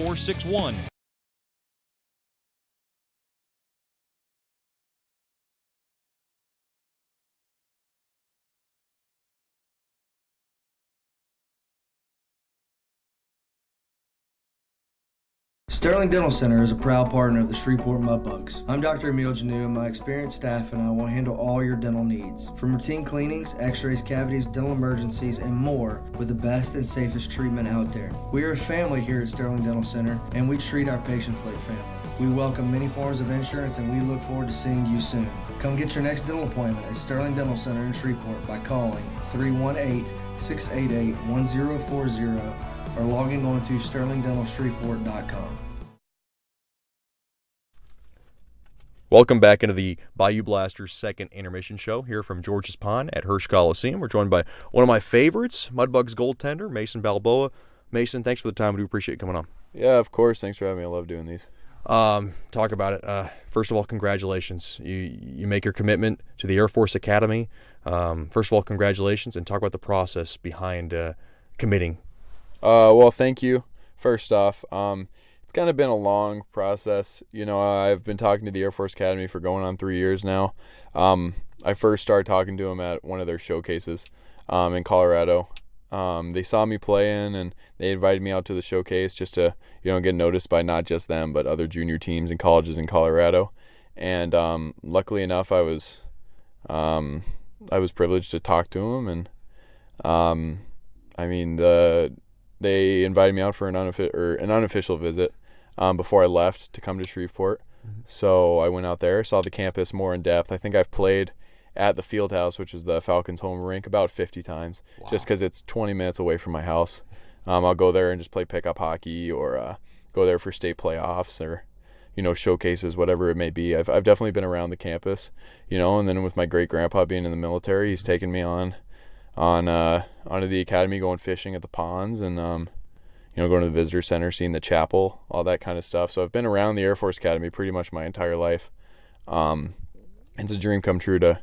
Speaker 6: Sterling Dental Center is a proud partner of the Shreveport Mudbugs. I'm Dr. Emil Janu, and my experienced staff and I will handle all your dental needs. From routine cleanings, x-rays, cavities, dental emergencies, and more with the best and safest treatment out there. We are a family here at Sterling Dental Center, and we treat our patients like family. We welcome many forms of insurance, and we look forward to seeing you soon. Come get your next dental appointment at Sterling Dental Center in Shreveport by calling 318-688-1040 or logging on to sterlingdentalshreveport.com.
Speaker 5: Welcome back into the Bayou Blasters' second intermission show here from George's Pond at Hirsch Coliseum. We're joined by one of my favorites, Mudbugs goaltender, Mason Balboa. Mason, thanks for the time. We do appreciate you coming on.
Speaker 11: Yeah, of course. Thanks for having me. I love doing these.
Speaker 5: Talk about it. First of all, congratulations. You make your commitment to the Air Force Academy. First of all, congratulations, and talk about the process behind committing.
Speaker 11: Well, thank you. First off, it's kind of been a long process. You know, I've been talking to the Air Force Academy for going on 3 years now. I first started talking to them at one of their showcases in Colorado. They saw me playing, and they invited me out to the showcase just to, get noticed by not just them, but other junior teams and colleges in Colorado. And luckily enough, I was privileged to talk to him, and they invited me out for an unofficial visit before I left to come to Shreveport. So I went out there, saw the campus more in depth. I think I've played at the field house, which is the Falcons' home rink, about 50 times, just because it's 20 minutes away from my house. I'll go there and just play pickup hockey, or go there for state playoffs, or showcases, whatever it may be. I've definitely been around the campus, and then with my great grandpa being in the military, he's taken me onto the academy, going fishing at the ponds, and going to the visitor center, seeing the chapel, all that kind of stuff. So I've been around the Air Force Academy pretty much my entire life. It's a dream come true to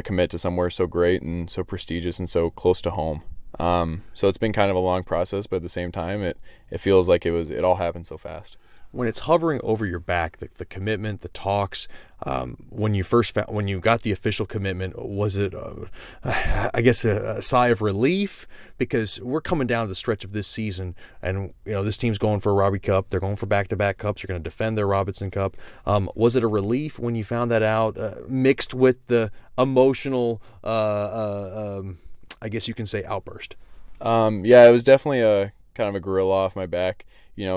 Speaker 11: commit to somewhere so great and so prestigious and so close to home. So it's been kind of a long process, but at the same time, it feels like it all happened so fast.
Speaker 5: When it's hovering over your back, the commitment, the talks, when you got the official commitment, was it, a sigh of relief? Because we're coming down to the stretch of this season, and this team's going for a Robbie Cup. They're going for back-to-back cups. You're going to defend their Robinson Cup. Was it a relief when you found that out, mixed with the emotional, I guess you can say, outburst?
Speaker 11: Yeah, it was definitely a kind of a gorilla off my back.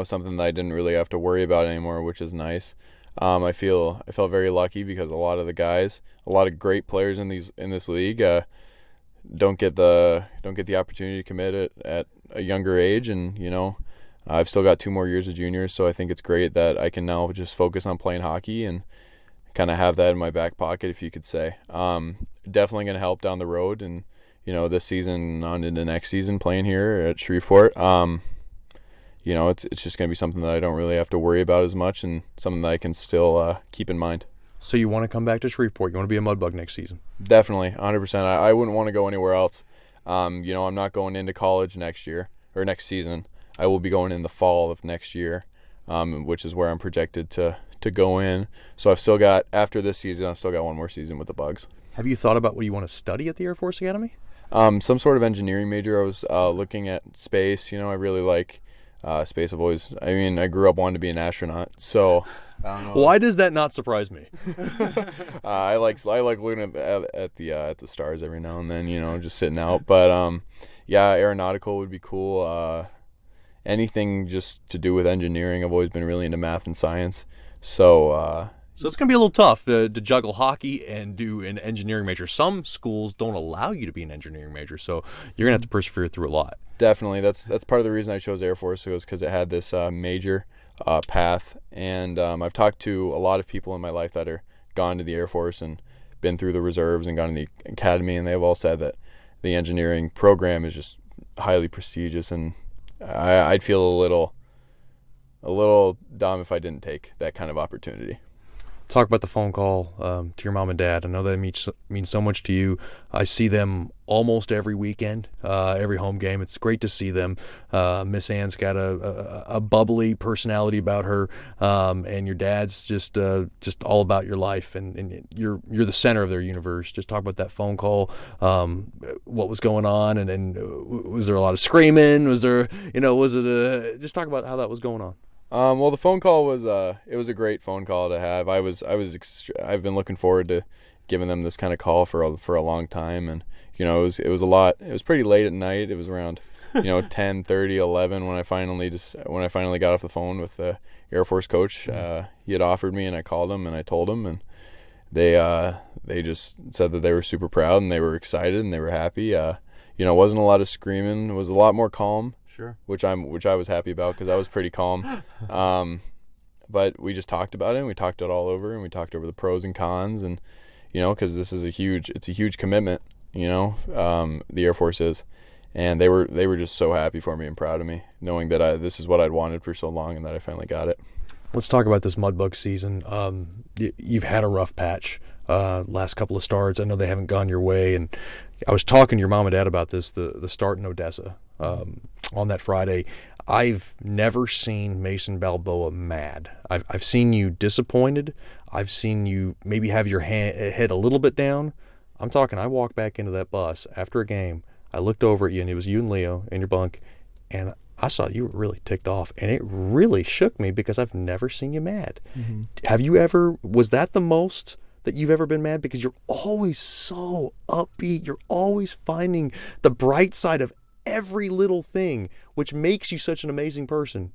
Speaker 11: Something that I didn't really have to worry about anymore, which is nice. I felt very lucky because a lot of the guys, a lot of great players in this league, don't get the opportunity to commit at a younger age, and I've still got 2 more years of juniors, so I think it's great that I can now just focus on playing hockey and kind of have that in my back pocket, if you could say. Definitely going to help down the road, and this season on into next season playing here at Shreveport. It's just going to be something that I don't really have to worry about as much, and something that I can still keep in mind.
Speaker 5: So you want to come back to Shreveport? You want to be a Mudbug next season?
Speaker 11: Definitely, 100%. I wouldn't want to go anywhere else. I'm not going into college next year or next season. I will be going in the fall of next year, which is where I'm projected to go in. So after this season, I've still got 1 more season with the Bugs.
Speaker 5: Have you thought about what you want to study at the Air Force Academy?
Speaker 11: Some sort of engineering major. I was looking at space. I really like space. I grew up wanting to be an astronaut, so I don't know.
Speaker 5: Why does that not surprise me?
Speaker 11: I like looking at the stars every now and then, just sitting out. But aeronautical would be cool. Anything just to do with engineering. I've always been really into math and science, so
Speaker 5: it's going to be a little tough to juggle hockey and do an engineering major. Some schools don't allow you to be an engineering major, so you're going to have to persevere through a lot.
Speaker 11: Definitely. That's part of the reason I chose Air Force, was because it had this major path. And I've talked to a lot of people in my life that are gone to the Air Force and been through the reserves and gone to the academy, and they've all said that the engineering program is just highly prestigious, and I'd feel a little dumb if I didn't take that kind of opportunity.
Speaker 5: Talk about the phone call to your mom and dad. I know that means so much to you. I see them almost every weekend, every home game. It's great to see them. Miss Ann's got a bubbly personality about her, and your dad's just all about your life, and you're the center of their universe. Just talk about that phone call. What was going on, and was there a lot of screaming? Was it just talk about how that was going on.
Speaker 11: Well, the phone call was it was a great phone call to have. I've been looking forward to giving them this kind of call for a long time, and it was a lot. It was pretty late at night. It was around 10:30, 11 when I finally got off the phone with the Air Force coach. He had offered me, and I called him and I told him, and they just said that they were super proud and they were excited and they were happy. It wasn't a lot of screaming. It was a lot more calm.
Speaker 5: Sure.
Speaker 11: Which I was happy about, because I was pretty calm. But we just talked about it, and we talked it all over, and we talked over the pros and cons, and because this is a huge commitment, the Air Force is, and they were just so happy for me and proud of me, knowing that this is what I'd wanted for so long, and that I finally got it.
Speaker 5: Let's talk about this Mudbug season. You've had a rough patch last couple of starts. I know they haven't gone your way, and I was talking to your mom and dad about this, the start in Odessa on that Friday. I've never seen Mason Balboa mad. I've seen you disappointed. I've seen you maybe have your head a little bit down. I'm talking, I walked back into that bus after a game. I looked over at you, and it was you and Leo in your bunk, and I saw you were really ticked off, and it really shook me because I've never seen you mad. Was that the most that you've ever been mad? Because you're always so upbeat. You're always finding the bright side of every little thing, which makes you such an amazing person.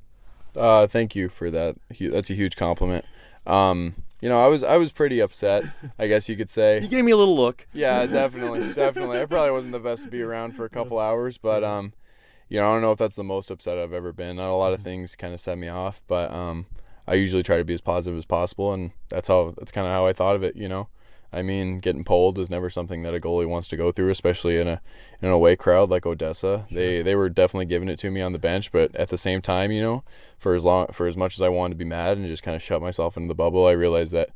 Speaker 11: Thank you for that. That's a huge compliment. I was pretty upset, I guess you could say.
Speaker 5: You gave me a little look.
Speaker 11: Yeah, definitely. I probably wasn't the best to be around for a couple hours, but I don't know if that's the most upset I've ever been. Not a lot of things kind of set me off, but I usually try to be as positive as possible, and that's kind of how I thought of it. I mean, getting pulled is never something that a goalie wants to go through, especially in an away crowd like Odessa. They were definitely giving it to me on the bench, but at the same time, for as much as I wanted to be mad and just kind of shut myself into the bubble, I realized that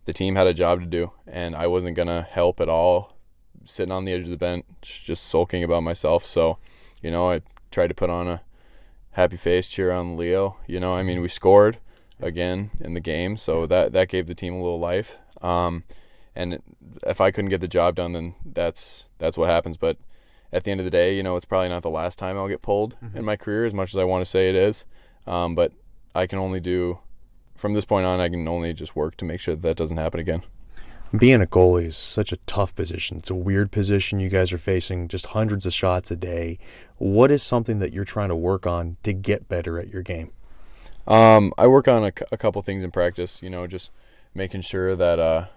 Speaker 11: the team had a job to do, and I wasn't gonna help at all sitting on the edge of the bench just sulking about myself. So, I tried to put on a happy face, cheer on Leo. We scored again in the game, so that gave the team a little life. And if I couldn't get the job done, then that's what happens. But at the end of the day, it's probably not the last time I'll get pulled in my career, as much as I want to say it is. But I can only from this point on, I can only just work to make sure that doesn't happen again.
Speaker 5: Being a goalie is such a tough position. It's a weird position. You guys are facing just hundreds of shots a day. What is something that you're trying to work on to get better at your game?
Speaker 11: I work on a couple things in practice, just making sure that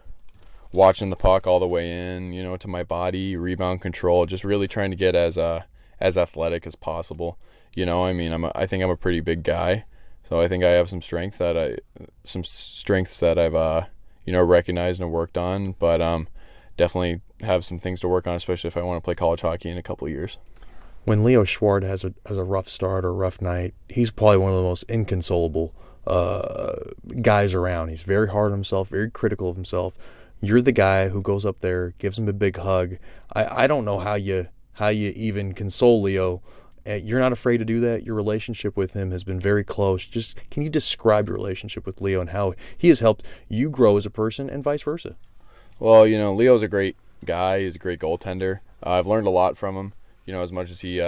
Speaker 11: watching the puck all the way in, to my body, rebound control, just really trying to get as athletic as possible. I think I'm a pretty big guy, so I think I have some strengths that I've recognized and worked on, but definitely have some things to work on, especially if I want to play college hockey in a couple of years.
Speaker 5: When Leo Schwartz has a rough start or a rough night, he's probably one of the most inconsolable guys around. He's very hard on himself, very critical of himself. You're the guy who goes up there, gives him a big hug. I don't know how you even console Leo. You're not afraid to do that. Your relationship with him has been very close. Just can you describe your relationship with Leo and how he has helped you grow as a person and vice versa?
Speaker 11: Well, Leo's a great guy. He's a great goaltender. I've learned a lot from him. As much as he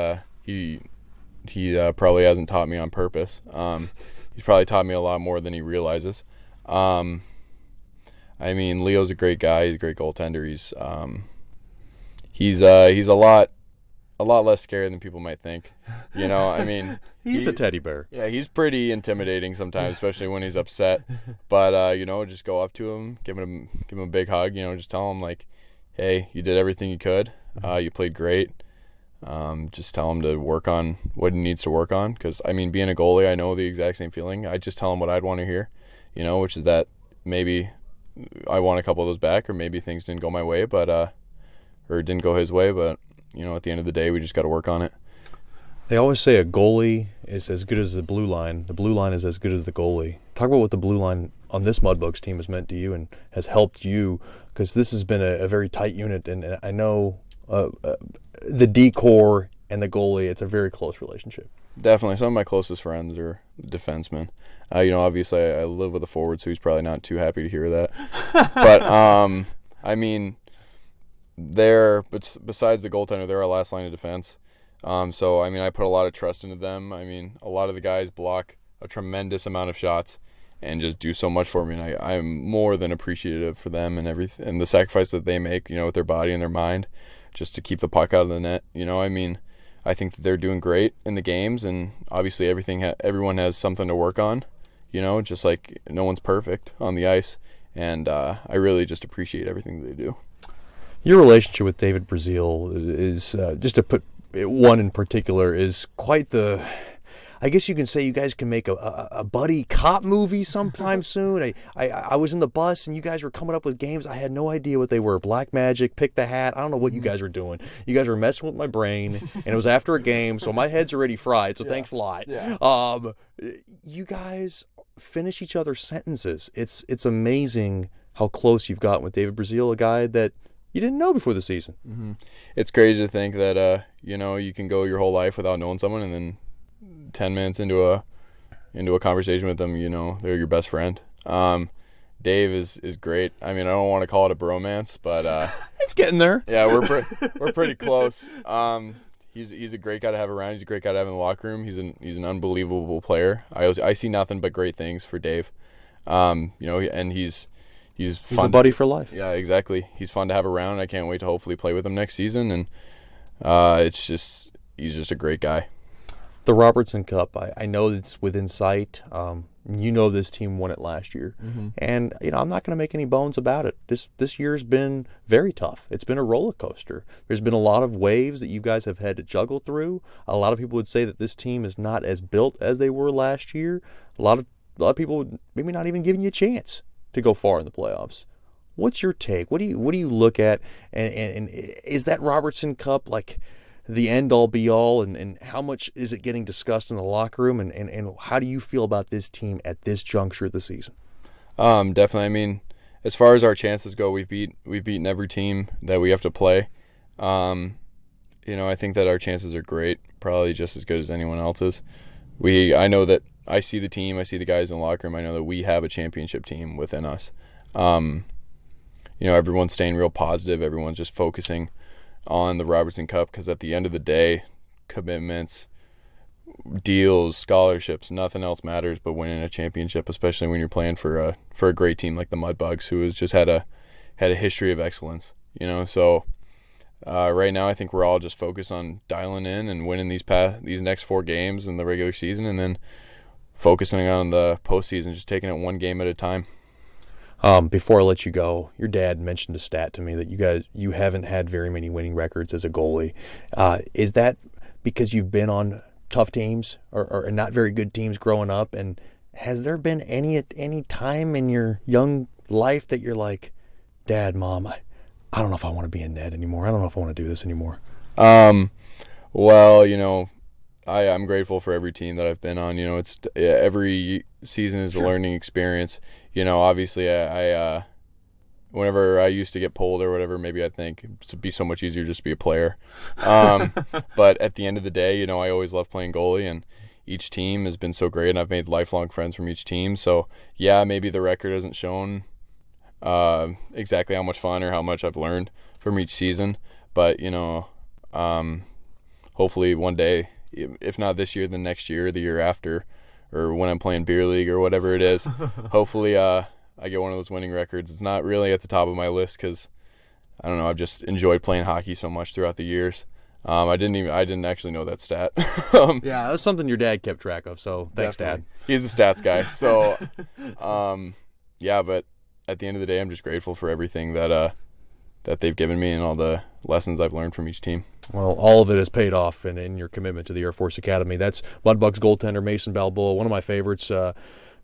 Speaker 11: probably hasn't taught me on purpose. He's probably taught me a lot more than he realizes. Leo's a great guy. He's a great goaltender. He's a lot less scary than people might think.
Speaker 5: He's a teddy bear.
Speaker 11: Yeah, he's pretty intimidating sometimes, especially when he's upset. But just go up to him, give him a big hug. Just tell him like, hey, you did everything you could. You played great. Just tell him to work on what he needs to work on. Because being a goalie, I know the exact same feeling. I just tell him what I'd want to hear. Which is that maybe I want a couple of those back, or maybe things didn't go my way, but or didn't go his way. But at the end of the day, we just got to work on it.
Speaker 5: They always say a goalie is as good as the blue line. The blue line is as good as the goalie. Talk about what the blue line on this Mudbugs team has meant to you and has helped you, because this has been a very tight unit, and I know the D-core and the goalie, it's a very close relationship.
Speaker 11: Definitely. Some of my closest friends are defensemen. Obviously I live with a forward, so he's probably not too happy to hear that. But, besides the goaltender, they're our last line of defense. So I put a lot of trust into them. A lot of the guys block a tremendous amount of shots and just do so much for me, and I'm more than appreciative for them and everything, and the sacrifice that they make, with their body and their mind, just to keep the puck out of the net. I think that they're doing great in the games, and obviously everyone has something to work on, just like no one's perfect on the ice, and I really just appreciate everything that they do.
Speaker 5: Your relationship with David Brazil is, just to put one in particular, is quite the... I guess you can say you guys can make a buddy cop movie sometime soon. I was in the bus and you guys were coming up with games. I had no idea what they were. Black Magic, Pick the Hat. I don't know what you guys were doing. You guys were messing with my brain, and it was after a game, so my head's already fried, so thanks a lot. Yeah. You guys finish each other's sentences. It's amazing how close you've gotten with David Brazil, a guy that you didn't know before the season.
Speaker 11: Mm-hmm. It's crazy to think that you can go your whole life without knowing someone, and then 10 minutes into a conversation with them, they're your best friend. Dave is great. I don't want to call it a bromance, but
Speaker 5: it's getting there.
Speaker 11: Yeah, we're pretty close. He's a great guy to have around. He's a great guy to have in the locker room. He's an unbelievable player. I see nothing but great things for Dave. And he's fun.
Speaker 5: A buddy for life.
Speaker 11: Yeah, exactly. He's fun to have around. I can't wait to hopefully play with him next season. And he's just a great guy.
Speaker 5: The Robertson Cup, I know it's within sight. You know this team won it last year.
Speaker 11: Mm-hmm.
Speaker 5: And, I'm not going to make any bones about it. This year's been very tough. It's been a roller coaster. There's been a lot of waves that you guys have had to juggle through. A lot of people would say that this team is not as built as they were last year. A lot of people would maybe not even giving you a chance to go far in the playoffs. What's your take? What do you look at? And is that Robertson Cup like the end-all, be-all, and how much is it getting discussed in the locker room, and how do you feel about this team at this juncture of the season?
Speaker 11: Definitely. I mean, as far as our chances go, we've beaten every team that we have to play. I think that our chances are great, probably just as good as anyone else's. I know that I see the team, I see the guys in the locker room, I know that we have a championship team within us. Everyone's staying real positive, everyone's just focusing on the Robertson Cup, because at the end of the day, commitments, deals, scholarships, nothing else matters but winning a championship, especially when you're playing for a great team like the Mudbugs, who has just had a history of excellence. So right now I think we're all just focused on dialing in and winning these next 4 games in the regular season, and then focusing on the postseason, just taking it one game at a time.
Speaker 5: Before I let you go, your dad mentioned a stat to me that you haven't had very many winning records as a goalie. Is that because you've been on tough teams or not very good teams growing up? And has there been any time in your young life that you're like, Dad, Mom, I don't know if I want to be in net anymore. I don't know if I want to do this anymore.
Speaker 11: Well, I'm grateful for every team that I've been on. Every season is a learning experience. Obviously, I whenever I used to get pulled or whatever, maybe I think it'd be so much easier just to be a player. But at the end of the day, I always loved playing goalie, and each team has been so great, and I've made lifelong friends from each team. So, yeah, maybe the record hasn't shown exactly how much fun or how much I've learned from each season. But, hopefully one day, if not this year, then next year, the year after, or when I'm playing beer league or whatever it is, hopefully I get one of those winning records. It's not really at the top of my list because, I don't know, I've just enjoyed playing hockey so much throughout the years. I didn't actually know that stat.
Speaker 5: Yeah, that's something your dad kept track of, so thanks,
Speaker 11: Definitely.
Speaker 5: Dad.
Speaker 11: He's a stats guy. So, yeah, but at the end of the day, I'm just grateful for everything that they've given me and all the lessons I've learned from each team.
Speaker 5: Well, all of it has paid off in your commitment to the Air Force Academy. That's Mudbugs goaltender Mason Balboa, one of my favorites.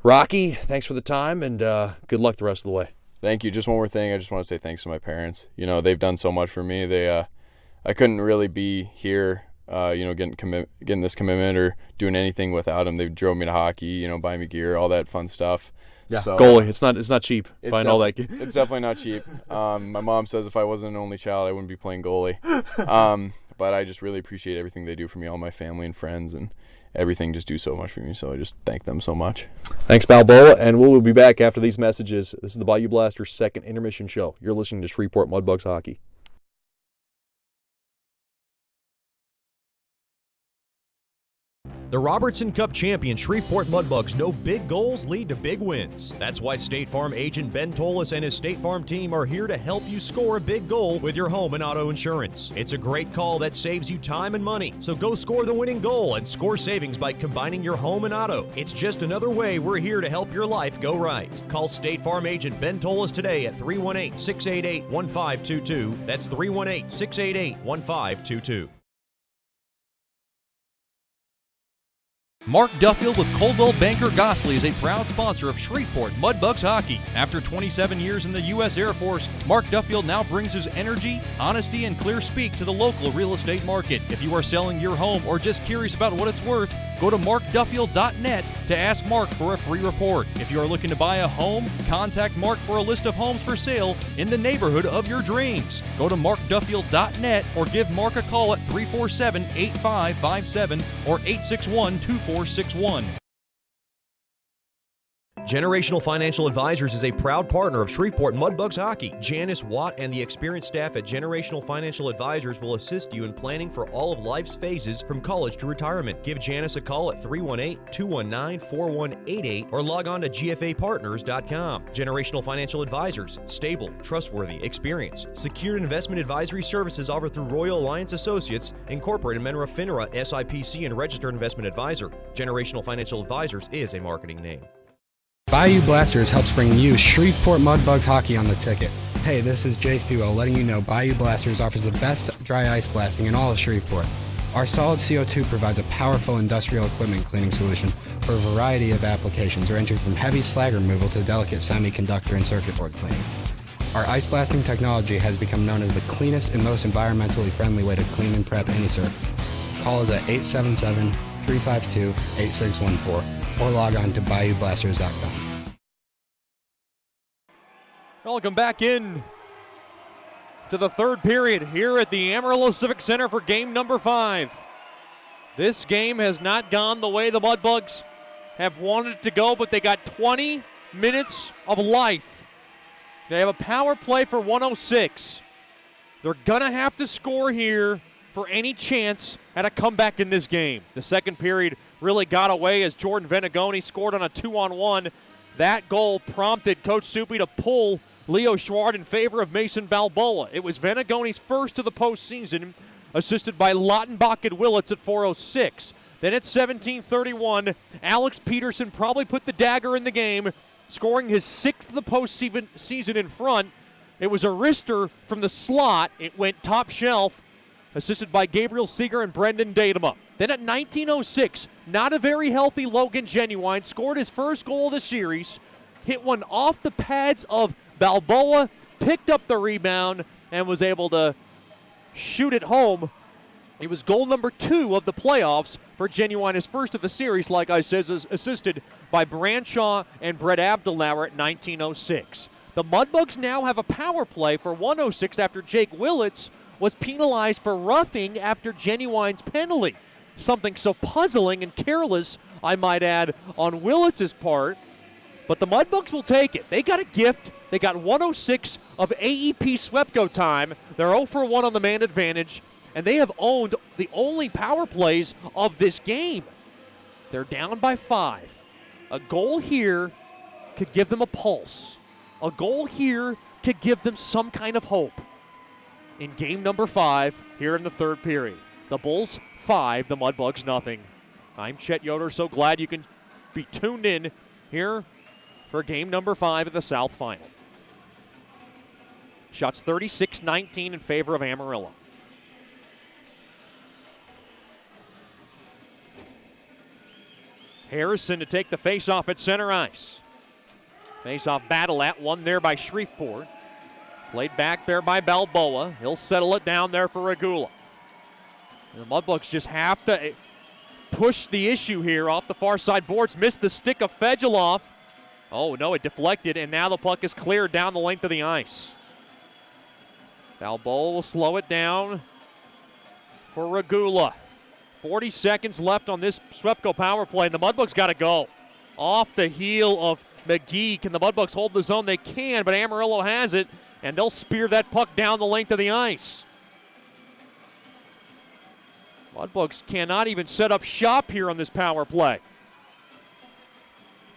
Speaker 5: Rocky, thanks for the time, and good luck the rest of the way.
Speaker 11: Thank you. Just one more thing. I just want to say thanks to my parents. They've done so much for me. I couldn't really be here, getting this commitment or doing anything without them. They drove me to hockey, buying me gear, all that fun stuff.
Speaker 5: Yeah,
Speaker 11: so,
Speaker 5: goalie. It's not cheap. Buying all that.
Speaker 11: It's definitely not cheap. My mom says if I wasn't an only child, I wouldn't be playing goalie. But I just really appreciate everything they do for me, all my family and friends, and everything just do so much for me. So I just thank them so much.
Speaker 5: Thanks, Balboa, and we'll be back after these messages. This is the Bayou Blasters' second intermission show. You're listening to Shreveport Mudbugs Hockey.
Speaker 3: The Robertson Cup champion Shreveport Mudbugs know big goals lead to big wins. That's why State Farm agent Ben Tolis and his State Farm team are here to help you score a big goal with your home and auto insurance. It's a great call that saves you time and money. So go score the winning goal and score savings by combining your home and auto. It's just another way we're here to help your life go right. Call State Farm agent Ben Tolis today at 318-688-1522. That's 318-688-1522.
Speaker 2: Mark Duffield with Coldwell Banker Gosley is a proud sponsor of Shreveport Mudbugs Hockey. After 27 years in the U.S. Air Force, Mark Duffield now brings his energy, honesty, and clear speak to the local real estate market. If you are selling your home or just curious about what it's worth, go to markduffield.net to ask Mark for a free report. If you are looking to buy a home, contact Mark for a list of homes for sale in the neighborhood of your dreams. Go to markduffield.net or give Mark a call at 347-8557 or 861-2461.
Speaker 3: Generational Financial Advisors is a proud partner of Shreveport Mudbugs Hockey. Janice Watt and the experienced staff at Generational Financial Advisors will assist you in planning for all of life's phases from college to retirement. Give Janice a call at 318-219-4188 or log on to gfapartners.com. Generational Financial Advisors, stable, trustworthy, experience. Secured investment advisory services offered through Royal Alliance Associates, Incorporated, member of FINRA, SIPC, and registered investment advisor. Generational Financial Advisors is a marketing name.
Speaker 8: Bayou Blasters helps bring you Shreveport Mudbugs hockey on the ticket. Hey, this is Jay Fuo letting you know Bayou Blasters offers the best dry ice blasting in all of Shreveport. Our solid CO2 provides a powerful industrial equipment cleaning solution for a variety of applications ranging from heavy slag removal to delicate semiconductor and circuit board cleaning. Our ice blasting technology has become known as the cleanest and most environmentally friendly way to clean and prep any surface. Call us at 877-352-8614 or log on to bayoublasters.com.
Speaker 1: Welcome back in to the third period here at the Amarillo Civic Center for game number 5. This game has not gone the way the Mudbugs have wanted it to go, but they got 20 minutes of life. They have a power play for 106. They're going to have to score here for any chance at a comeback in this game. The second period really got away as Jordan Venegoni scored on a 2-on-1. That goal prompted Coach Soupy to pull Leo Schwart in favor of Mason Balboa. It was Venegoni's first of the postseason, assisted by Lottenbach and Willits at 4:06. Then at 17:31, Alex Peterson probably put the dagger in the game, scoring his 6th of the postseason in front. It was a wrister from the slot. It went top shelf, assisted by Gabriel Seeger and Brendan Datema. Then at 19:06, not a very healthy Logan Genuine scored his first goal of the series, hit one off the pads of Balboa, picked up the rebound, and was able to shoot it home. It was goal number 2 of the playoffs for Genuine, his first of the series, like I said, assisted by Branshaw and Brett Abdelnauer at 19:06. The Mudbugs now have a power play for 106 after Jake Willits was penalized for roughing after Genuine's penalty. Something so puzzling and careless, I might add, on Willits' part. But the Mudbugs will take it. They got a gift. They got 106 of AEP Swepco time. They're 0 for 1 on the man advantage, and they have owned the only power plays of this game. They're down by 5. A goal here could give them a pulse. A goal here could give them some kind of hope in game number 5 here in the third period. The Bulls 5, the Mudbugs nothing. I'm Chet Yoder, so glad you can be tuned in here for game number 5 of the South Final. Shots 36-19 in favor of Amarillo. Harrison to take the faceoff at center ice. Faceoff battle at one there by Shreveport. Played back there by Balboa. He'll settle it down there for Regula. The Mudbugs just have to push the issue here off the far side boards. Missed the stick of Fedulov. Oh, no, it deflected, and now the puck is cleared down the length of the ice. Balboa will slow it down for Regula. 40 seconds left on this Swepco power play, and the Mudbugs got to go. Off the heel of McGee. Can the Mudbugs hold the zone? They can, but Amarillo has it, and they'll spear that puck down the length of the ice. Mudbugs cannot even set up shop here on this power play.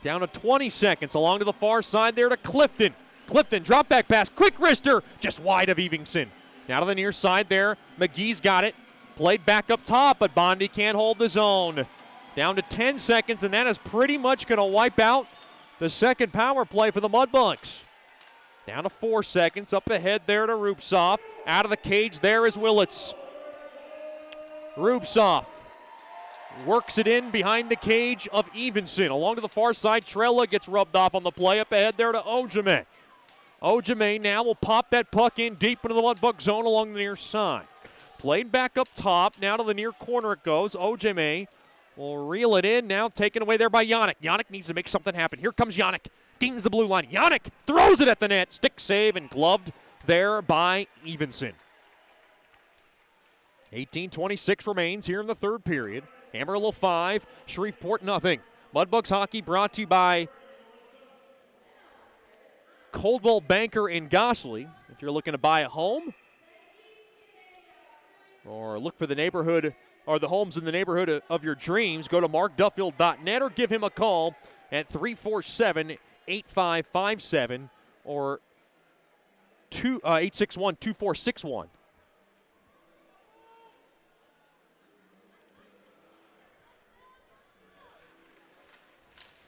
Speaker 1: Down to 20 seconds, along to the far side there to Clifton. Clifton, drop back pass, quick wrister, just wide of Evingson. Now to the near side there, McGee's got it. Played back up top, but Bondi can't hold the zone. Down to 10 seconds, and that is pretty much going to wipe out the second power play for the Mudbugs. Down to 4 seconds, up ahead there to Rupsoff. Out of the cage there is Willits. Rupsoff works it in behind the cage of Evenson. Along to the far side, Trella gets rubbed off on the play. Up ahead there to Ojame. Ojame now will pop that puck in deep into the Mudbug zone along the near side. Played back up top. Now to the near corner it goes. Ojame will reel it in. Now taken away there by Yannick. Yannick needs to make something happen. Here comes Yannick. Dings the blue line. Yannick throws it at the net. Stick save and gloved there by Evenson. 18:26 remains here in the third period. Amarillo 5, Shreveport nothing. Mudbugs hockey brought to you by Coldwell, Banker, and Gosley. If you're looking to buy a home or look for the neighborhood or the homes in the neighborhood of your dreams, go to markduffield.net or give him a call at 347-8557 or 861-2461.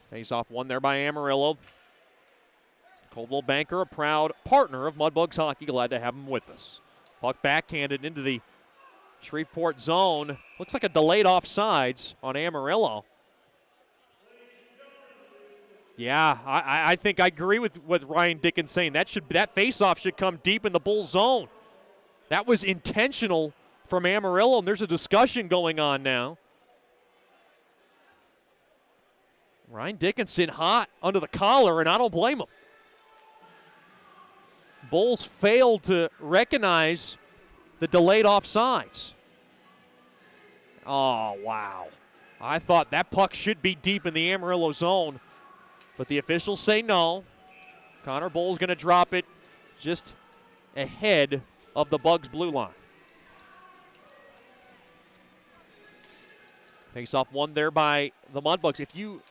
Speaker 1: Face off one there by Amarillo. Coldwell Banker, a proud partner of Mudbugs hockey. Glad to have him with us. Puck backhanded into the Shreveport zone. Looks like a delayed offsides on Amarillo. Yeah, I think I agree with what Ryan Dickens saying. That face-off should come deep in the Bull zone. That was intentional from Amarillo, and there's a discussion going on now. Ryan Dickinson hot under the collar, and I don't blame him. Bulls failed to recognize the delayed offsides. Oh, wow. I thought that puck should be deep in the Amarillo zone, but the officials say no. Connor Bull's going to drop it just ahead of the Bugs' blue line. Face off one there by the Mudbugs. If you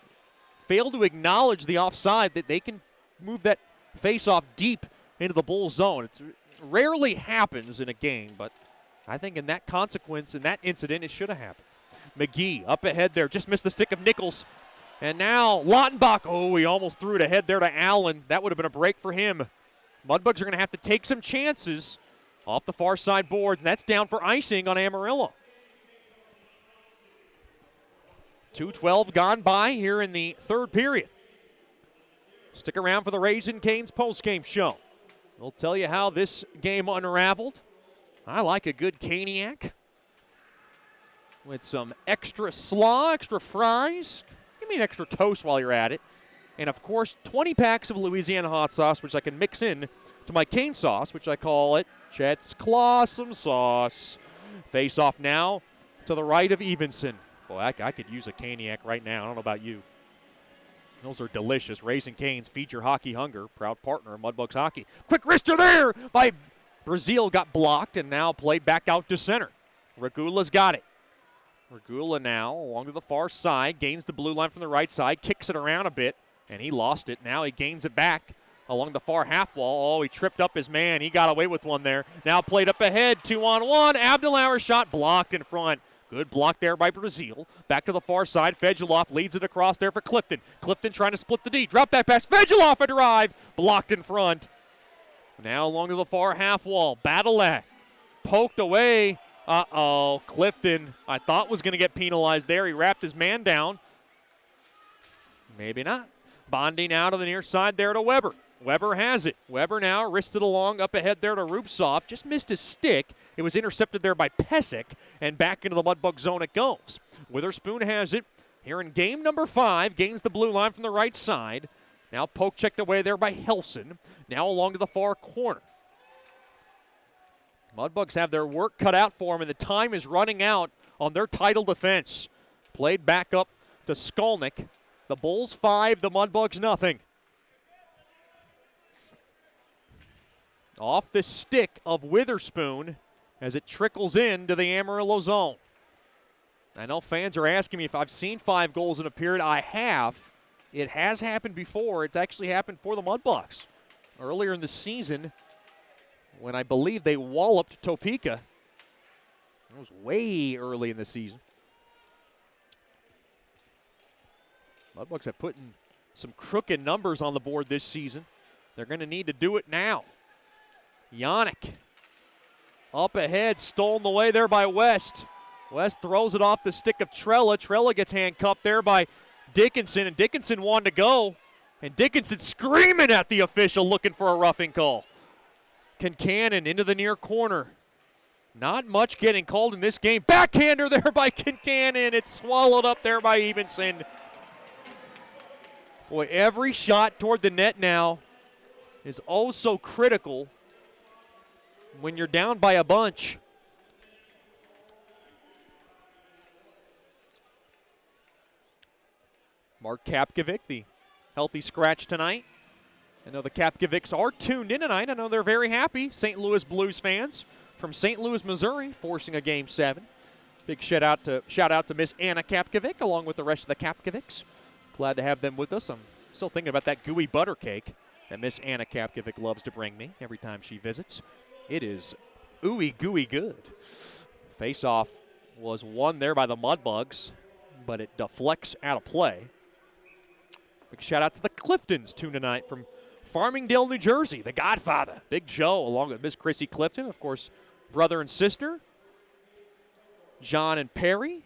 Speaker 1: fail to acknowledge the offside, that they can move that face-off deep into the Bull zone. It rarely happens in a game, but I think in that consequence, in that incident, it should have happened. McGee up ahead there, just missed the stick of Nichols. And now Lautenbach, oh, he almost threw it ahead there to Allen. That would have been a break for him. Mudbugs are going to have to take some chances off the far side boards, and that's down for icing on Amarillo. 2:12 gone by here in the third period. Stick around for the Raising Cane's postgame show. We'll tell you how this game unraveled. I like a good caniac with some extra slaw, extra fries. Give me an extra toast while you're at it. And, of course, 20 packs of Louisiana hot sauce, which I can mix in to my cane sauce, which I call it Chet's Clawsome Sauce. Face off now to the right of Evenson. Boy, I could use a caniac right now. I don't know about you. Those are delicious. Raising Cane's, feed your hockey hunger. Proud partner of Mudbugs hockey. Quick wrister there by Brazil, got blocked and now played back out to center. Regula's got it. Regula now along to the far side, gains the blue line from the right side, kicks it around a bit, and he lost it. Now he gains it back along the far half wall. Oh, he tripped up his man. He got away with one there. Now played up ahead, 2-on-1. Abdelauer shot blocked in front. Good block there by Brazil. Back to the far side. Fedulov leads it across there for Clifton. Clifton trying to split the D. Drop that pass. Fedulov a drive. Blocked in front. Now along to the far half wall. Badalak poked away. Uh-oh. Clifton, I thought was going to get penalized there. He wrapped his man down. Maybe not. Bonding out of the near side there to Weber. Weber has it. Weber now wristed along up ahead there to Rupsov. Just missed his stick. It was intercepted there by Pesek, and back into the Mudbug zone it goes. Witherspoon has it here in game number 5. Gains the blue line from the right side. Now poke checked away there by Helson. Now along to the far corner. Mudbugs have their work cut out for them, and the time is running out on their title defense. Played back up to Skolnick. The Bulls 5, the Mudbugs nothing. Off the stick of Witherspoon as it trickles into the Amarillo zone. I know fans are asking me if I've seen 5 goals in a period. I have. It has happened before. It's actually happened for the Mudbugs. Earlier in the season, when I believe they walloped Topeka. It was way early in the season. Mudbugs have put in some crooked numbers on the board this season. They're going to need to do it now. Yannick up ahead, stolen away there by West. West throws it off the stick of Trella. Trella gets handcuffed there by Dickinson, and Dickinson wanted to go. And Dickinson screaming at the official looking for a roughing call. Kincannon into the near corner. Not much getting called in this game. Backhander there by Kincannon. It's swallowed up there by Evenson. Boy, every shot toward the net now is oh so critical when you're down by a bunch. Mark Kapkovic, the healthy scratch tonight. I know the Kapkovics are tuned in tonight. I know they're very happy. St. Louis Blues fans from St. Louis, Missouri, forcing a Game 7. Big shout out to Miss Anna Kapkovic along with the rest of the Kapkovics. Glad to have them with us. I'm still thinking about that gooey butter cake that Miss Anna Kapkovic loves to bring me every time she visits. It is ooey gooey good. Face-off was won there by the Mudbugs, but it deflects out of play. Big shout out to the Cliftons tuned tonight from Farmingdale, New Jersey. The Godfather, Big Joe, along with Miss Chrissy Clifton, of course, brother and sister. John and Perry,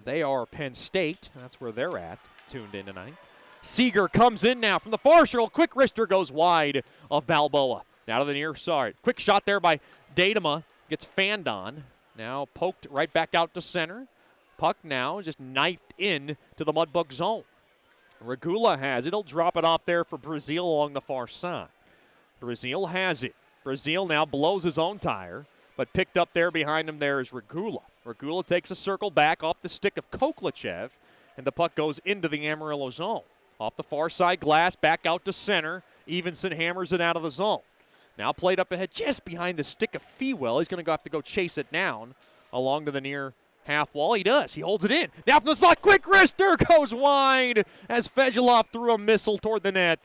Speaker 1: they are Penn State. That's where they're at, tuned in tonight. Seeger comes in now from the far circle. Quick wrister goes wide of Balboa. Now to the near side. Quick shot there by Datema. Gets fanned on. Now poked right back out to center. Puck now just knifed in to the Mudbug zone. Regula has it. He'll drop it off there for Brazil along the far side. Brazil has it. Brazil now blows his own tire, but picked up there behind him there is Regula. Regula takes a circle back off the stick of Koklachev, and the puck goes into the Amarillo zone. Off the far side glass, back out to center. Evenson hammers it out of the zone. Now played up ahead just behind the stick of Fewell. He's going to have to go chase it down along to the near half wall. He does. He holds it in. Now from the slot, quick wrister goes wide as Fedulov threw a missile toward the net.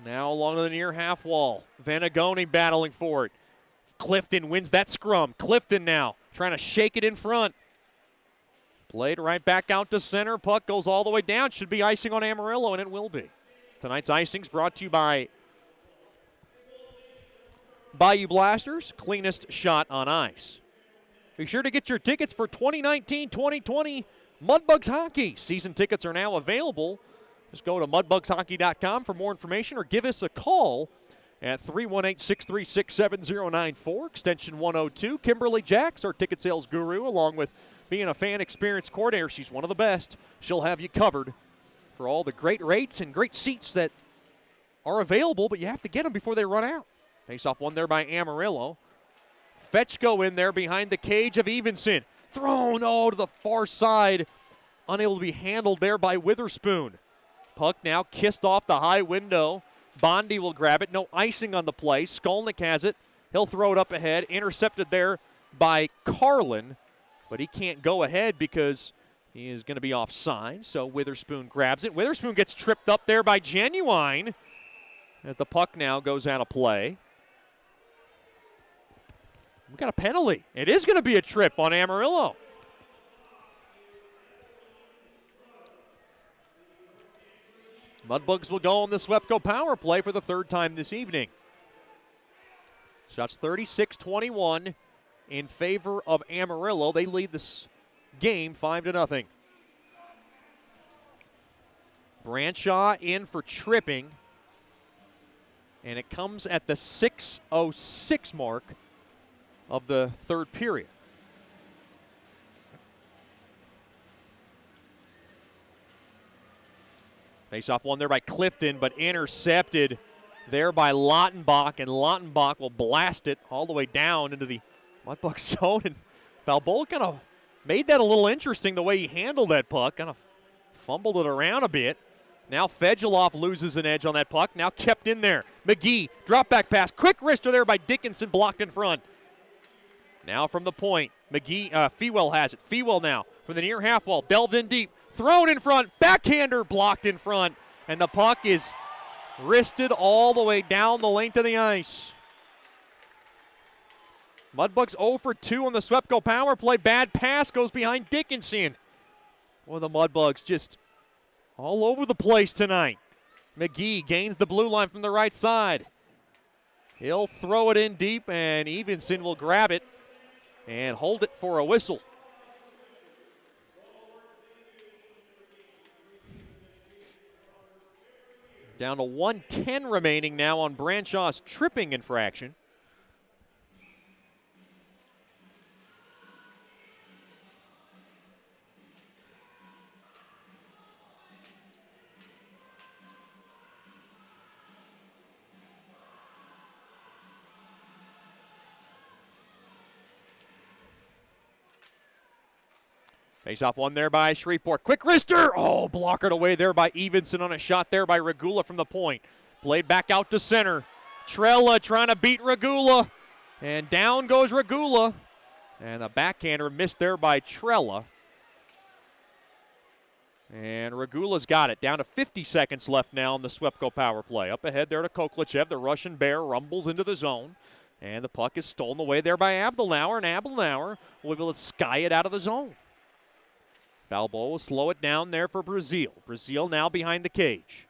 Speaker 1: Now along to the near half wall. Vanagoni battling for it. Clifton wins that scrum. Clifton now trying to shake it in front. Played right back out to center. Puck goes all the way down. Should be icing on Amarillo, and it will be. Tonight's icing's brought to you by Bayou Blasters, cleanest shot on ice. Be sure to get your tickets for 2019-2020 Mudbugs Hockey. Season tickets are now available. Just go to mudbugshockey.com for more information or give us a call at 318-636-7094, extension 102. Kimberly Jacks, our ticket sales guru, along with being a fan experience coordinator. She's one of the best. She'll have you covered for all the great rates and great seats that are available, but you have to get them before they run out. Face-off won there by Amarillo. Fetchko in there behind the cage of Evenson. Thrown, to the far side. Unable to be handled there by Witherspoon. Puck now kissed off the high window. Bondi will grab it. No icing on the play. Skolnick has it. He'll throw it up ahead. Intercepted there by Carlin. But he can't go ahead because he is going to be offside. So Witherspoon grabs it. Witherspoon gets tripped up there by Genuine as the puck now goes out of play. We got a penalty. It is going to be a trip on Amarillo. Mudbugs will go on the Swepco power play for the third time this evening. Shots 36-21 in favor of Amarillo. They lead this game 5-0. Branshaw in for tripping. And it comes at the 6:06 mark of the third period. Face-off won there by Clifton, but intercepted there by Lautenbach, and Lautenbach will blast it all the way down into the Mudbug zone. And Balboa kind of made that a little interesting the way he handled that puck, kind of fumbled it around a bit. Now Fedulov loses an edge on that puck, now kept in there. McGee, drop back pass, quick wrister there by Dickinson, blocked in front. Now from the point, McGee, Fewell has it. Fewell now from the near half wall, delved in deep, thrown in front, backhander blocked in front, and the puck is wristed all the way down the length of the ice. Mudbugs 0 for 2 on the Swepco power play. Bad pass goes behind Dickinson. Boy, the Mudbugs just all over the place tonight. McGee gains the blue line from the right side. He'll throw it in deep, and Evenson will grab it and hold it for a whistle. Down to 1:10 remaining now on Branshaw's tripping infraction. Face-off one there by Shreveport. Quick wrister! Oh, blockered away there by Evenson on a shot there by Regula from the point. Played back out to center. Trella trying to beat Regula. And down goes Regula. And the backhander missed there by Trella. And Regula's got it. Down to 50 seconds left now on the Swepco power play. Up ahead there to Koklachev. The Russian Bear rumbles into the zone. And the puck is stolen away there by Abdelnauer. And Abdelnauer will be able to sky it out of the zone. Balboa will slow it down there for Brazil. Brazil now behind the cage.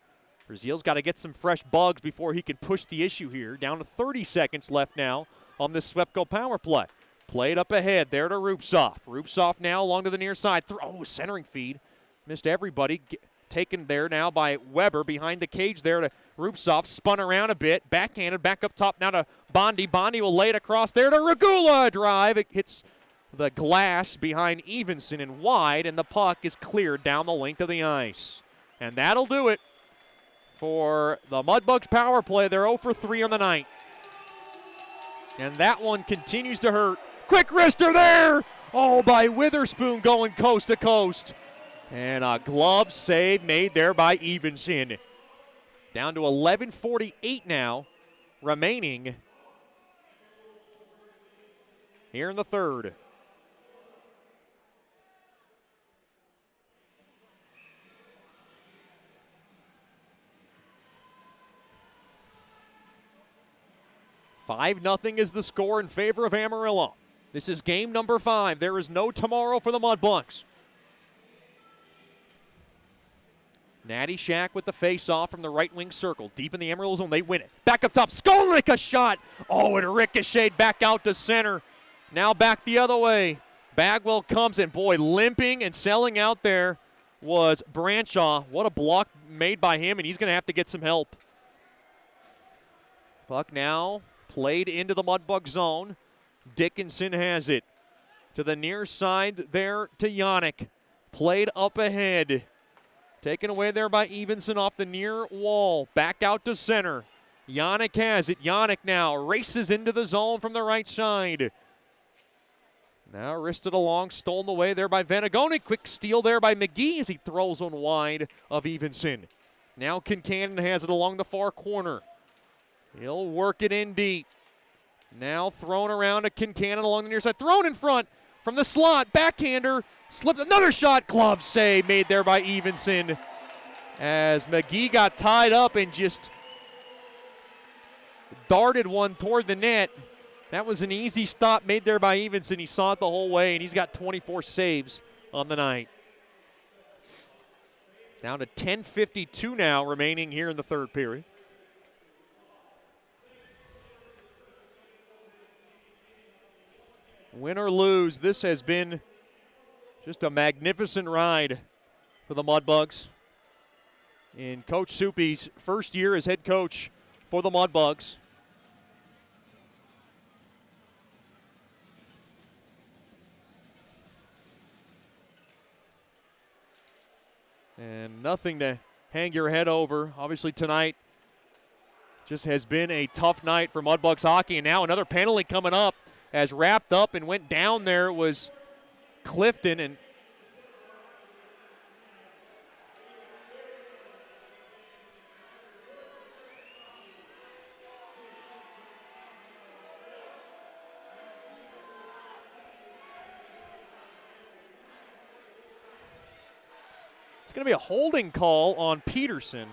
Speaker 1: Brazil's got to get some fresh bugs before he can push the issue here. Down to 30 seconds left now on this Swepco power play. Played up ahead there to Rupsov. Rupsov now along to the near side. Centering feed. Missed everybody. Taken there now by Weber behind the cage there to Rupsov. Spun around a bit. Backhanded back up top now to Bondi. Bondi will lay it across there to Regula. Drive. It hits the glass behind Evenson and wide, and the puck is cleared down the length of the ice. And that'll do it for the Mudbugs power play. They're 0 for 3 on the night. And that one continues to hurt. Quick wrister there! Oh, by Witherspoon going coast to coast. And a glove save made there by Evenson. Down to 11:48 now remaining here in the third. $5-0 is the score in favor of Amarillo. This is game number 5. There is no tomorrow for the Mudbugs. Natty Shack with the face-off from the right wing circle. Deep in the Amarillo zone, they win it. Back up top, Skolnick a shot. Oh, it ricocheted back out to center. Now back the other way. Bagwell comes in. Boy, limping and selling out there was Branshaw. What a block made by him, and he's going to have to get some help. Puck now played into the Mudbug zone. Dickinson has it. To the near side there to Yannick. Played up ahead. Taken away there by Evenson off the near wall. Back out to center. Yannick has it. Yannick now races into the zone from the right side. Now wristed along, stolen away there by Venagoni. Quick steal there by McGee as he throws one wide of Evenson. Now Kincannon has it along the far corner. He'll work it in deep. Now thrown around to Kincannon along the near side. Thrown in front from the slot. Backhander. Slipped another shot. Glove save made there by Evenson. As McGee got tied up and just darted one toward the net. That was an easy stop made there by Evenson. He saw it the whole way, and he's got 24 saves on the night. Down to 10:52 now remaining here in the third period. Win or lose, this has been just a magnificent ride for the Mudbugs. In Coach Soupy's first year as head coach for the Mudbugs. And nothing to hang your head over. Obviously tonight just has been a tough night for Mudbugs hockey. And now another penalty coming up as wrapped up and went down there was Clifton. And it's going to be a holding call on Peterson.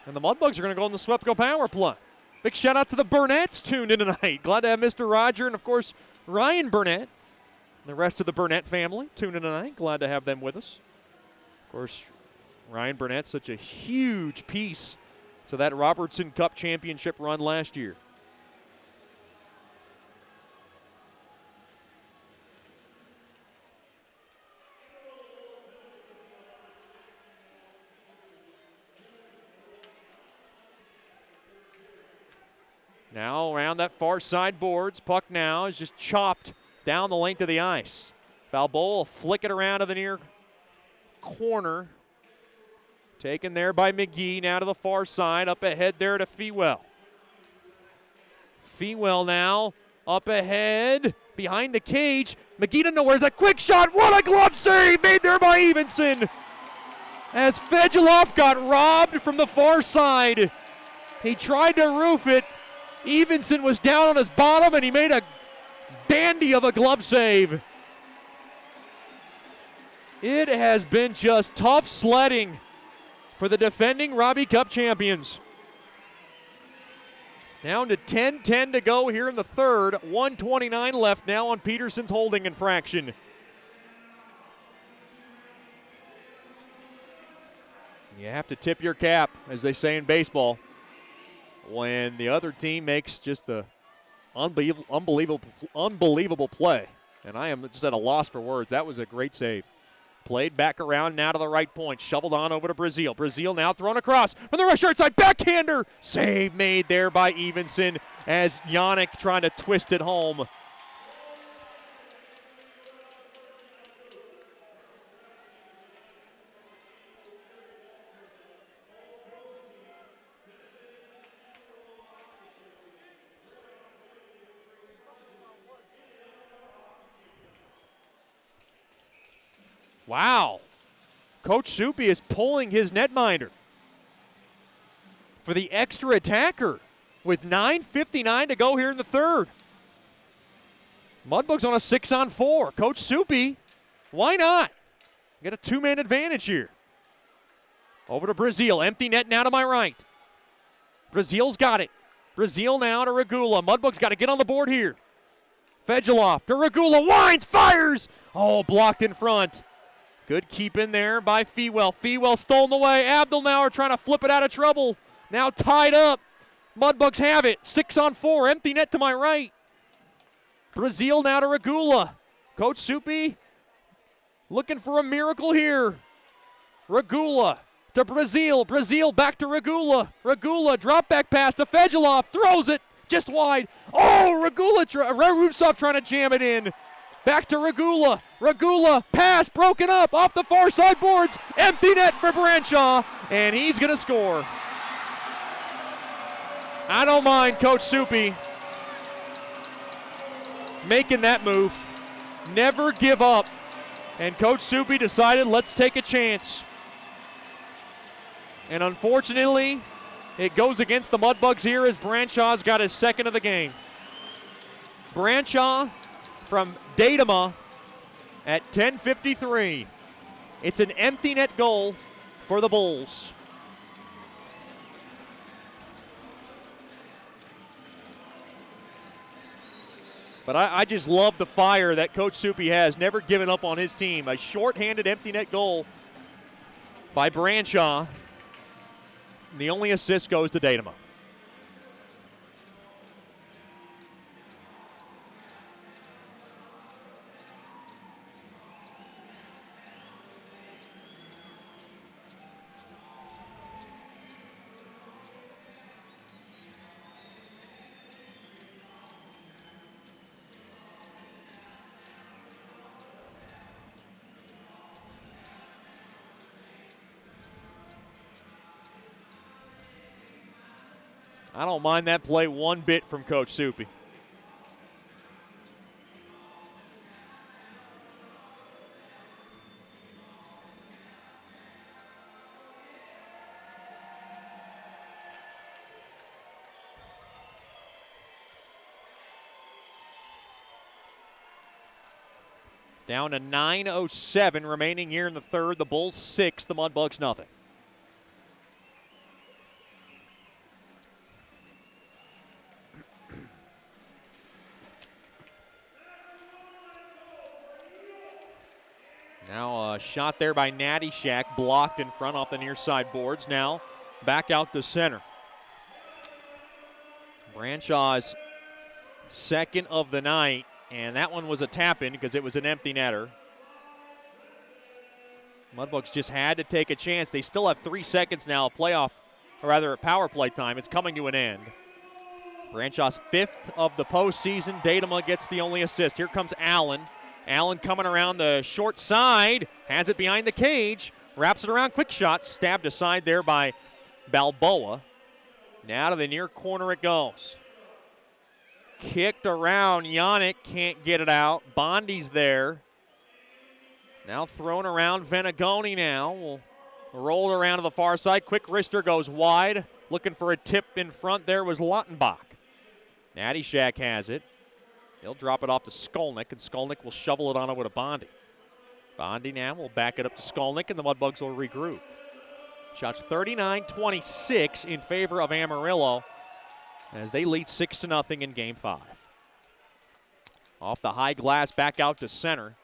Speaker 1: And the Mudbugs are going to go on the Swepco power play. Big shout out to the Burnett's tuned in tonight. Glad to have Mr. Roger and, of course, Ryan Burnett. And the rest of the Burnett family tuned in tonight. Glad to have them with us. Of course, Ryan Burnett, such a huge piece to that Robertson Cup championship run last year. Now around that far side boards. Puck now is just chopped down the length of the ice. Balboa will flick it around to the near corner. Taken there by McGee. Now to the far side. Up ahead there to Fewell. Fewell now up ahead, behind the cage. Magida nowhere's a quick shot. What a glove save made there by Evenson. As Fejeloff got robbed from the far side. He tried to roof it. Evenson was down on his bottom, and he made a dandy of a glove save. It has been just tough sledding for the defending Robbie Cup champions. Down to 10-10 to go here in the third. 1:29 left now on Peterson's holding infraction. You have to tip your cap, as they say in baseball, when the other team makes just the unbelievable play. And I am just at a loss for words. That was a great save. Played back around now to the right point. Shoveled on over to Brazil. Brazil now thrown across from the right short side. Backhander. Save made there by Evenson as Yannick trying to twist it home. Wow. Coach Soupy is pulling his netminder for the extra attacker with 9:59 to go here in the third. Mudbugs on a 6-on-4. Coach Soupy, why not? Get a two-man advantage here. Over to Brazil. Empty net now to my right. Brazil's got it. Brazil now to Regula. Mudbugs got to get on the board here. Fejeloff to Regula. Winds, fires. Oh, blocked in front. Good keep in there by Fewell. Fewell stolen away. Abdelnauer trying to flip it out of trouble. Now tied up. Mudbugs have it. 6-on-4. Empty net to my right. Brazil now to Regula. Coach Soupy looking for a miracle here. Regula to Brazil. Brazil back to Regula. Regula drop back pass to Fejeloff. Throws it just wide. Oh, Regula, Rusov trying to jam it in. Back to Regula. Regula, pass broken up off the far side boards. Empty net for Branshaw, and he's going to score. I don't mind Coach Soupy making that move. Never give up. And Coach Soupy decided, let's take a chance. And unfortunately, it goes against the Mudbugs here as Branshaw's got his second of the game. Branshaw from Datama at 10:53. It's an empty net goal for the Bulls. But I just love the fire that Coach Soupy has, never given up on his team. A shorthanded empty net goal by Branshaw. The only assist goes to Datama. I don't mind that play one bit from Coach Soupy. Down to 9:07 remaining here in the third. The Bulls 6, the Mudbugs nothing. Now a shot there by Natty Shack, blocked in front off the near side boards. Now back out to center. Branshaw's second of the night, and that one was a tap-in because it was an empty netter. Mudbugs just had to take a chance. They still have 3 seconds now of playoff, or rather power play time. It's coming to an end. Branshaw's 5th of the postseason. Datama gets the only assist. Here comes Allen. Allen coming around the short side, has it behind the cage, wraps it around, quick shot, stabbed aside there by Balboa. Now to the near corner it goes. kicked around. Yannick can't get it out. Bondi's there. Now thrown around. Venegoni now will roll around to the far side. Quick wrister goes wide. Looking for a tip in front there was Lautenbach. Natty Shack has it. He'll drop it off to Skolnick, and Skolnick will shovel it on over to Bondi. Bondi now will back it up to Skolnick, and the Mudbugs will regroup. Shots 39-26 in favor of Amarillo as they lead 6-0 in Game 5. Off the high glass, back out to center.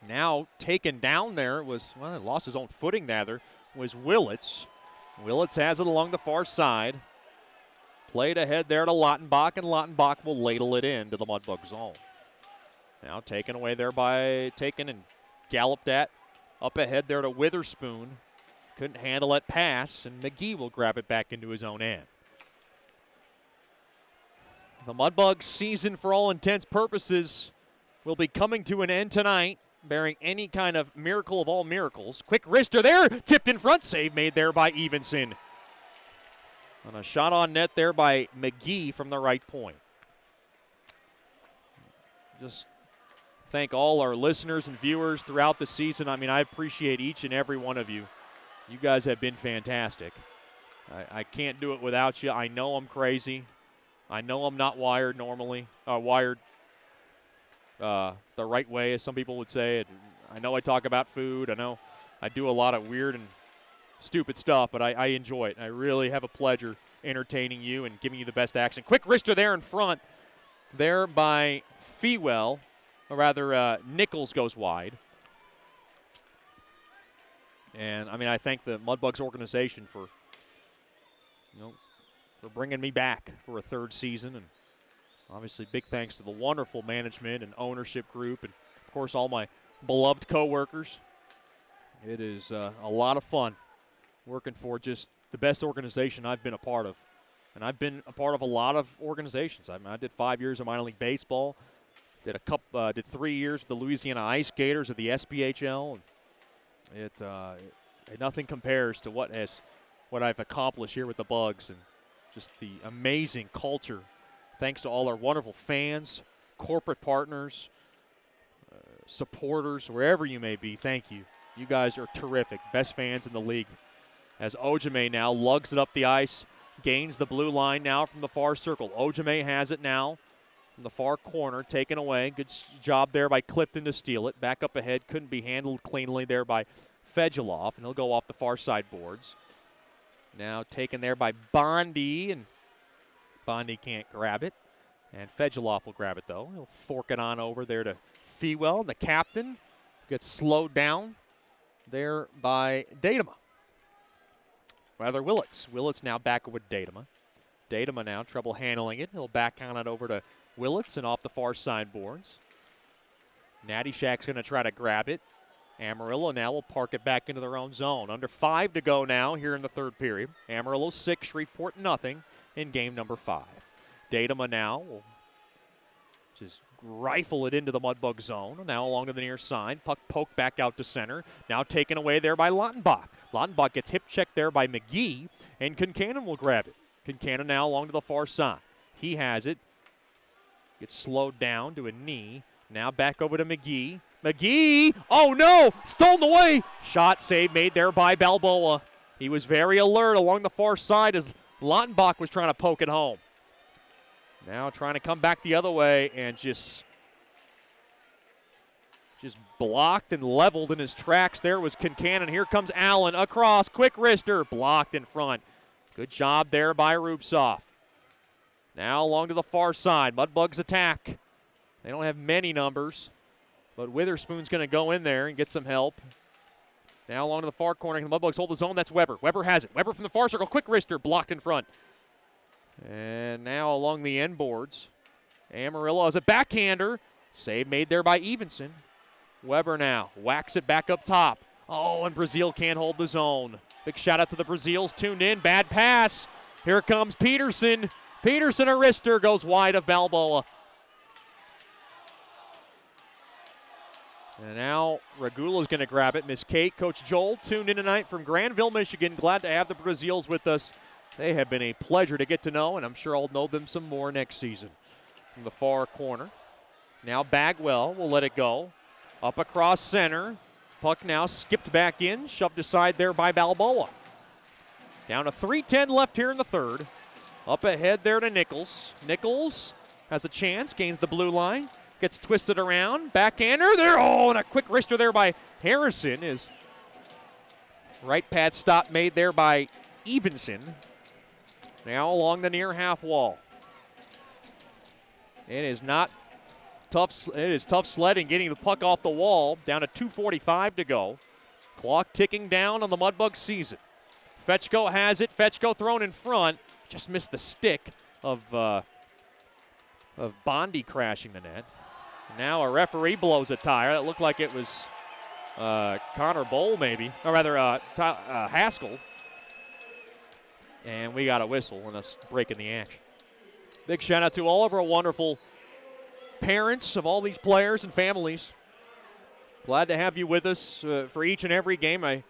Speaker 1: Now taken down there was, well, lost his own footing there, was Willits. Willits has it along the far side. Played ahead there to Lautenbach, and Lautenbach will ladle it in to the Mudbug zone. Now taken away there taken and galloped at. Up ahead there to Witherspoon. Couldn't handle that pass, and McGee will grab it back into his own end. The Mudbugs season, for all intents purposes, will be coming to an end tonight, bearing any kind of miracle of all miracles. Quick wrister there, tipped in front, save made there by Evenson. And a shot on net there by McGee from the right point. Just thank all our listeners and viewers throughout the season. I mean, I appreciate each and every one of you. You guys have been fantastic. I can't do it without you. I know I'm crazy. I know I'm not wired normally, wired the right way, as some people would say. I know I talk about food. I know I do a lot of weird and stupid stuff, but I enjoy it. I really have a pleasure entertaining you and giving you the best action. Quick wrister there in front, there by Fewell, or rather Nichols goes wide. And, I mean, I thank the Mudbugs organization for bringing me back for a third season. And obviously big thanks to the wonderful management and ownership group and, of course, all my beloved coworkers. It is a lot of fun working for just the best organization I've been a part of. And I've been a part of a lot of organizations. I mean, I did 5 years of minor league baseball, did 3 years with the Louisiana Ice Gators of the SPHL. And nothing compares to what I've accomplished here with the Bugs, and just the amazing culture. Thanks to all our wonderful fans, corporate partners, supporters, wherever you may be, thank you. You guys are terrific. Best fans in the league. As Ojime now lugs it up the ice, gains the blue line now from the far circle. Ojime has it now from the far corner, taken away. Good job there by Clifton to steal it. Back up ahead, couldn't be handled cleanly there by Fedulov, and he'll go off the far side boards. Now taken there by Bondi, and Bondi can't grab it. And Fedulov will grab it, though. He'll fork it on over there to Fewell. The captain gets slowed down there by Datema. Rather, Willits. Willits now back over to Datema. Datema now trouble handling it. He'll back on it over to Willits and off the far side boards. Natty Shack's going to try to grab it. Amarillo now will park it back into their own zone. Under 5 to go now here in the third period. Amarillo 6, Shreveport nothing in game number 5. Datema now will just rifle it into the Mudbug zone. Now along to the near side. Puck poked back out to center. Now taken away there by Lautenbach. Lautenbach gets hip checked there by McGee, and Concannon will grab it. Concannon now along to the far side. He has it. Gets slowed down to a knee. Now back over to McGee. McGee! Oh no! Stolen away! Shot save made there by Balboa. He was very alert along the far side as Lautenbach was trying to poke it home. Now trying to come back the other way and just blocked and leveled in his tracks. There was Concannon. Here comes Allen across. Quick wrister. Blocked in front. Good job there by Rubsoff. Now along to the far side. Mudbugs attack. They don't have many numbers, but Witherspoon's going to go in there and get some help. Now along to the far corner. The Mudbugs hold the zone. That's Weber. Weber has it. Weber from the far circle. Quick wrister. Blocked in front. And now along the end boards. Amarillo has a backhander. Save made there by Evenson. Weber now whacks it back up top. Oh, and Brazil can't hold the zone. Big shout out to the Brazils tuned in. Bad pass. Here comes Peterson. Peterson, a wrister, goes wide of Balboa. And now Regula's going to grab it. Miss Kate, Coach Joel, tuned in tonight from Granville, Michigan. Glad to have the Brazils with us They have been a pleasure to get to know, and I'm sure I'll know them some more next season. From the far corner. Now Bagwell will let it go. Up across center. Puck now skipped back in, shoved aside there by Balboa. Down to 3:10 left here in the third. Up ahead there to Nichols. Nichols has a chance, gains the blue line, gets twisted around. Backhander there. Oh, and a quick wrister there by Harrison. Is right pad stop made there by Evenson. Now along the near half wall. It is tough sledding getting the puck off the wall. Down to 2:45 to go. Clock ticking down on the Mudbugs season. Fetchko has it. Fetchko thrown in front. Just missed the stick of Bondi crashing the net. Now a referee blows a tire. It looked like it was Connor Bowl maybe, or rather Haskell. And we got a whistle and a break in the action. Big shout out to all of our wonderful parents of all these players and families. Glad to have you with us for each and every game. I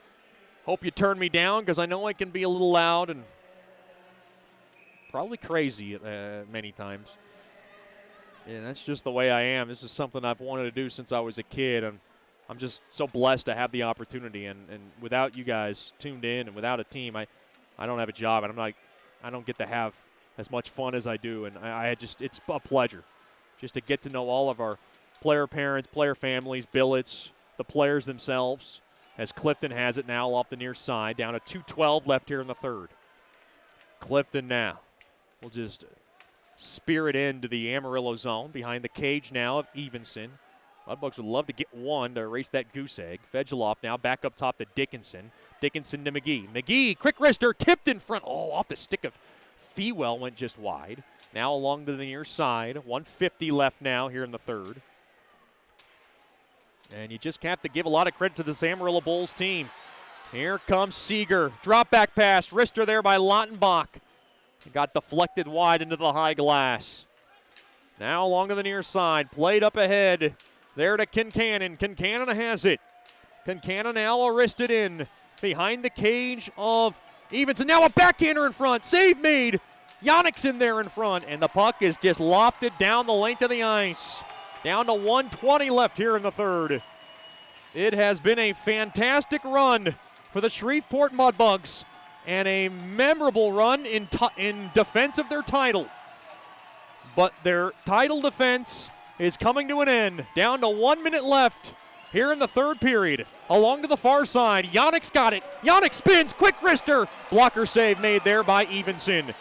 Speaker 1: hope you turn me down because I know I can be a little loud and probably crazy many times. And that's just the way I am. This is something I've wanted to do since I was a kid. And I'm just so blessed to have the opportunity. And without you guys tuned in and without a team, I don't have a job. And I don't get to have as much fun as I do. And it's a pleasure just to get to know all of our player parents, player families, billets, the players themselves, as Clifton has it now off the near side. Down to 2:12 left here in the third. Clifton now will just spear it into the Amarillo zone behind the cage now of Evenson. Mudbugs would love to get one to erase that goose egg. Fedgeloff now back up top to Dickinson. Dickinson to McGee. McGee, quick wrister, tipped in front. Oh, off the stick of Fewell, went just wide. Now along to the near side. 1:50 left now here in the third. And you just have to give a lot of credit to this Amarillo Bulls team. Here comes Seeger. Drop back pass. Wrister there by Lautenbach. Got deflected wide into the high glass. Now along to the near side. Played up ahead. There to Kincannon. Kincannon has it. Kincannon now will wrist it in. Behind the cage of Evenson. Now a backhander in front. Save made. Yannick's in there in front. And the puck is just lofted down the length of the ice. Down to 1:20 left here in the third. It has been a fantastic run for the Shreveport Mudbugs and a memorable run in defense of their title. But their title defense is coming to an end. Down to 1 minute left here in the third period. Along to the far side, Yannick's got it. Yannick spins, quick wrister. Blocker save made there by Evenson.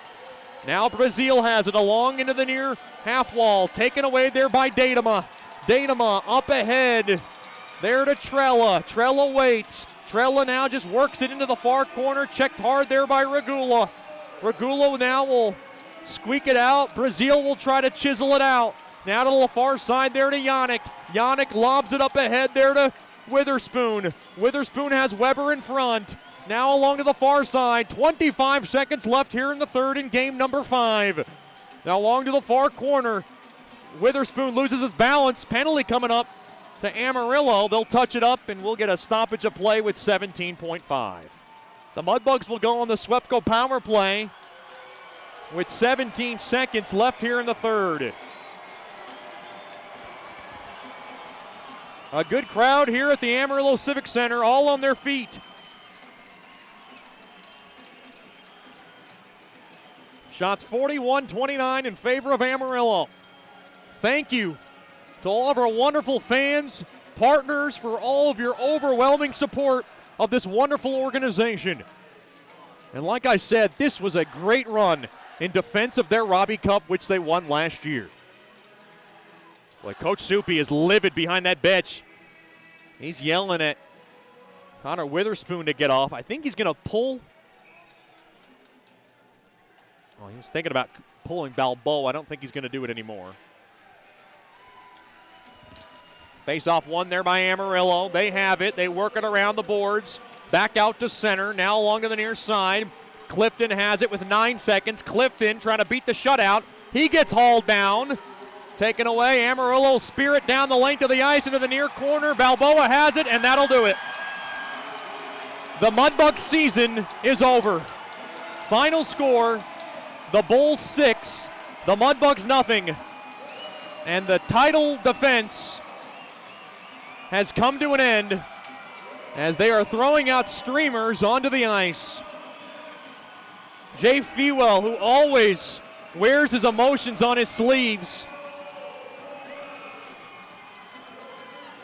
Speaker 1: Now Brazil has it along into the near half wall. Taken away there by Datema. Datema up ahead. There to Trella. Trella waits. Trella now just works it into the far corner. Checked hard there by Regula. Regula now will squeak it out. Brazil will try to chisel it out. Now to the far side there to Yannick. Yannick lobs it up ahead there to Witherspoon. Witherspoon has Weber in front. Now along to the far side. 25 seconds left here in the third in game number 5. Now along to the far corner. Witherspoon loses his balance. Penalty coming up to Amarillo. They'll touch it up and we'll get a stoppage of play with 17.5. The Mudbugs will go on the Swepco power play with 17 seconds left here in the third. A good crowd here at the Amarillo Civic Center, all on their feet. Shots 41-29 in favor of Amarillo. Thank you to all of our wonderful fans, partners, for all of your overwhelming support of this wonderful organization. And like I said, this was a great run in defense of their Robbie Cup, which they won last year. Boy, Coach Soupy is livid behind that bench. He's yelling at Connor Witherspoon to get off. I think he's going to pull. Well, he was thinking about pulling Balboa. I don't think he's going to do it anymore. Face-off one there by Amarillo. They have it. They work it around the boards. Back out to center. Now along to the near side. Clifton has it with 9 seconds. Clifton trying to beat the shutout. He gets hauled down. Taken away. Amarillo spear it down the length of the ice into the near corner. Balboa has it, and that'll do it. The Mudbugs season is over. Final score, the Bulls 6, the Mudbugs nothing. And the title defense has come to an end as they are throwing out streamers onto the ice. Jay Fewell, who always wears his emotions on his sleeves,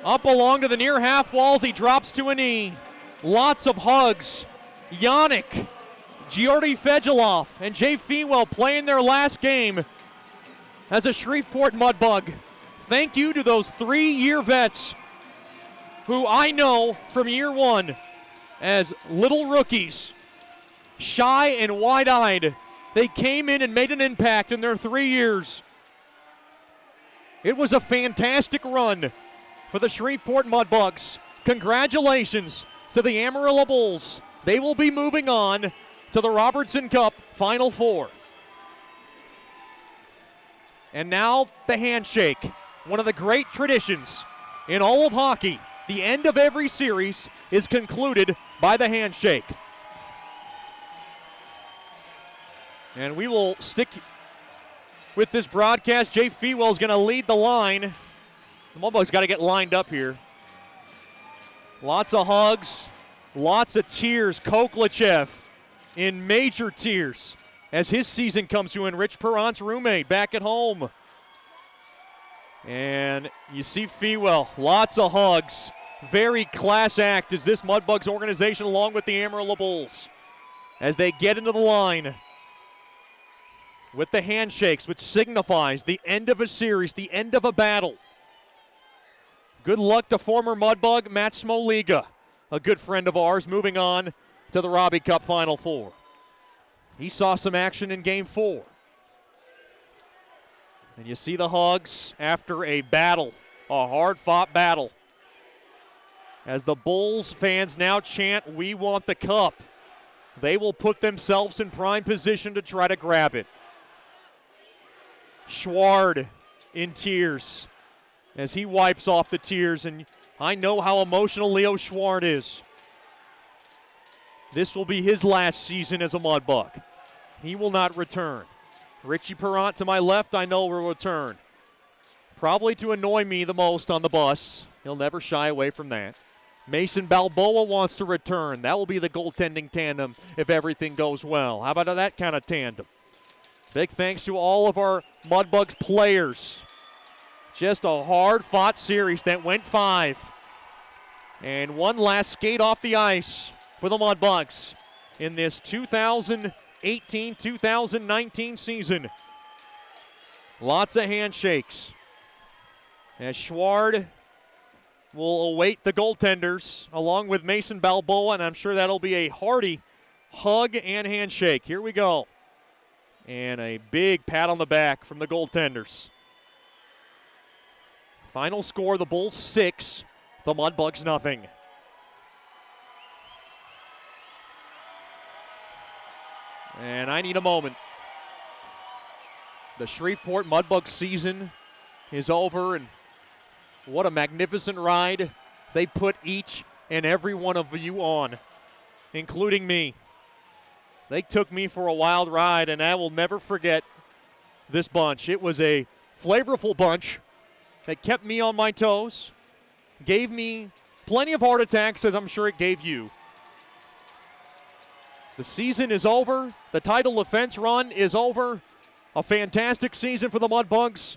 Speaker 1: up along to the near half walls, he drops to a knee. Lots of hugs. Yannick, Georgi Fedulov, and Jay Fewell playing their last game as a Shreveport Mudbug. Thank you to those 3-year vets who I know from year one as little rookies, shy and wide-eyed. They came in and made an impact in their 3 years. It was a fantastic run for the Shreveport Mudbugs. Congratulations to the Amarillo Bulls. They will be moving on to the Robertson Cup Final Four. And now the handshake, one of the great traditions in all of hockey. The end of every series is concluded by the handshake. And we will stick with this broadcast. Jay Fewell is going to lead the line. The Mudbugs got to get lined up here. Lots of hugs, lots of tears. Koklachev in major tears as his season comes to an Rich Perrant's roommate back at home. And you see Fewell, lots of hugs. Very class act is this Mudbugs organization along with the Amarillo Bulls as they get into the line with the handshakes, which signifies the end of a series, the end of a battle. Good luck to former Mudbug Matt Smoliga, a good friend of ours, moving on to the Robbie Cup Final Four. He saw some action in Game 4. And you see the hugs after a battle, a hard-fought battle. As the Bulls fans now chant, "We want the cup." They will put themselves in prime position to try to grab it. Schward in tears as he wipes off the tears, and I know how emotional Leo Schward is. This will be his last season as a Mudbug. He will not return. Richie Perrant to my left, I know will return. Probably to annoy me the most on the bus. He'll never shy away from that. Mason Balboa wants to return. That will be the goaltending tandem if everything goes well. How about that kind of tandem? Big thanks to all of our Mudbugs players. Just a hard-fought series that went 5. And one last skate off the ice for the Mudbugs in this 2018-2019 season. Lots of handshakes as Schward will await the goaltenders along with Mason Balboa, and I'm sure that'll be a hearty hug and handshake. Here we go. And a big pat on the back from the goaltenders. Final score, the Bulls 6, the Mudbugs nothing. And I need a moment. The Shreveport Mudbugs season is over, and what a magnificent ride they put each and every one of you on, including me. They took me for a wild ride, and I will never forget this bunch. It was a flavorful bunch that kept me on my toes, gave me plenty of heart attacks, as I'm sure it gave you. The season is over. The title defense run is over. A fantastic season for the Mudbugs.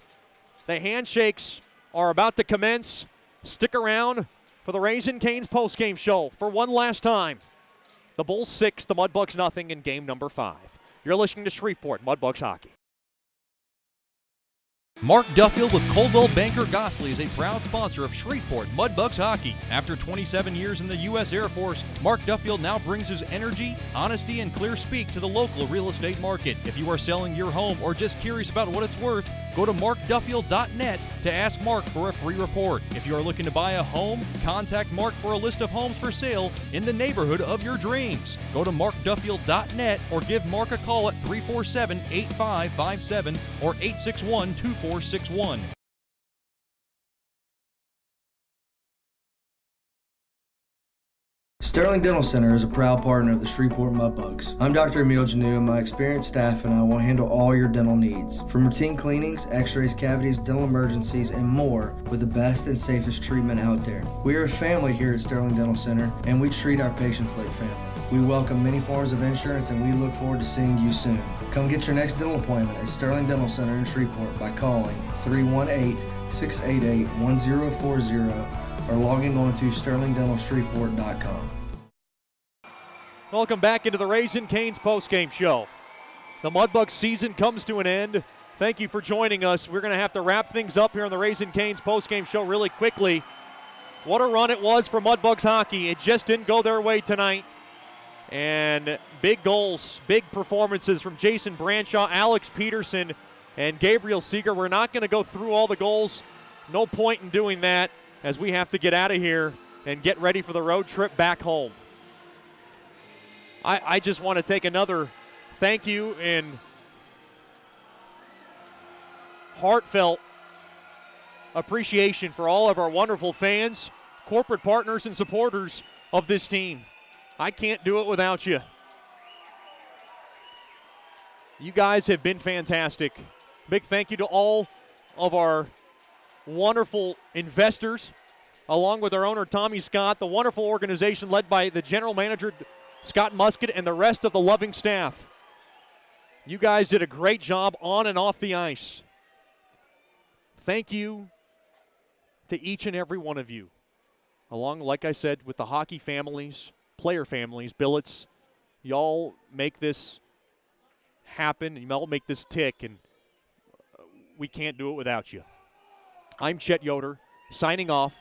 Speaker 1: The handshakes are about to commence. Stick around for the Raisin Canes postgame show for one last time. The Bulls 6, the Mudbugs nothing in game number 5. You're listening to Shreveport Mudbugs Hockey.
Speaker 2: Mark Duffield with Coldwell Banker Gosley is a proud sponsor of Shreveport Mudbugs Hockey. After 27 years in the U.S. Air Force, Mark Duffield now brings his energy, honesty, and clear speak to the local real estate market. If you are selling your home or just curious about what it's worth, go to markduffield.net to ask Mark for a free report. If you are looking to buy a home, contact Mark for a list of homes for sale in the neighborhood of your dreams. Go to markduffield.net or give Mark a call at 347-8557 or 861-2461.
Speaker 6: Sterling Dental Center is a proud partner of the Shreveport Mudbugs. I'm Dr. Emil Janu, and my experienced staff and I will handle all your dental needs. From routine cleanings, x-rays, cavities, dental emergencies, and more with the best and safest treatment out there. We are a family here at Sterling Dental Center, and we treat our patients like family. We welcome many forms of insurance, and we look forward to seeing you soon. Come get your next dental appointment at Sterling Dental Center in Shreveport by calling 318-688-1040 or logging on to sterlingdentalshreveport.com.
Speaker 1: Welcome back into the Raising Cane's postgame show. The Mudbugs season comes to an end. Thank you for joining us. We're going to have to wrap things up here on the Raising Cane's postgame show really quickly. What a run it was for Mudbugs hockey. It just didn't go their way tonight. And big goals, big performances from Jason Branshaw, Alex Peterson, and Gabriel Seeger. We're not going to go through all the goals. No point in doing that, as we have to get out of here and get ready for the road trip back home. I just want to take another thank you and heartfelt appreciation for all of our wonderful fans, corporate partners, and supporters of this team. I can't do it without you. You guys have been fantastic. Big thank you to all of our wonderful investors, along with our owner, Tommy Scott, the wonderful organization led by the general manager, Scott Musket, and the rest of the loving staff. You guys did a great job on and off the ice. Thank you to each and every one of you, along, like I said, with the hockey families, player families, billets. Y'all make this happen, and y'all make this tick, and we can't do it without you. I'm Chet Yoder, signing off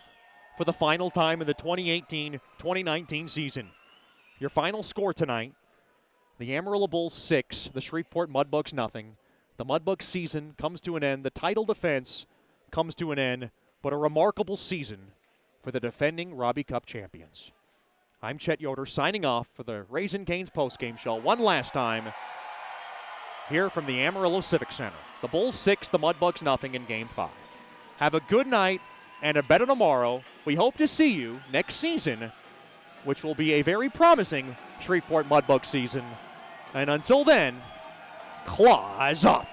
Speaker 1: for the final time in the 2018-2019 season. Your final score tonight, the Amarillo Bulls 6, the Shreveport Mudbugs nothing. The Mudbugs season comes to an end. The title defense comes to an end, but a remarkable season for the defending Robbie Cup champions. I'm Chet Yoder, signing off for the Raising Cane's postgame show one last time here from the Amarillo Civic Center. The Bulls 6, the Mudbugs nothing in Game 5. Have a good night and a better tomorrow. We hope to see you next season, which will be a very promising Shreveport Mudbug season. And until then, claws up.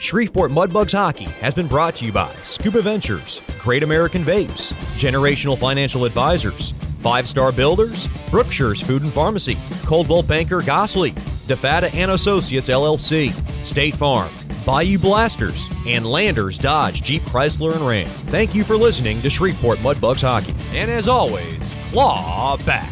Speaker 3: Shreveport Mudbugs Hockey has been brought to you by Scuba Ventures, Great American Vapes, Generational Financial Advisors, 5 Star Builders, Brookshire's Food and Pharmacy, Coldwell Banker Gosley, DeFata and Associates LLC, State Farm, Bayou Blasters, and Landers Dodge Jeep Chrysler and Ram. Thank you for listening to Shreveport Mudbugs Hockey. And as always, claw back.